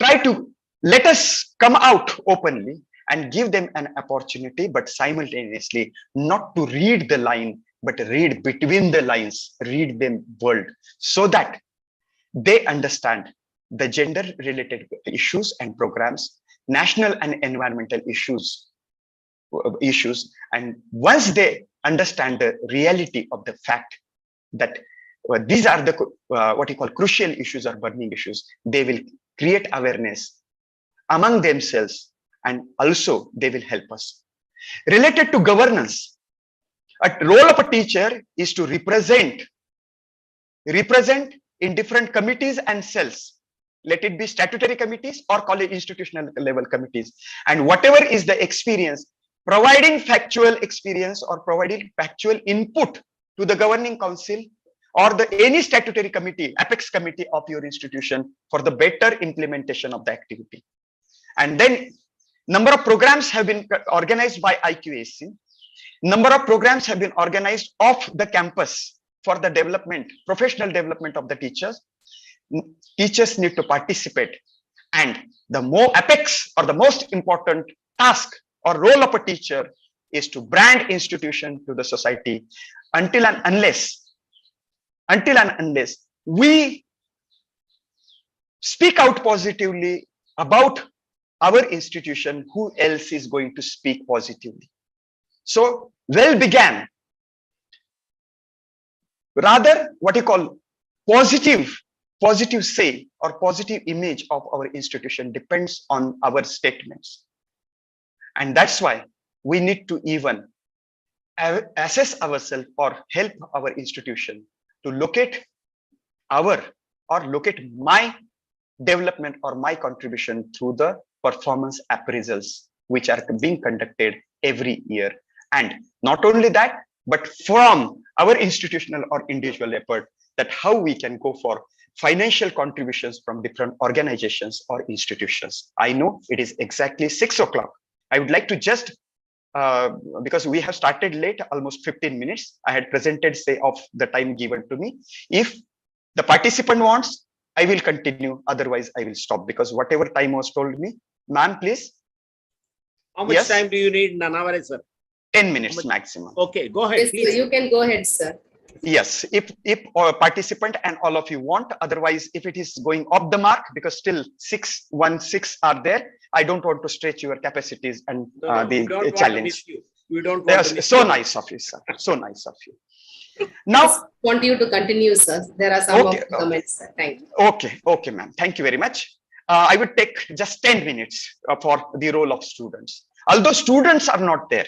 Try to let us come out openly and give them an opportunity, but simultaneously not to read the line, but read between the lines, read them world, so that they understand the gender related issues and programs, national and environmental issues. And once they understand the reality of the fact that these are the what you call crucial issues or burning issues. They will create awareness among themselves, and also they will help us. Related to governance, a role of a teacher is to represent in different committees and cells. Let it be statutory committees or college institutional level committees. And whatever is the experience, providing factual experience or providing factual input to the governing council or any statutory committee, apex committee of your institution for the better implementation of the activity. And then number of programs have been organized by IQAC. Number of programs have been organized off the campus for the development, professional development of the teachers. Teachers need to participate, and the more apex or the most important task or role of a teacher is to brand institution to the society until and unless we speak out positively about our institution, who else is going to speak positively? So well began, rather what you call positive say or positive image of our institution depends on our statements. And that's why we need to even assess ourselves or help our institution to locate my development or my contribution through the performance appraisals, which are being conducted every year. And not only that, but from our institutional or individual effort, that how we can go for financial contributions from different organizations or institutions. I know it is exactly 6 o'clock. I would like to just, because we have started late, almost 15 minutes, I had presented say of the time given to me. If the participant wants, I will continue. Otherwise, I will stop, because whatever time was told me. Ma'am, please. How much time do you need, Nanaware, sir? 10 minutes maximum. Okay, go ahead, Yes, please. you can go ahead, sir. Yes, if participant and all of you want, otherwise if it is going off the mark, because still 616 are there, I don't want to stretch your capacities and the challenge. We don't want to so nice of you, sir. So nice of you. Now, just want you to continue, sir. There are some comments, sir. Thank you. Okay, ma'am. Thank you very much. I would take just 10 minutes for the role of students. Although students are not there.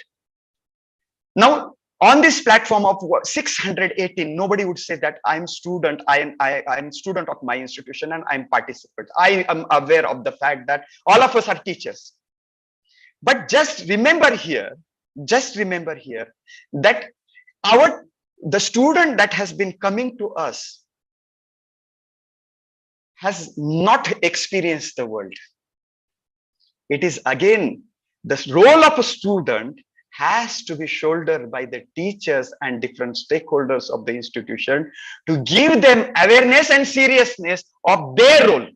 Now, on this platform of 618, nobody would say that I'm student. I'm student of my institution and I'm participant. I am aware of the fact that all of us are teachers. But just remember here that the student that has been coming to us has not experienced the world. It is again the role of a student has to be shouldered by the teachers and different stakeholders of the institution to give them awareness and seriousness of their role.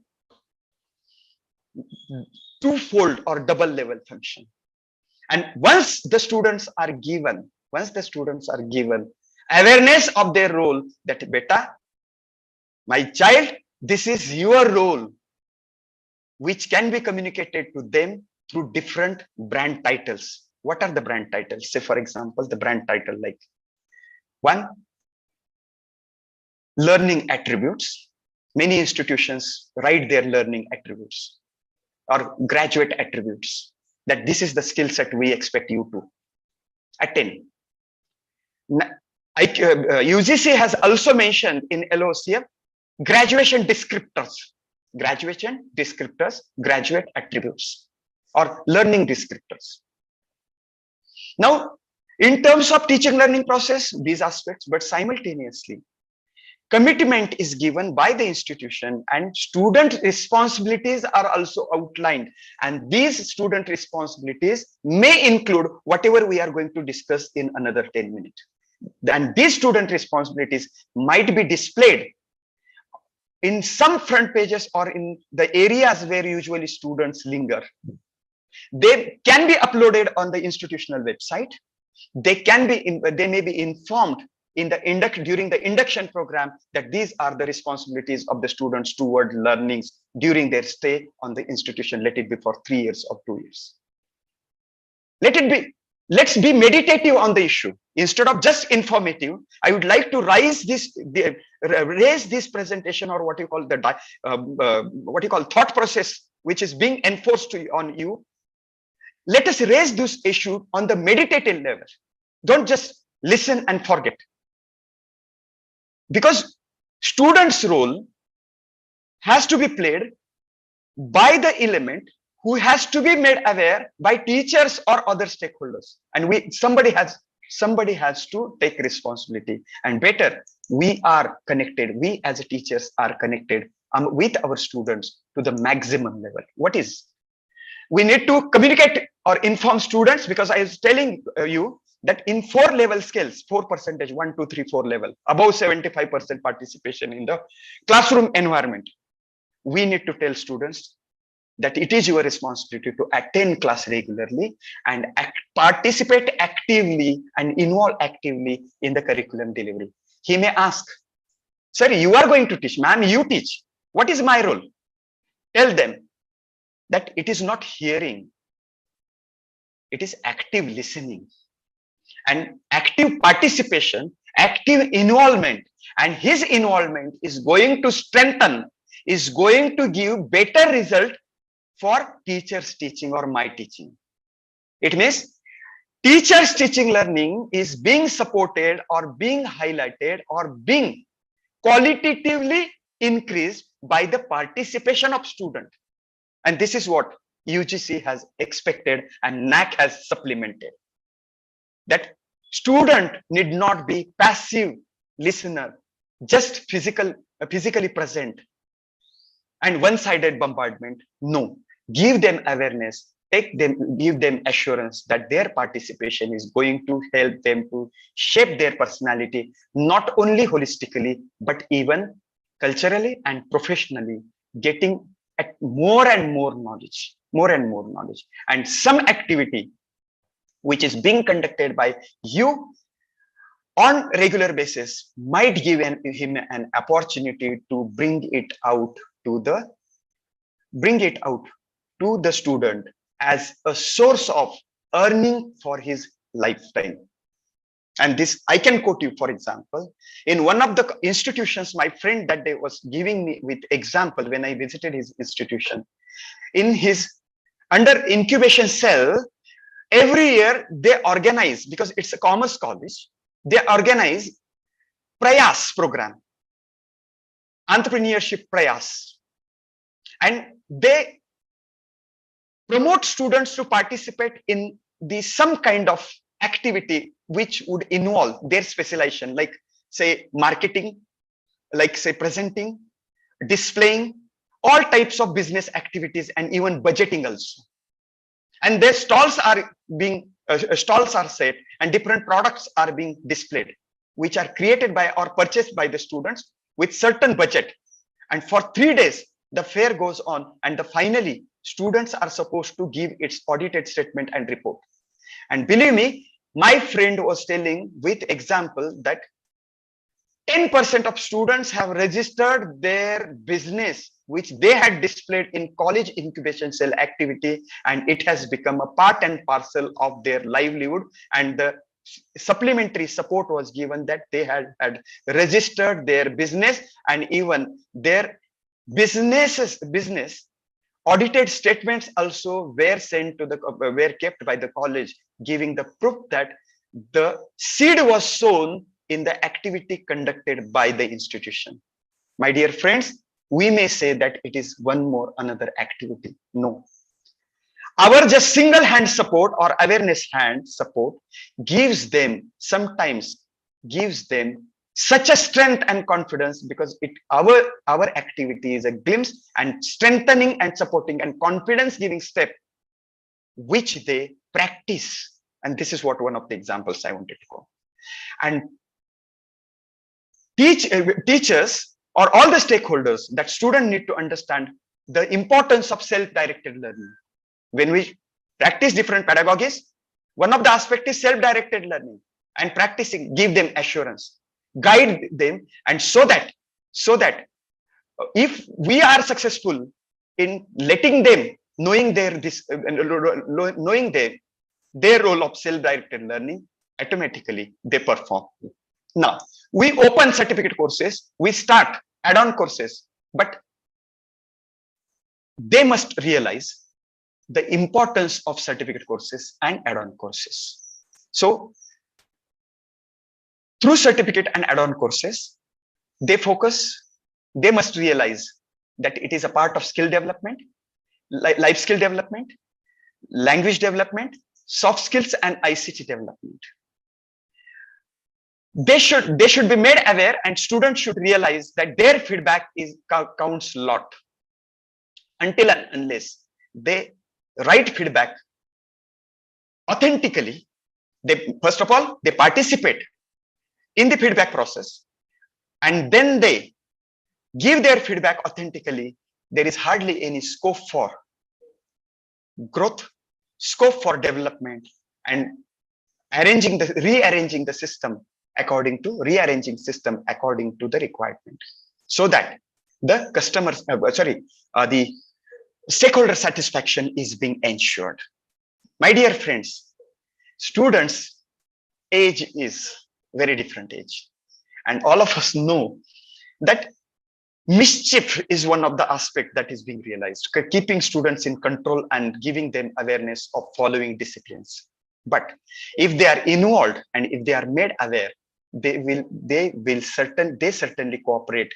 Twofold or double level function. And once the students are given awareness of their role, that beta, my child, this is your role, which can be communicated to them through different brand titles. What are the brand titles? Say, for example, the brand title like 1, learning attributes. Many institutions write their learning attributes or graduate attributes, that this is the skill set we expect you to attain. UGC has also mentioned in LOCF graduation descriptors, graduate attributes or learning descriptors. Now, in terms of teaching learning process, these aspects, but simultaneously, commitment is given by the institution and student responsibilities are also outlined. And these student responsibilities may include whatever we are going to discuss in another 10 minutes. And these student responsibilities might be displayed in some front pages or in the areas where usually students linger. They can be uploaded on the institutional website. They may be informed during the induction program that these are the responsibilities of the students toward learnings during their stay on the institution, let it be for 3 years or 2 years. Let it be let's be meditative on the issue. Instead of just informative, I would like to raise this presentation, or what you call thought process, which is being enforced on you. Let us raise this issue on the meditative level. Don't just listen and forget. Because students' role has to be played by the element who has to be made aware by teachers or other stakeholders. And somebody has to take responsibility. And better, we are connected. We as teachers are connected with our students to the maximum level. What is? We need to communicate or inform students, because I was telling you that in 4 level scales, 4%, 1, 2, 3, 4 level, above 75% participation in the classroom environment. We need to tell students that it is your responsibility to attend class regularly and participate actively and involve actively in the curriculum delivery. He may ask, sir, you are going to teach, ma'am, you teach. What is my role? Tell them that it is not hearing, it is active listening and active participation, active involvement. And his involvement is going to strengthen, is going to give better result for teachers teaching or my teaching. It means teachers teaching learning is being supported or being highlighted or being qualitatively increased by the participation of student. And this is what UGC has expected and NAC has supplemented. That student need not be passive listener, just physically present and one-sided bombardment. No, give them awareness, give them assurance that their participation is going to help them to shape their personality, not only holistically, but even culturally and professionally, getting at more and more knowledge. And some activity which is being conducted by you on regular basis might give him an opportunity to bring it out to the student as a source of earning for his lifetime. And this, I can quote you, for example, in one of the institutions, my friend that day was giving me with example when I visited his institution. In his under incubation cell, every year they organize, because it's a commerce college, they organize Prayas program, entrepreneurship Prayas. And they promote students to participate in some kind of activity which would involve their specialization, like say marketing, like say presenting, displaying, all types of business activities, and even budgeting also. And their stalls are set and different products are being displayed, which are created by or purchased by the students with certain budget. And for 3 days, the fair goes on, and finally students are supposed to give its audited statement and report. And believe me, my friend was telling with example that 10% of students have registered their business which they had displayed in college incubation cell activity, and it has become a part and parcel of their livelihood. And the supplementary support was given that they had registered their business, and even their business audited statements also were sent to were kept by the college, giving the proof that the seed was sown in the activity conducted by the institution. My dear friends, we may say that it is another activity. No. Our just single hand support or awareness hand support sometimes gives them such a strength and confidence, because our activity is a glimpse and strengthening and supporting and confidence giving step which they practice. And this is what one of the examples I wanted to go. And teachers or all the stakeholders, that students need to understand the importance of self-directed learning. When we practice different pedagogies, one of the aspects is self-directed learning, and practicing, give them assurance, guide them, and so that if we are successful in letting them knowing them their role of self-directed learning, automatically they perform. Now, we open certificate courses, we start add-on courses, but they must realize the importance of certificate courses and add-on courses. So, through certificate and add-on courses, they must realize that it is a part of skill development, life skill development, language development, soft skills, and ICT development. They should be made aware, and students should realize that their feedback counts a lot. Until and unless they write feedback authentically, first of all, they participate in the feedback process, and then they give their feedback authentically, there is hardly any scope for growth, scope for development, and rearranging the system according to the requirement, so that the the stakeholder satisfaction is being ensured. My dear friends, students' age is very different age, and all of us know that mischief is one of the aspects that is being realized, keeping students in control and giving them awareness of following disciplines. But if they are involved and if they are made aware, they certainly cooperate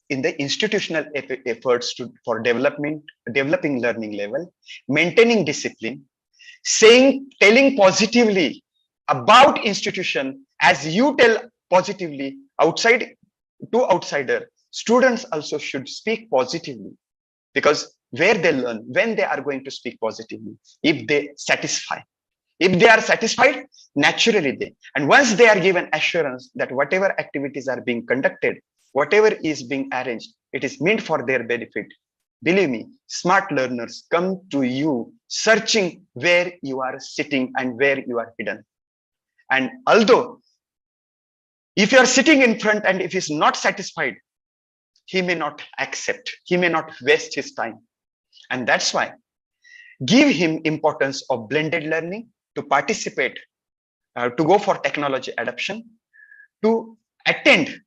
in the institutional efforts for developing learning level, maintaining discipline, telling positively about institution as you tell positively to outsider. Students also should speak positively, because where they learn, when they are going to speak positively, if they are satisfied, naturally they, and once they are given assurance that whatever activities are being conducted, whatever is being arranged, it is meant for their benefit. Believe me, smart learners come to you searching where you are sitting and where you are hidden. And although if you are sitting in front and if he's not satisfied, he may not accept, he may not waste his time. And that's why give him importance of blended learning, to participate, to go for technology adoption, to attend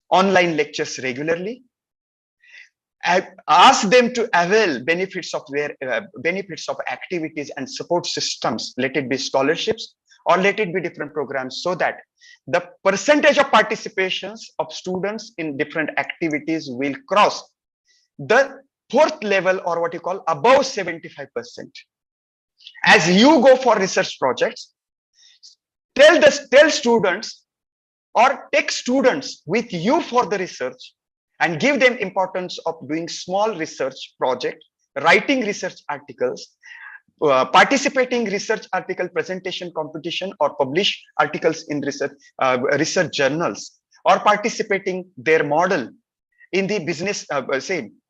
online lectures regularly, ask them to avail benefits of activities and support systems, let it be scholarships or let it be different programs, so that the percentage of participations of students in different activities will cross the fourth level, or what you call above 75%. As you go for research projects, tell students or take students with you for the research and give them importance of doing small research project, writing research articles, participating research article presentation competition, or publish articles in research journals, or participating their model in the business,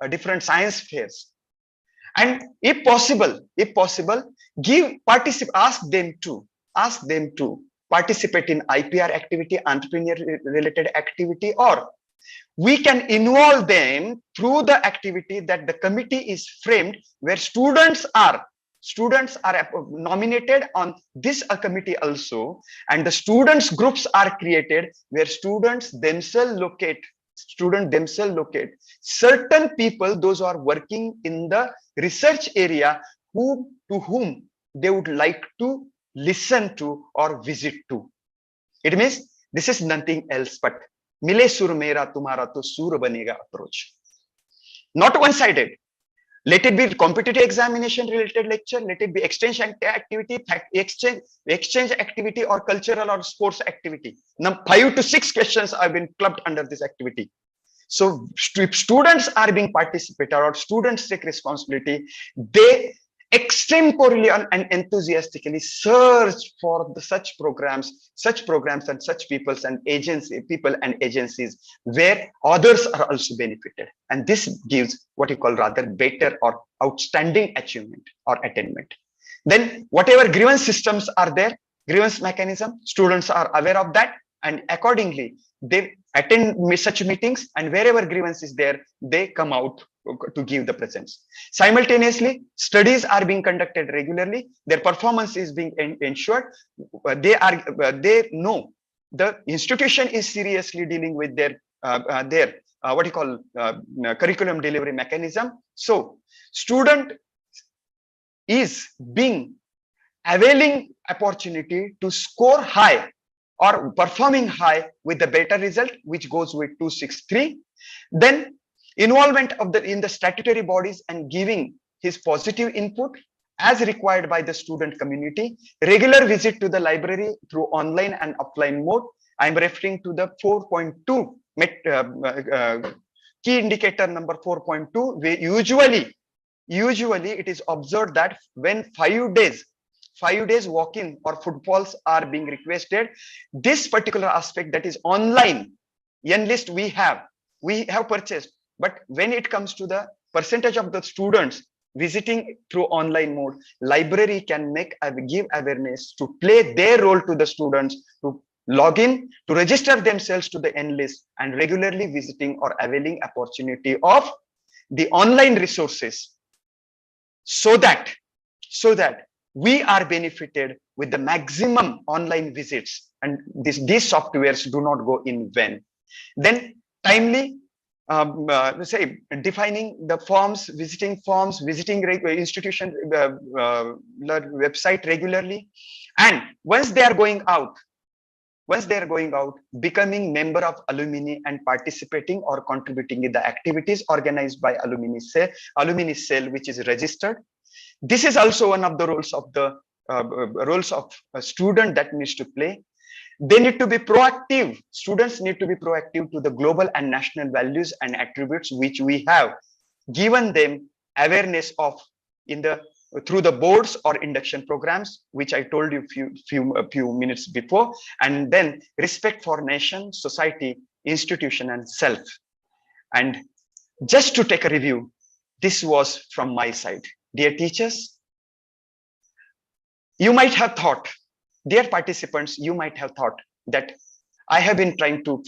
different science fairs. And if possible, ask them to participate in IPR activity, entrepreneur related activity, or we can involve them through the activity that the committee is framed, where students are nominated on this committee also, and the students groups are created where students themselves locate certain people, those who are working in the research area, to whom they would like to listen to or visit to. It means this is nothing else but mile sur mera tumhara to sur banega approach. Not one-sided. Let it be competitive examination related lecture, let it be exchange activity, exchange activity, or cultural or sports activity. Now 5 to 6 questions have been clubbed under this activity. So if students are being participated or students take responsibility, they extemporally and enthusiastically search for such programs and such people and agencies where others are also benefited. And this gives what you call rather better or outstanding achievement or attainment. Then whatever grievance systems are there, grievance mechanism, students are aware of that, and accordingly they attend such meetings, and wherever grievance is there, they come out to give the presence. Simultaneously, studies are being conducted regularly. Their performance is being ensured. They know the institution is seriously dealing with their curriculum delivery mechanism. So student is being availing opportunity to score high or performing high with the better result, which goes with 263. Then involvement of in the statutory bodies and giving his positive input as required by the student community. Regular visit to the library through online and offline mode. I'm referring to the 4.2 key indicator number 4.2, where usually it is observed that when 5 days walk-in or footfalls are being requested, this particular aspect, that is online N-list, we have purchased, but when it comes to the percentage of the students visiting through online mode, library can give awareness to play their role to the students, to log in, to register themselves to the N-list, and regularly visiting or availing opportunity of the online resources, so that we are benefited with the maximum online visits, and these softwares do not go in vain. Then timely defining the forms, visiting institution website regularly, and once they are going out, becoming member of alumni and participating or contributing in the activities organized by alumni cell, which is registered. This is also one of the roles of a student that needs to play. They need to be proactive. Students need to be proactive to the global and national values and attributes which we have given them awareness of through the boards or induction programs, which I told you a few minutes before, and then respect for nation, society, institution, and self. And just to take a review, this was from my side. Dear teachers, you might have thought, dear participants, you might have thought that I have been trying to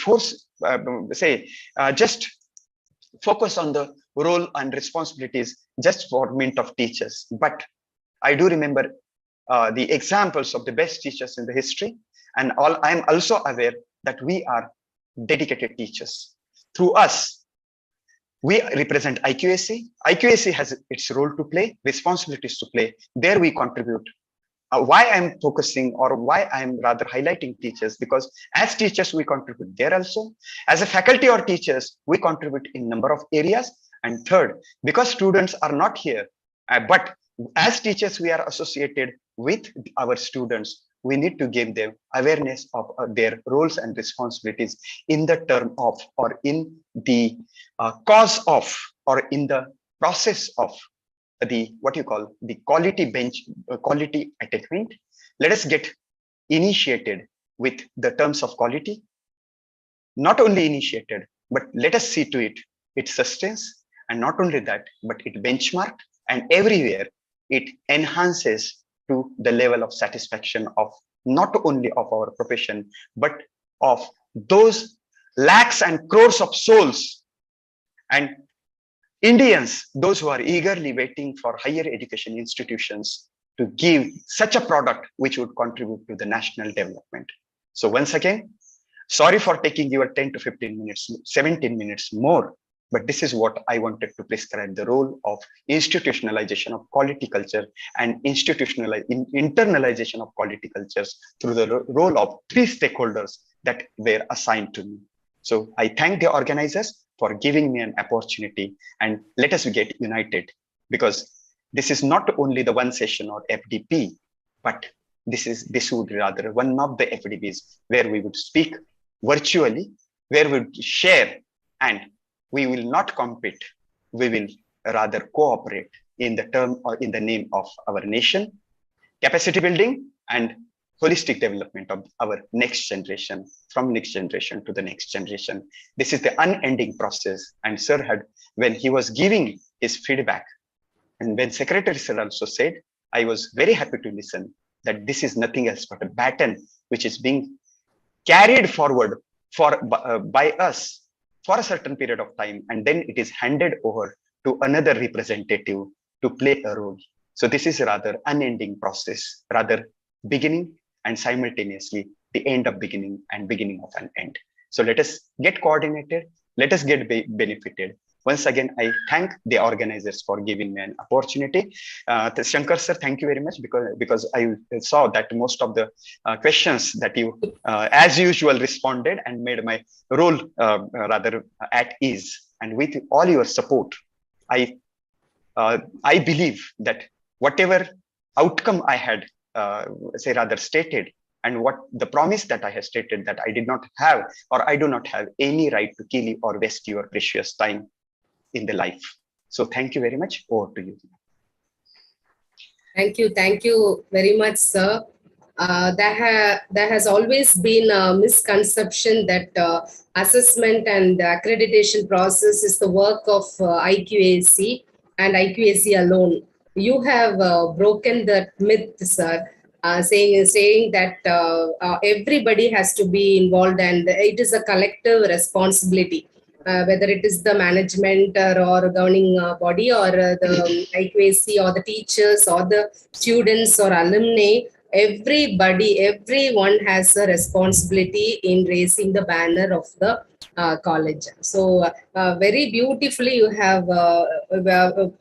just focus on the role and responsibilities just for mint of teachers. But I do remember the examples of the best teachers in the history, and I'm also aware that we are dedicated teachers. Through us, we represent IQAC. IQAC has its role to play, responsibilities to play. There we contribute. Why I'm focusing, or why I'm rather highlighting teachers, because as teachers we contribute there also. As a faculty or teachers, we contribute in number of areas. And third, because students are not here, but as teachers we are associated with our students, we need to give them awareness of their roles and responsibilities in the term of, or in the cause of, or in the process of the quality attainment. Let us get initiated with the terms of quality. Not only initiated, but let us see to it sustains, and not only that, but it benchmark, and everywhere it enhances to the level of satisfaction of not only of our profession, but of those lakhs and crores of souls and Indians, those who are eagerly waiting for higher education institutions to give such a product which would contribute to the national development. So once again, sorry for taking your 10 to 15 minutes, 17 minutes more, but this is what I wanted to prescribe: the role of institutionalization of quality culture and internalization of quality cultures through the role of 3 stakeholders that were assigned to me. So I thank the organizers for giving me an opportunity, and let us get united, because this is not only the one session or FDP, but this would rather one of the FDPs where we would speak virtually, where we would share, and we will not compete. We will rather cooperate in the term or in the name of our nation, capacity building and holistic development of our next generation, from next generation to the next generation. This is the unending process. And sir had, when he was giving his feedback, and when Secretary sir also said, I was very happy to listen that this is nothing else but a baton which is being carried forward by us for a certain period of time, and then it is handed over to another representative to play a role. So this is rather unending process, rather beginning and simultaneously the end of beginning and beginning of an end. So let us get coordinated, let us get benefited. Once again, I thank the organizers for giving me an opportunity. Sankar sir, thank you very much, because I saw that most of the questions that you, as usual, responded and made my role rather at ease. And with all your support, I believe that whatever outcome I had, stated, and what the promise that I have stated, that I did not have, or I do not have any right to kill you or waste your precious time in the life. So thank you very much. Over to you. Thank you very much, sir. There has always been a misconception that assessment and accreditation process is the work of IQAC and IQAC alone. You have broken that myth, sir, saying that everybody has to be involved and it is a collective responsibility. Whether it is the management or governing body or the IQAC or the teachers or the students or alumni, everyone has a responsibility in raising the banner of the college. So very beautifully you have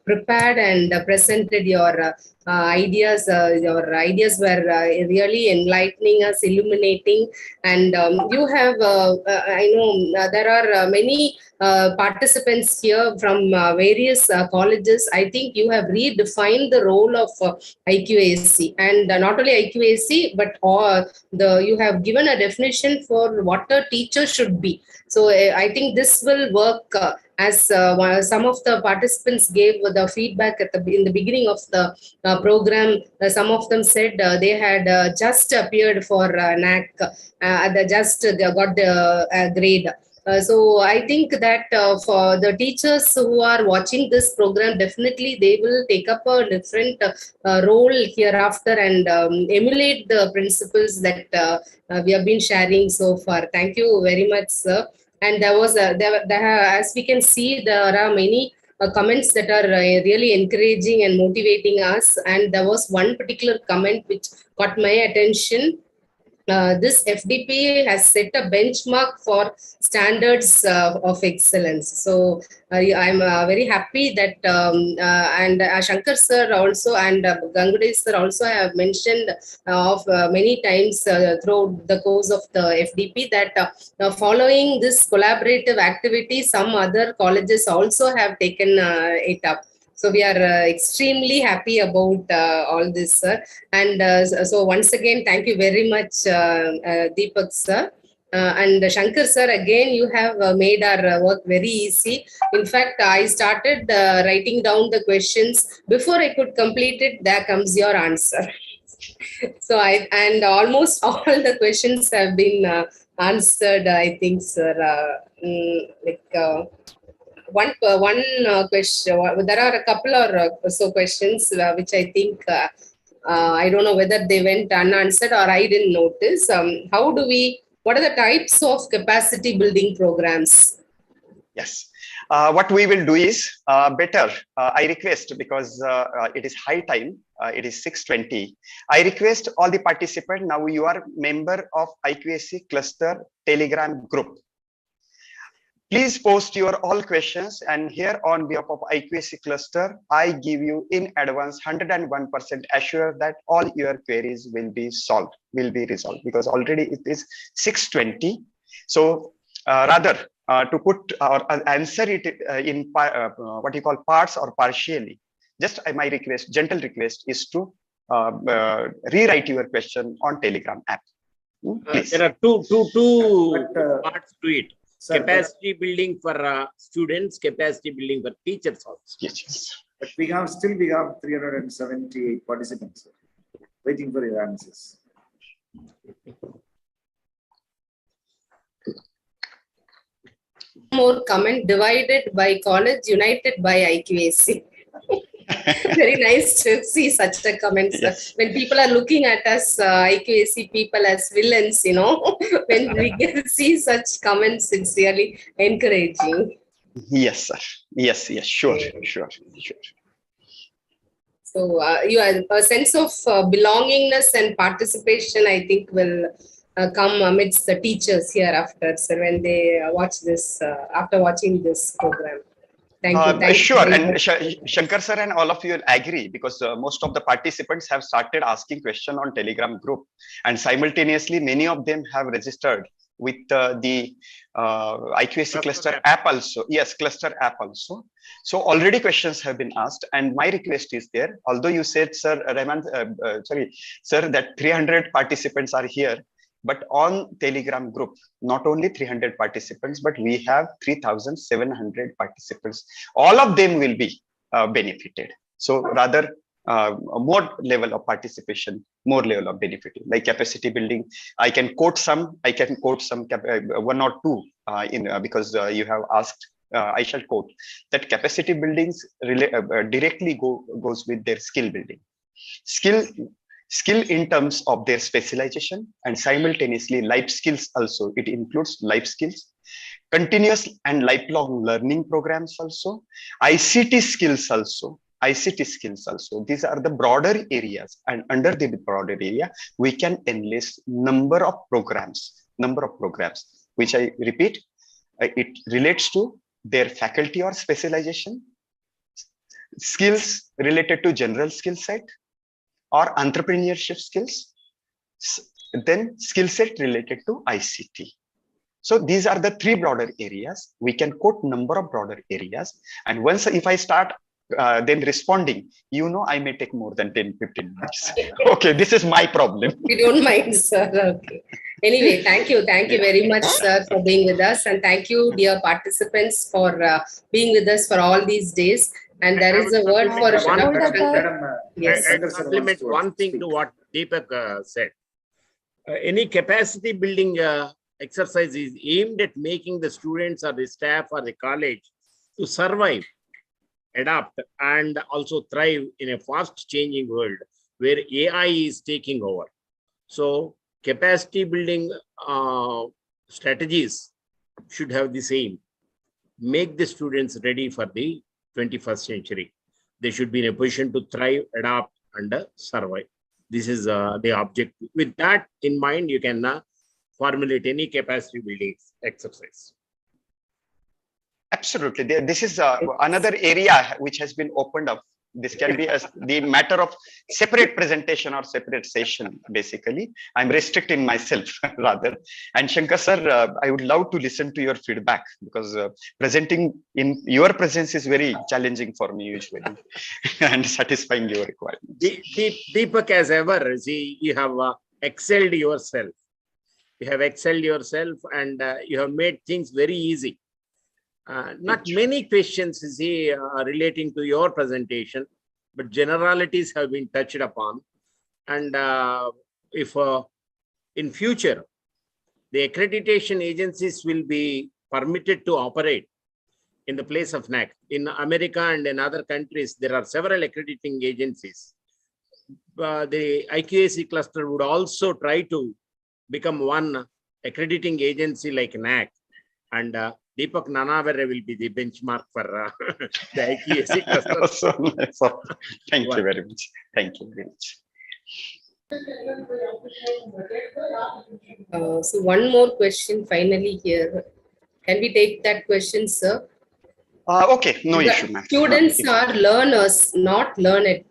prepared and presented your ideas. Your ideas were really enlightening us, illuminating, and you have I know there are many participants here from various colleges. I think you have redefined the role of IQAC, and not only IQAC but you have given a definition for what a teacher should be. So I think this will work as some of the participants gave the feedback in the beginning of the program. Some of them said they had just appeared for NAC, they got the grade. So I think that for the teachers who are watching this program, definitely they will take up a different role hereafter and emulate the principles that we have been sharing so far. Thank you very much, sir. And there was as we can see, there are many comments that are really encouraging and motivating us. And there was one particular comment which caught my attention. This FDP has set a benchmark for standards of excellence. So I'm very happy that and Sankar sir also and Ganguly sir also have mentioned of many times throughout the course of the FDP that following this collaborative activity, some other colleges also have taken it up. So we are extremely happy about all this, sir. And so once again, thank you very much, Deepak sir. And Sankar sir, again, you have made our work very easy. In fact, I started writing down the questions. Before I could complete it, there comes your answer. So and almost all the questions have been answered, I think, sir. One question. There are a couple of so questions which I think I don't know whether they went unanswered or I didn't notice. What are the types of capacity building programs? Yes. What we will do is I request, because it is high time, it is 6:20. I request all the participants, now you are member of IQAC Cluster Telegram group. Please post your all questions, and here on behalf of IQAC Cluster, I give you in advance 101% assure that all your queries will be solved, will be resolved, because already it is 6:20. So rather to put or answer it in what you call parts or partially, just my request, gentle request is to rewrite your question on Telegram app. There are two parts to it. Capacity building for students, capacity building for teachers also. Yes. But we have 378 participants waiting for your answers. More comment: divided by college, united by IQAC. Very nice to see such a comment, sir. Yes. When people are looking at us, IQAC people as villains, you know, when we see such comments, it's really encouraging. Yes, sir. Yes, sure. So you have a sense of belongingness and participation, I think, will come amidst the teachers hereafter, sir, when they watch this, after watching this program. Thank you. Thank Sure, you. and Shankar sir and all of you will agree, because most of the participants have started asking question on Telegram group, and simultaneously many of them have registered with the IQAC Cluster app also. Yes, Cluster app also. So already questions have been asked, and my request is there. Although you said, sir, sir, that 300 participants are here, but on Telegram group, not only 300 participants, but we have 3,700 participants. All of them will be benefited. So rather, more level of participation, more level of benefit, like capacity building. I can quote some, one or two because you have asked. I shall quote that capacity buildings directly goes with their skill building. Skill in terms of their specialization, and simultaneously life skills also. It includes life skills, continuous and lifelong learning programs also, ICT skills also. These are the broader areas, and under the broader area, we can enlist number of programs, which I repeat, it relates to their faculty or specialization, skills related to general skill set, or entrepreneurship skills, then skill set related to ICT. So these are the three broader areas. We can quote number of broader areas. And once, if I start then responding, you know, I may take more than 10-15 minutes. Okay, this is my problem. We don't mind, sir. Okay. Anyway, thank you. Thank you very much, sir, for being with us. And thank you, dear participants, for being with us for all these days. And there is a word for supplement one thing to what Deepak said. Any capacity building exercise is aimed at making the students or the staff or the college to survive, adapt, and also thrive in a fast changing world where AI is taking over. So capacity building strategies should have the same. Make the students ready for the 21st century. They should be in a position to thrive, adapt, and survive. This is the objective. With that in mind, you can formulate any capacity building exercise. Absolutely. This is another area which has been opened up. This can be the matter of separate presentation or separate session, basically. I'm restricting myself rather. And Shankar sir, I would love to listen to your feedback, because presenting in your presence is very challenging for me usually and satisfying your requirements. Deepak, as ever, see, you have excelled yourself. You have excelled yourself, and you have made things very easy. Not many questions relating to your presentation, but generalities have been touched upon. And if in future, the accreditation agencies will be permitted to operate in the place of NAC. In America and in other countries, there are several accrediting agencies. The IQAC cluster would also try to become one accrediting agency like NAC. And Deepak Nanaware will be the benchmark for the IQAC cluster. Thank you very much. Thank you very much. So one more question finally here. Can we take that question, sir? Okay, no issue, ma'am. Students are learners, not learned.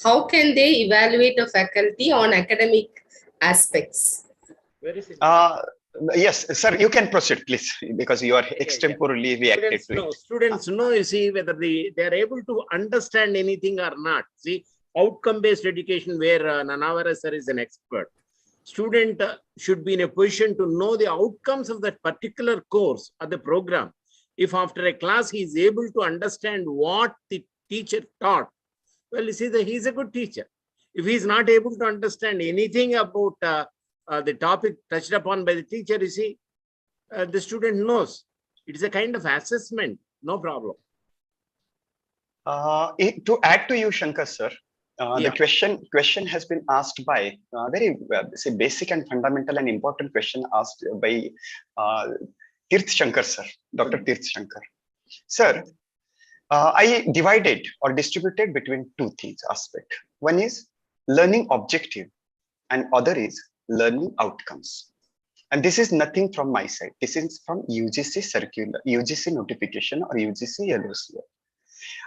How can they evaluate a faculty on academic aspects? Yes, sir, you can proceed, please, because you are extemporally reacted to it. Students know, you see, whether they are able to understand anything or not. See, outcome-based education, where Nanaware sir is an expert. Student should be in a position to know the outcomes of that particular course or the program. If after a class he is able to understand what the teacher taught, well, you see, he is a good teacher. If he is not able to understand anything about the topic touched upon by the teacher, you see, the student knows. It is a kind of assessment, no problem. To add to you, Shankar sir, the question has been asked by very say basic and fundamental and important question asked by Tirth Shankar sir, Dr. Tirth Shankar. Sir, I divided or distributed between two things aspect. One is learning objective and other is learning outcomes. And this is nothing from my side. This is from UGC circular, UGC notification or UGC LOC.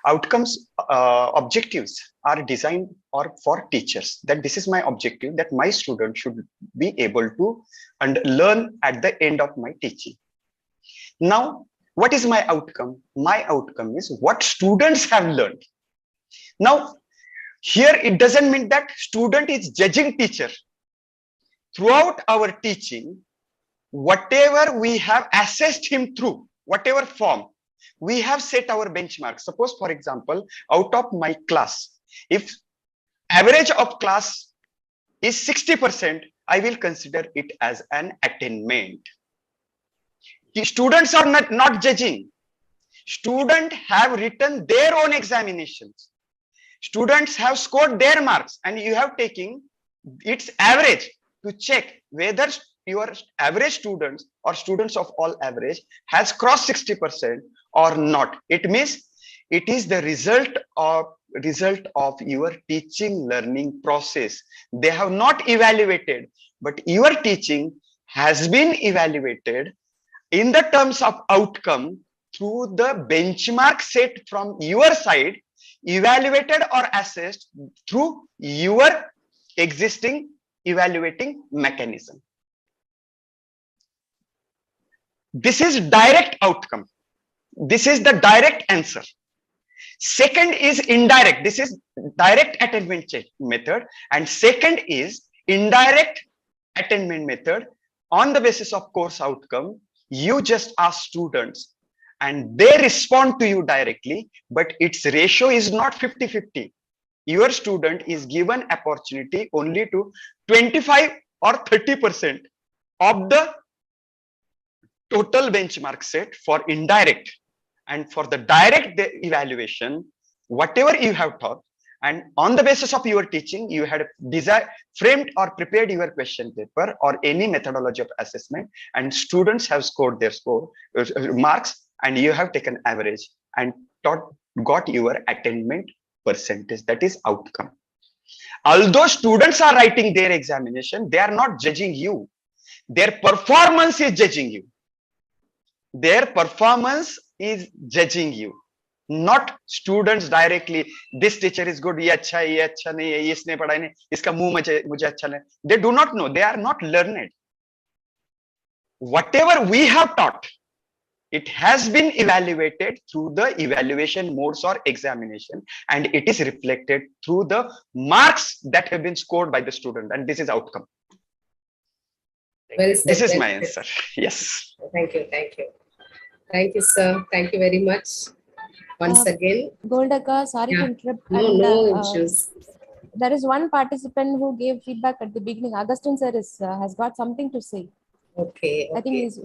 Outcomes objectives are designed or for teachers, that this is my objective, that my student should be able to and learn at the end of my teaching. Now, what is my outcome? My outcome is what students have learned. Now, here it doesn't mean that student is judging teacher. Throughout our teaching, whatever we have assessed him through, whatever form, we have set our benchmark. Suppose, for example, out of my class, if average of class is 60%, I will consider it as an attainment. The students are not judging. Students have written their own examinations. Students have scored their marks and you have taken its average to check whether your average students or students of all average has crossed 60% or not. It means it is the result of your teaching learning process. They have not evaluated, but your teaching has been evaluated in the terms of outcome through the benchmark set from your side, evaluated or assessed through your existing evaluating mechanism. This is direct outcome. This is the direct answer. Second is indirect. This is direct attainment method. And second is indirect attainment method. On the basis of course outcome, you just ask students and they respond to you directly, but its ratio is not 50-50. Your student is given opportunity only to 25 or 30% of the total benchmark set for indirect, and for the direct evaluation, whatever you have taught, and on the basis of your teaching, you had framed or prepared your question paper or any methodology of assessment, and students have scored their marks, and you have taken average and got your attainment percentage, that is outcome. Although students are writing their examination, they are not judging you. Their performance is judging you. Their performance is judging you, not students directly. This teacher is good, ye acha hai, ye acha nahi hai, isne padhai nahi, iska muh mujhe acha nahi. They do not know. They are not learned. Whatever we have taught, it has been evaluated through the evaluation modes or examination, and it is reflected through the marks that have been scored by the student, and this is outcome. Well said, this is my answer. Yes. Thank you. Thank you. Thank you, sir. Thank you very much. Once again. Goldaka, sorry to interrupt. No issues. There is one participant who gave feedback at the beginning. Augustine sir has got something to say. Okay. I think he's...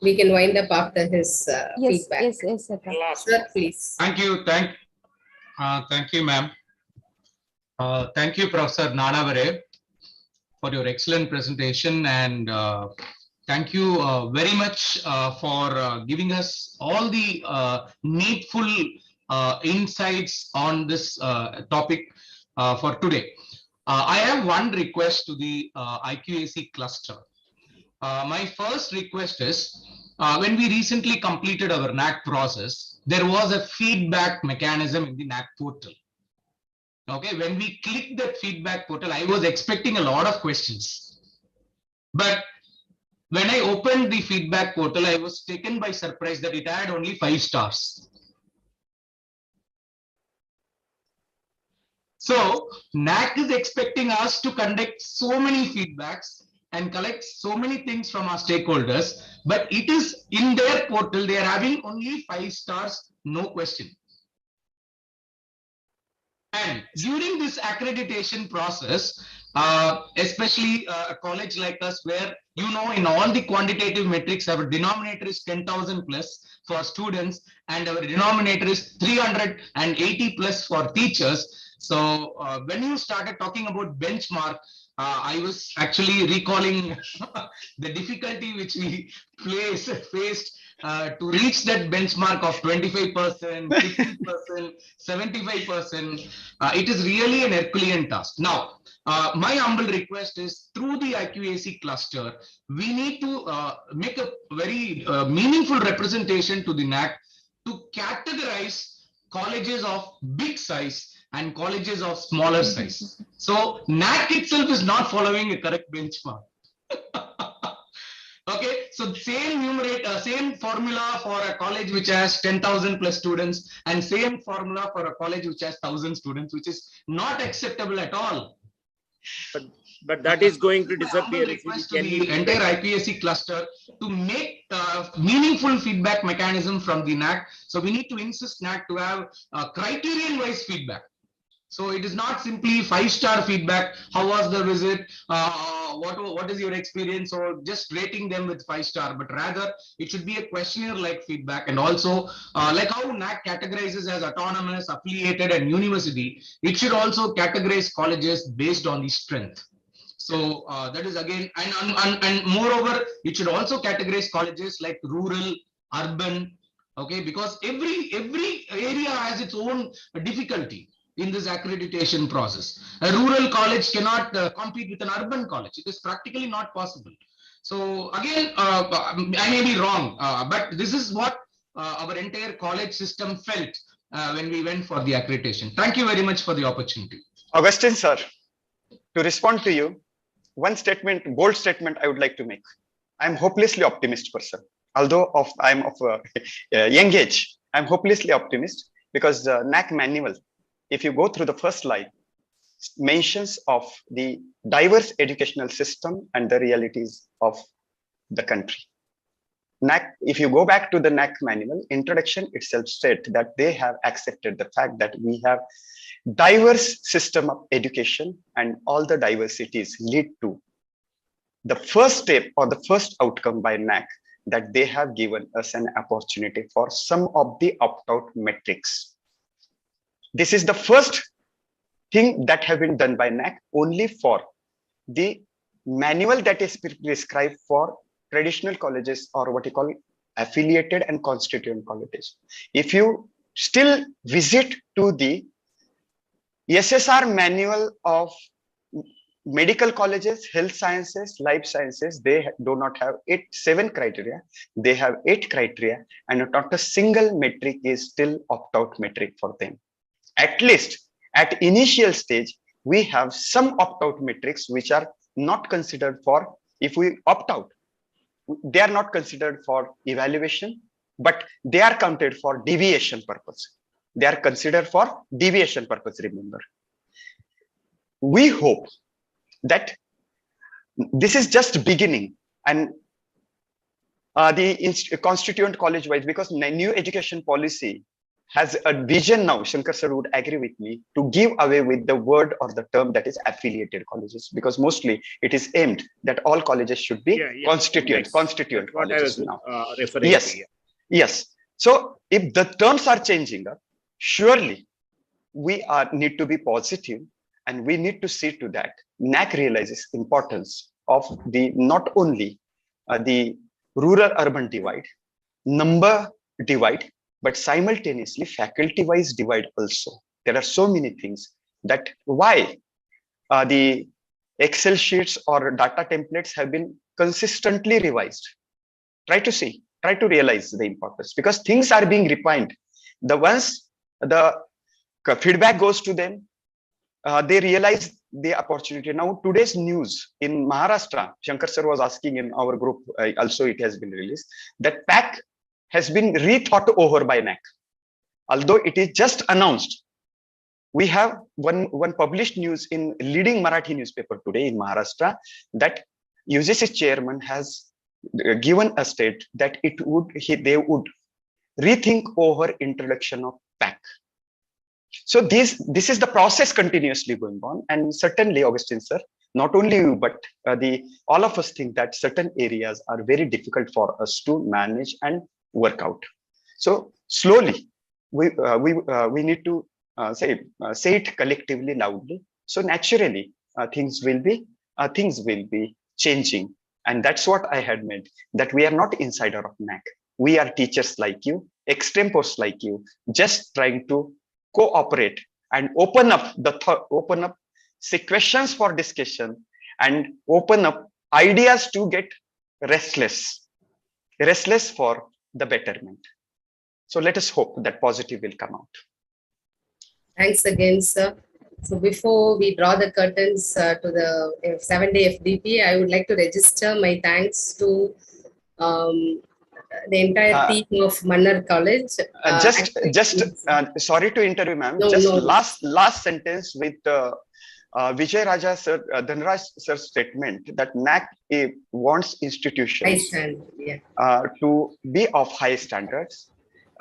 We can wind up after his feedback. Yes, sir. Sir, please. Thank you, ma'am. Thank you, Professor Nanaware, for your excellent presentation, and thank you very much for giving us all the needful insights on this topic for today. I have one request to the IQAC cluster. My first request is, when we recently completed our NAC process, there was a feedback mechanism in the NAC portal. Okay, when we clicked that feedback portal, I was expecting a lot of questions. But when I opened the feedback portal, I was taken by surprise that it had only 5 stars. So NAC is expecting us to conduct so many feedbacks and collect so many things from our stakeholders, but it is in their portal, they are having only 5 stars, no question. And during this accreditation process, especially a college like us where You know, in all the quantitative metrics, our denominator is 10,000 plus for students, and our denominator is 380 plus for teachers. So when you started talking about benchmark, I was actually recalling the difficulty which we faced to reach that benchmark of 25%, 50%, 75%. It is really an Herculean task. Now, my humble request is, through the IQAC cluster, we need to make a very meaningful representation to the NAC to categorize colleges of big size and colleges of smaller size. So NAC itself is not following a correct benchmark. Okay, so same numerator, same formula for a college which has 10,000 plus students, and same formula for a college which has 1,000 students, which is not acceptable at all. But that is going to disappear. Request to the entire IPSC cluster to make meaningful feedback mechanism from the NAC. So we need to insist NAC to have criterion-wise feedback. So it is not simply 5-star feedback. How was the visit? What is your experience? Or just rating them with 5-star, but rather it should be a questionnaire-like feedback. And also, like how NAC categorizes as autonomous, affiliated, and university, it should also categorize colleges based on the strength. So that is again, and moreover, it should also categorize colleges like rural, urban, okay, because every area has its own difficulty in this accreditation process. A rural college cannot compete with an urban college. It is practically not possible. So again, I may be wrong, but this is what our entire college system felt when we went for the accreditation. Thank you very much for the opportunity. Augustine sir, to respond to you, one statement, bold statement I would like to make. I'm hopelessly optimistic person. Although I'm of a young age, I'm hopelessly optimistic because the NAC manual, if you go through the first line, mentions of the diverse educational system and the realities of the country. NAC, if you go back to the NAC manual, introduction itself states that they have accepted the fact that we have diverse system of education and all the diversities lead to the first step or the first outcome by NAC that they have given us an opportunity for some of the opt-out metrics. This is the first thing that have been done by NAC only for the manual that is prescribed for traditional colleges or what you call affiliated and constituent colleges. If you still visit to the SSR manual of medical colleges, health sciences, life sciences, they do not have 7 criteria. They have 8 criteria, and not a single metric is still opt-out metric for them. At least at initial stage, we have some opt-out metrics which are not considered for, if we opt out, they are not considered for evaluation, but they are counted for deviation purpose. They are considered for deviation purpose, remember. We hope that this is just beginning, and the constituent college wise, because new education policy has a vision now, Sankar sir would agree with me, to give away with the word or the term that is affiliated colleges, because mostly it is aimed that all colleges should be constituent colleges now. Yes. So if the terms are changing up, surely we need to be positive, and we need to see to that NAC realizes importance of the not only the rural-urban divide, number divide, but simultaneously faculty-wise divide also. There are so many things that why the Excel sheets or data templates have been consistently revised. Try to realize the importance, because things are being refined. Once the feedback goes to them, they realize the opportunity. Now, today's news in Maharashtra, Sankar sir was asking in our group, also it has been released, that PAC has been rethought over by NAC. Although it is just announced, we have one published news in leading Marathi newspaper today in Maharashtra that UGC chairman has given a state that they would rethink over introduction of PAC. So this is the process continuously going on, and certainly, Augustine sir, Not only you, but all of us think that certain areas are very difficult for us to manage and work out. So slowly, we need to say it collectively, loudly. So naturally, things will be changing, and that's what I had meant. That we are not insider of NAC. We are teachers like you, extempors like you, just trying to cooperate and open up say questions for discussion and open up ideas to get restless for the betterment. So let us hope that positive will come out. Thanks again, sir. So before we draw the curtains to the 7-day FDP, I would like to register my thanks to the entire team of Mannar College. Sorry to interrupt, ma'am. Last sentence with Vijay Raja sir, Dhanraj sir's statement that NAC wants institutions to be of high standards.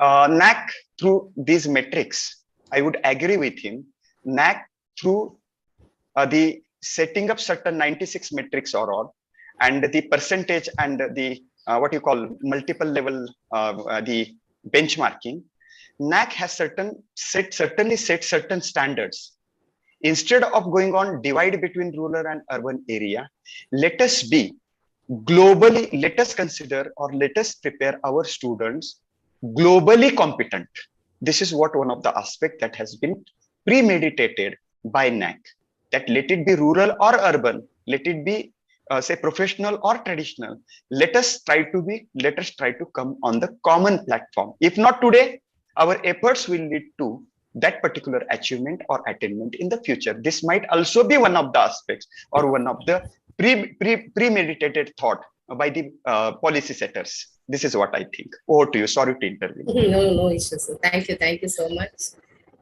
NAC through these metrics, I would agree with him. NAC through the setting up certain 96 metrics or all, and the percentage and the what you call multiple level the benchmarking, NAC has certainly set certain standards. Instead of going on divide between rural and urban area, let us be globally, let us consider or let us prepare our students globally competent. This is what one of the aspects that has been premeditated by NAC, that let it be rural or urban, let it be say professional or traditional, let us try to come on the common platform. If not today, our efforts will lead to that particular achievement or attainment in the future. This might also be one of the aspects or one of the premeditated thought by the policy setters. This is what I think. Over to you. Sorry to intervene. No issues. Thank you so much.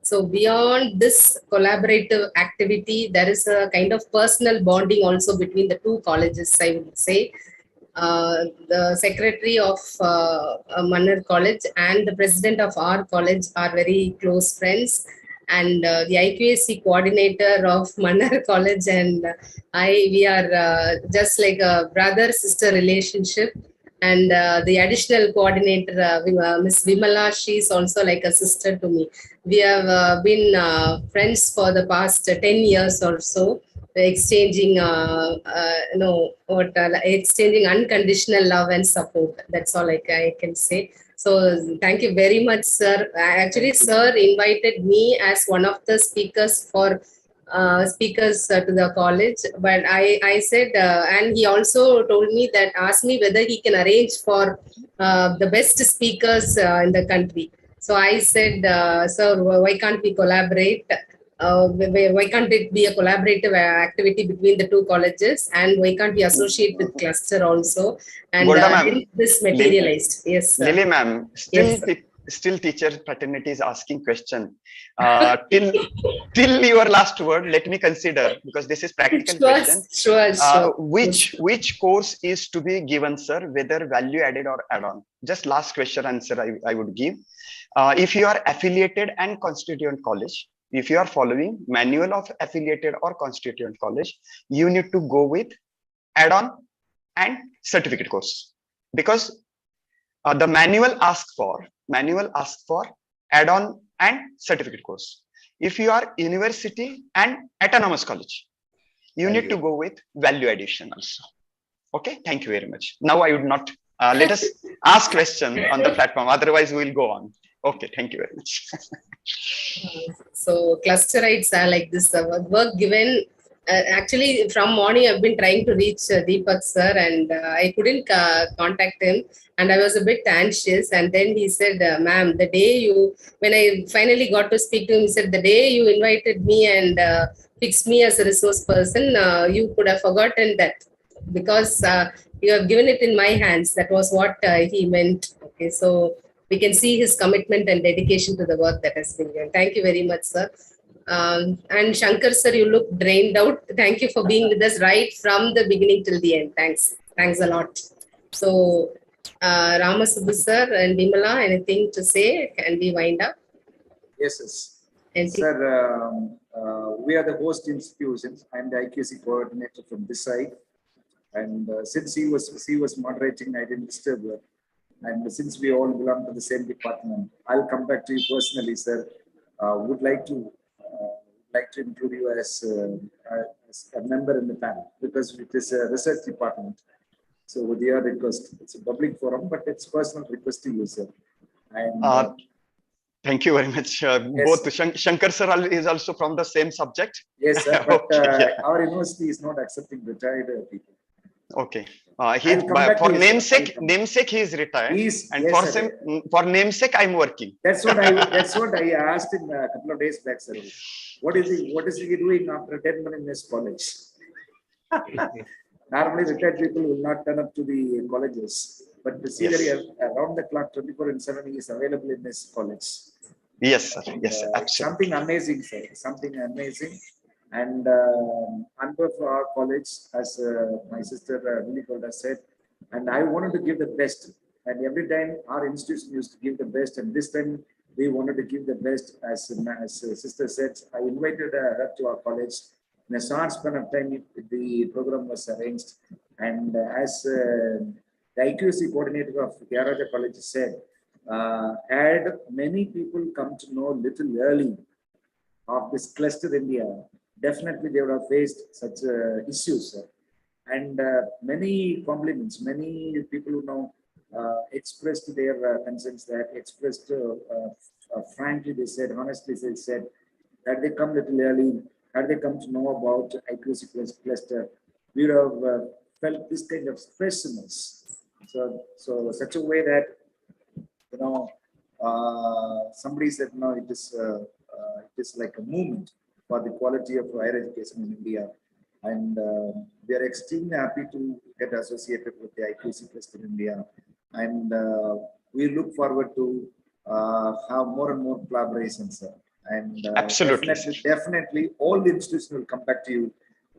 So beyond this collaborative activity, there is a kind of personal bonding also between the two colleges, I would say. The secretary of Mannar College and the president of our college are very close friends, and the IQAC coordinator of Mannar College and we are just like a brother-sister relationship. And the additional coordinator, Ms. Vimala, she is also like a sister to me. We have been friends for the past 10 years or so, exchanging, exchanging unconditional love and support. That's all I can say. So thank you very much, sir. Actually, sir invited me as one of the speakers for speakers to the college, but I said, and he also told me that, asked me whether he can arrange for the best speakers in the country. So I said, sir, why can't we collaborate? Why can't it be a collaborative activity between the two colleges, and why can't we associate with cluster also? And this materialized. Yes, sir. Lily ma'am, still teacher fraternity is asking question. Till your last word, let me consider, because this is practical question. Sure. Which course is to be given, sir, whether value added or add-on? Just last question answer I would give. If you are affiliated and constituent college, if you are following manual of affiliated or constituent college, you need to go with add-on and certificate course, because the manual asks for add-on and certificate course. If you are university and autonomous college, you need to go with value addition also. Okay, thank you very much. Now I would not let us ask question on the platform, otherwise we will go on. Okay, thank you very much. So clusterites are like this work given. Actually, from morning I've been trying to reach Deepak sir, and I couldn't contact him, and I was a bit anxious. And then he said, "Ma'am, the day when I finally got to speak to him, he said, the day you invited me and fixed me as a resource person, you could have forgotten that, because you have given it in my hands." That was what he meant. Okay, so we can see his commitment and dedication to the work that has been done. Thank you very much, sir. And Sankar sir, you look drained out. Thank you for being with us right from the beginning till the end. Thanks a lot. So Ramasubbu sir and Vimala, anything to say? Can we wind up? Yes. Sir, we are the host institutions. I'm the IQAC coordinator from this side. And since he was moderating, I didn't disturb her. And since we all belong to the same department, I'll come back to you personally, sir. Would like to include you as a member in the panel because it is a research department. So with your request, it's a public forum, but it's personal request to you, sir. And thank you very much. Yes, both Shankar sir is also from the same subject. Yes, sir. But Okay, our university is not accepting retired people. Okay. For namesake he is retired, and yes, for namesake I'm working. That's what I asked him a couple of days back, sir. What is he doing after 10 months in his college? Normally, retired people will not turn up to the colleges, but the Yes. around the clock, 24/7, he is available in his college. Yes, sir. Yes, absolutely. Something amazing, sir. Something amazing. And under for our college, as my sister Deepak said, and I wanted to give the best. And every time our institution used to give the best, and this time we wanted to give the best. As sister said, I invited her to our college. In a short span of time, the program was arranged. And as the IQAC coordinator of Karnatak College said, had many people come to know little early of this cluster India, definitely they would have faced such issues. And many compliments, many people who know expressed their concerns, that expressed frankly, they said, honestly, they said, had they come little early, had they come to know about IQAC cluster, we would have felt this kind of freshness. So such a way that, you know, somebody said, no, it is like a movement for the quality of higher education in India. And we are extremely happy to get associated with the IQAC cluster in India. And we look forward to have more and more collaborations. And Absolutely. definitely all the institutions will come back to you.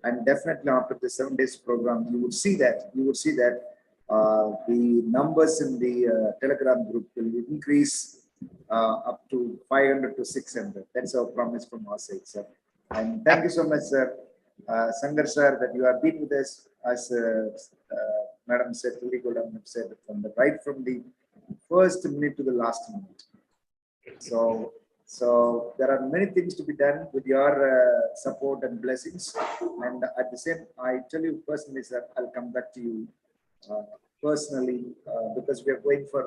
And definitely after the 7 days program, you would see that the numbers in the Telegram group will increase up to 500 to 600. That's our promise from our side, sir. And thank you so much, sir. Sankar sir, that you have been with us, as Madam said, said, right from the first minute to the last minute. So there are many things to be done with your support and blessings. And at the same, I tell you personally, sir, I'll come back to you personally because we are going for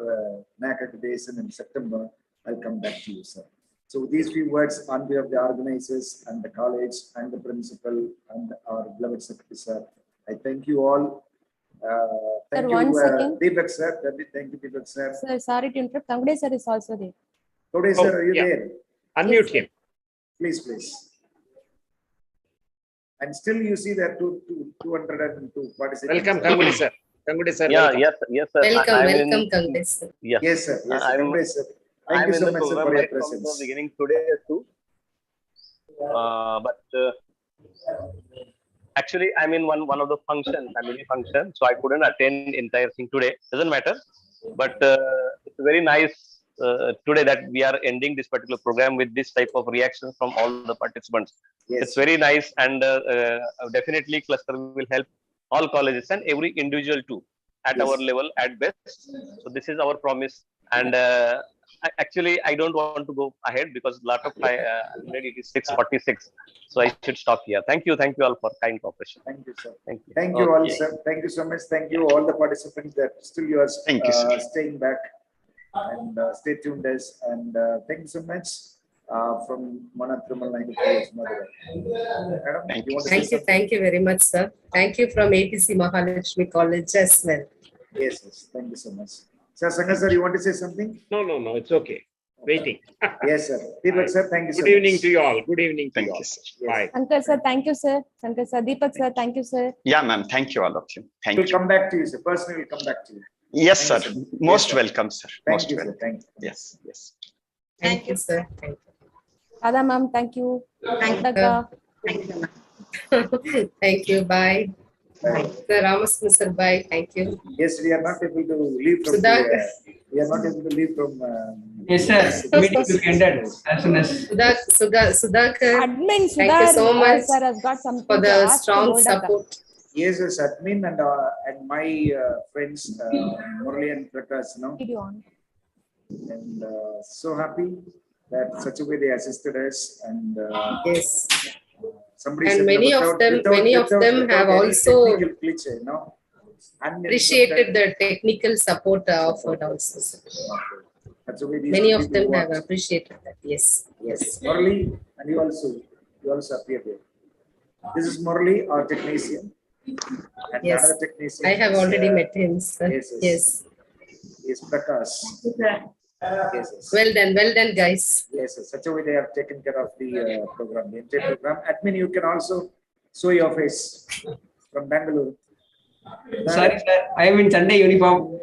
NAC accreditation in September. I'll come back to you, sir. So these few words on behalf of the organizers and the college and the principal and our beloved secretary, sir. I thank you all. Thank Sir, you, one second. Deepak sir. Thank you, Deepak sir. Sir, sorry to interrupt. Kangde sir is also there. Today, sir, are you there? Unmute him. Please. And still you see that 202 participants. Welcome, Kangudi sir. Kangudi sir. Yeah, welcome. yes, sir. Welcome, Kangde sir. Yes, sir. Kangde, sir. Thank I'm you in so the much, sir, program for your right from the presence. beginning today too. But actually, I'm in one of the family function, so I couldn't attend entire thing today. Doesn't matter. But it's very nice today that we are ending this particular program with this type of reaction from all the participants. Yes. It's very nice, and definitely cluster will help all colleges and every individual too at Yes. our level at best. So this is our promise. And actually, I don't want to go ahead because a lot of already it is 6:46, so I should stop here. Thank you all for kind cooperation. Thank you, sir. Thank you. Thank you all, Okay. sir. Thank you so much. Thank you all the participants that still you are Thank you, sir. staying back and stay tuned as. And thank you so much from Mannar Thirumalai Naicker College, Madurai. Madam, Thank you you. want to say something? Thank you very much, sir. Thank you from A.P.C. Mahalaxmi College as well. Yes. Thank you so much. Sir, Sankar sir, you want to say something? No, it's okay. Waiting. Yes, sir. Deepak sir, thank you so Good much. evening to you all. Good evening to Thank you all. you, sir. Bye. Sankar sir, thank you, sir. Sankar sir, Deepak sir, thank you, sir. Yeah, ma'am. Thank you all of you. Thank We'll you. come back to you, sir. Personally, we'll come back to you. Yes, sir. Thank you, sir. Most Yes, sir. welcome, sir. Thank Most you, sir. welcome. Thank you. Yes. Thank you, sir. Thank Radha ma'am, thank you. Thank Radha. you. Thank you. Bye. Sir Ramaswamy sir, bye. Thank you. Yes, we are not able to leave from Sudhakar. we are not able to leave from Yes, sir. Meeting will end as soon as. Sudhakar, Admin thank you so much sir has got something for to the ask to strong hold up. support. Yes, yes, admin and my friends, Murali and Prakash, Video on. and so happy that such a way they assisted us, and yes, somebody and said many of them have any also technical glitch, appreciated the technical support offered also. That's the way these Many of people them work. have appreciated that. Yes. Yes, Murali, and you also appear there. This is Murali, our technician. And Yes, another technician I have is, already met him, sir. Yes. Is Prakash. Yes, yes. Well done, guys. Yes, yes. Such a way they have taken care of the program, the entire program. Admin, you can also show your face from Bangalore. Sorry, sir. I am in Sunday uniform.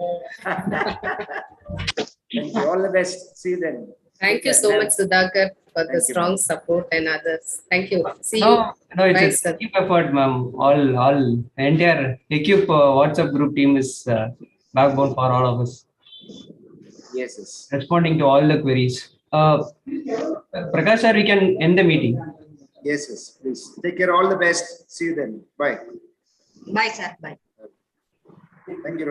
Thank you. All the best. See you then. Thank you so much, Sudhakar, for the strong support and others. Thank you. See you. No, it's Bye, a team effort, ma'am. All entire equipe WhatsApp group team is backbone for all of us. Yes, yes. Responding to all the queries. Prakash sir, we can end the meeting. Yes, yes. Please take care. All the best. See you then. Bye. Bye, sir. Bye. Thank you.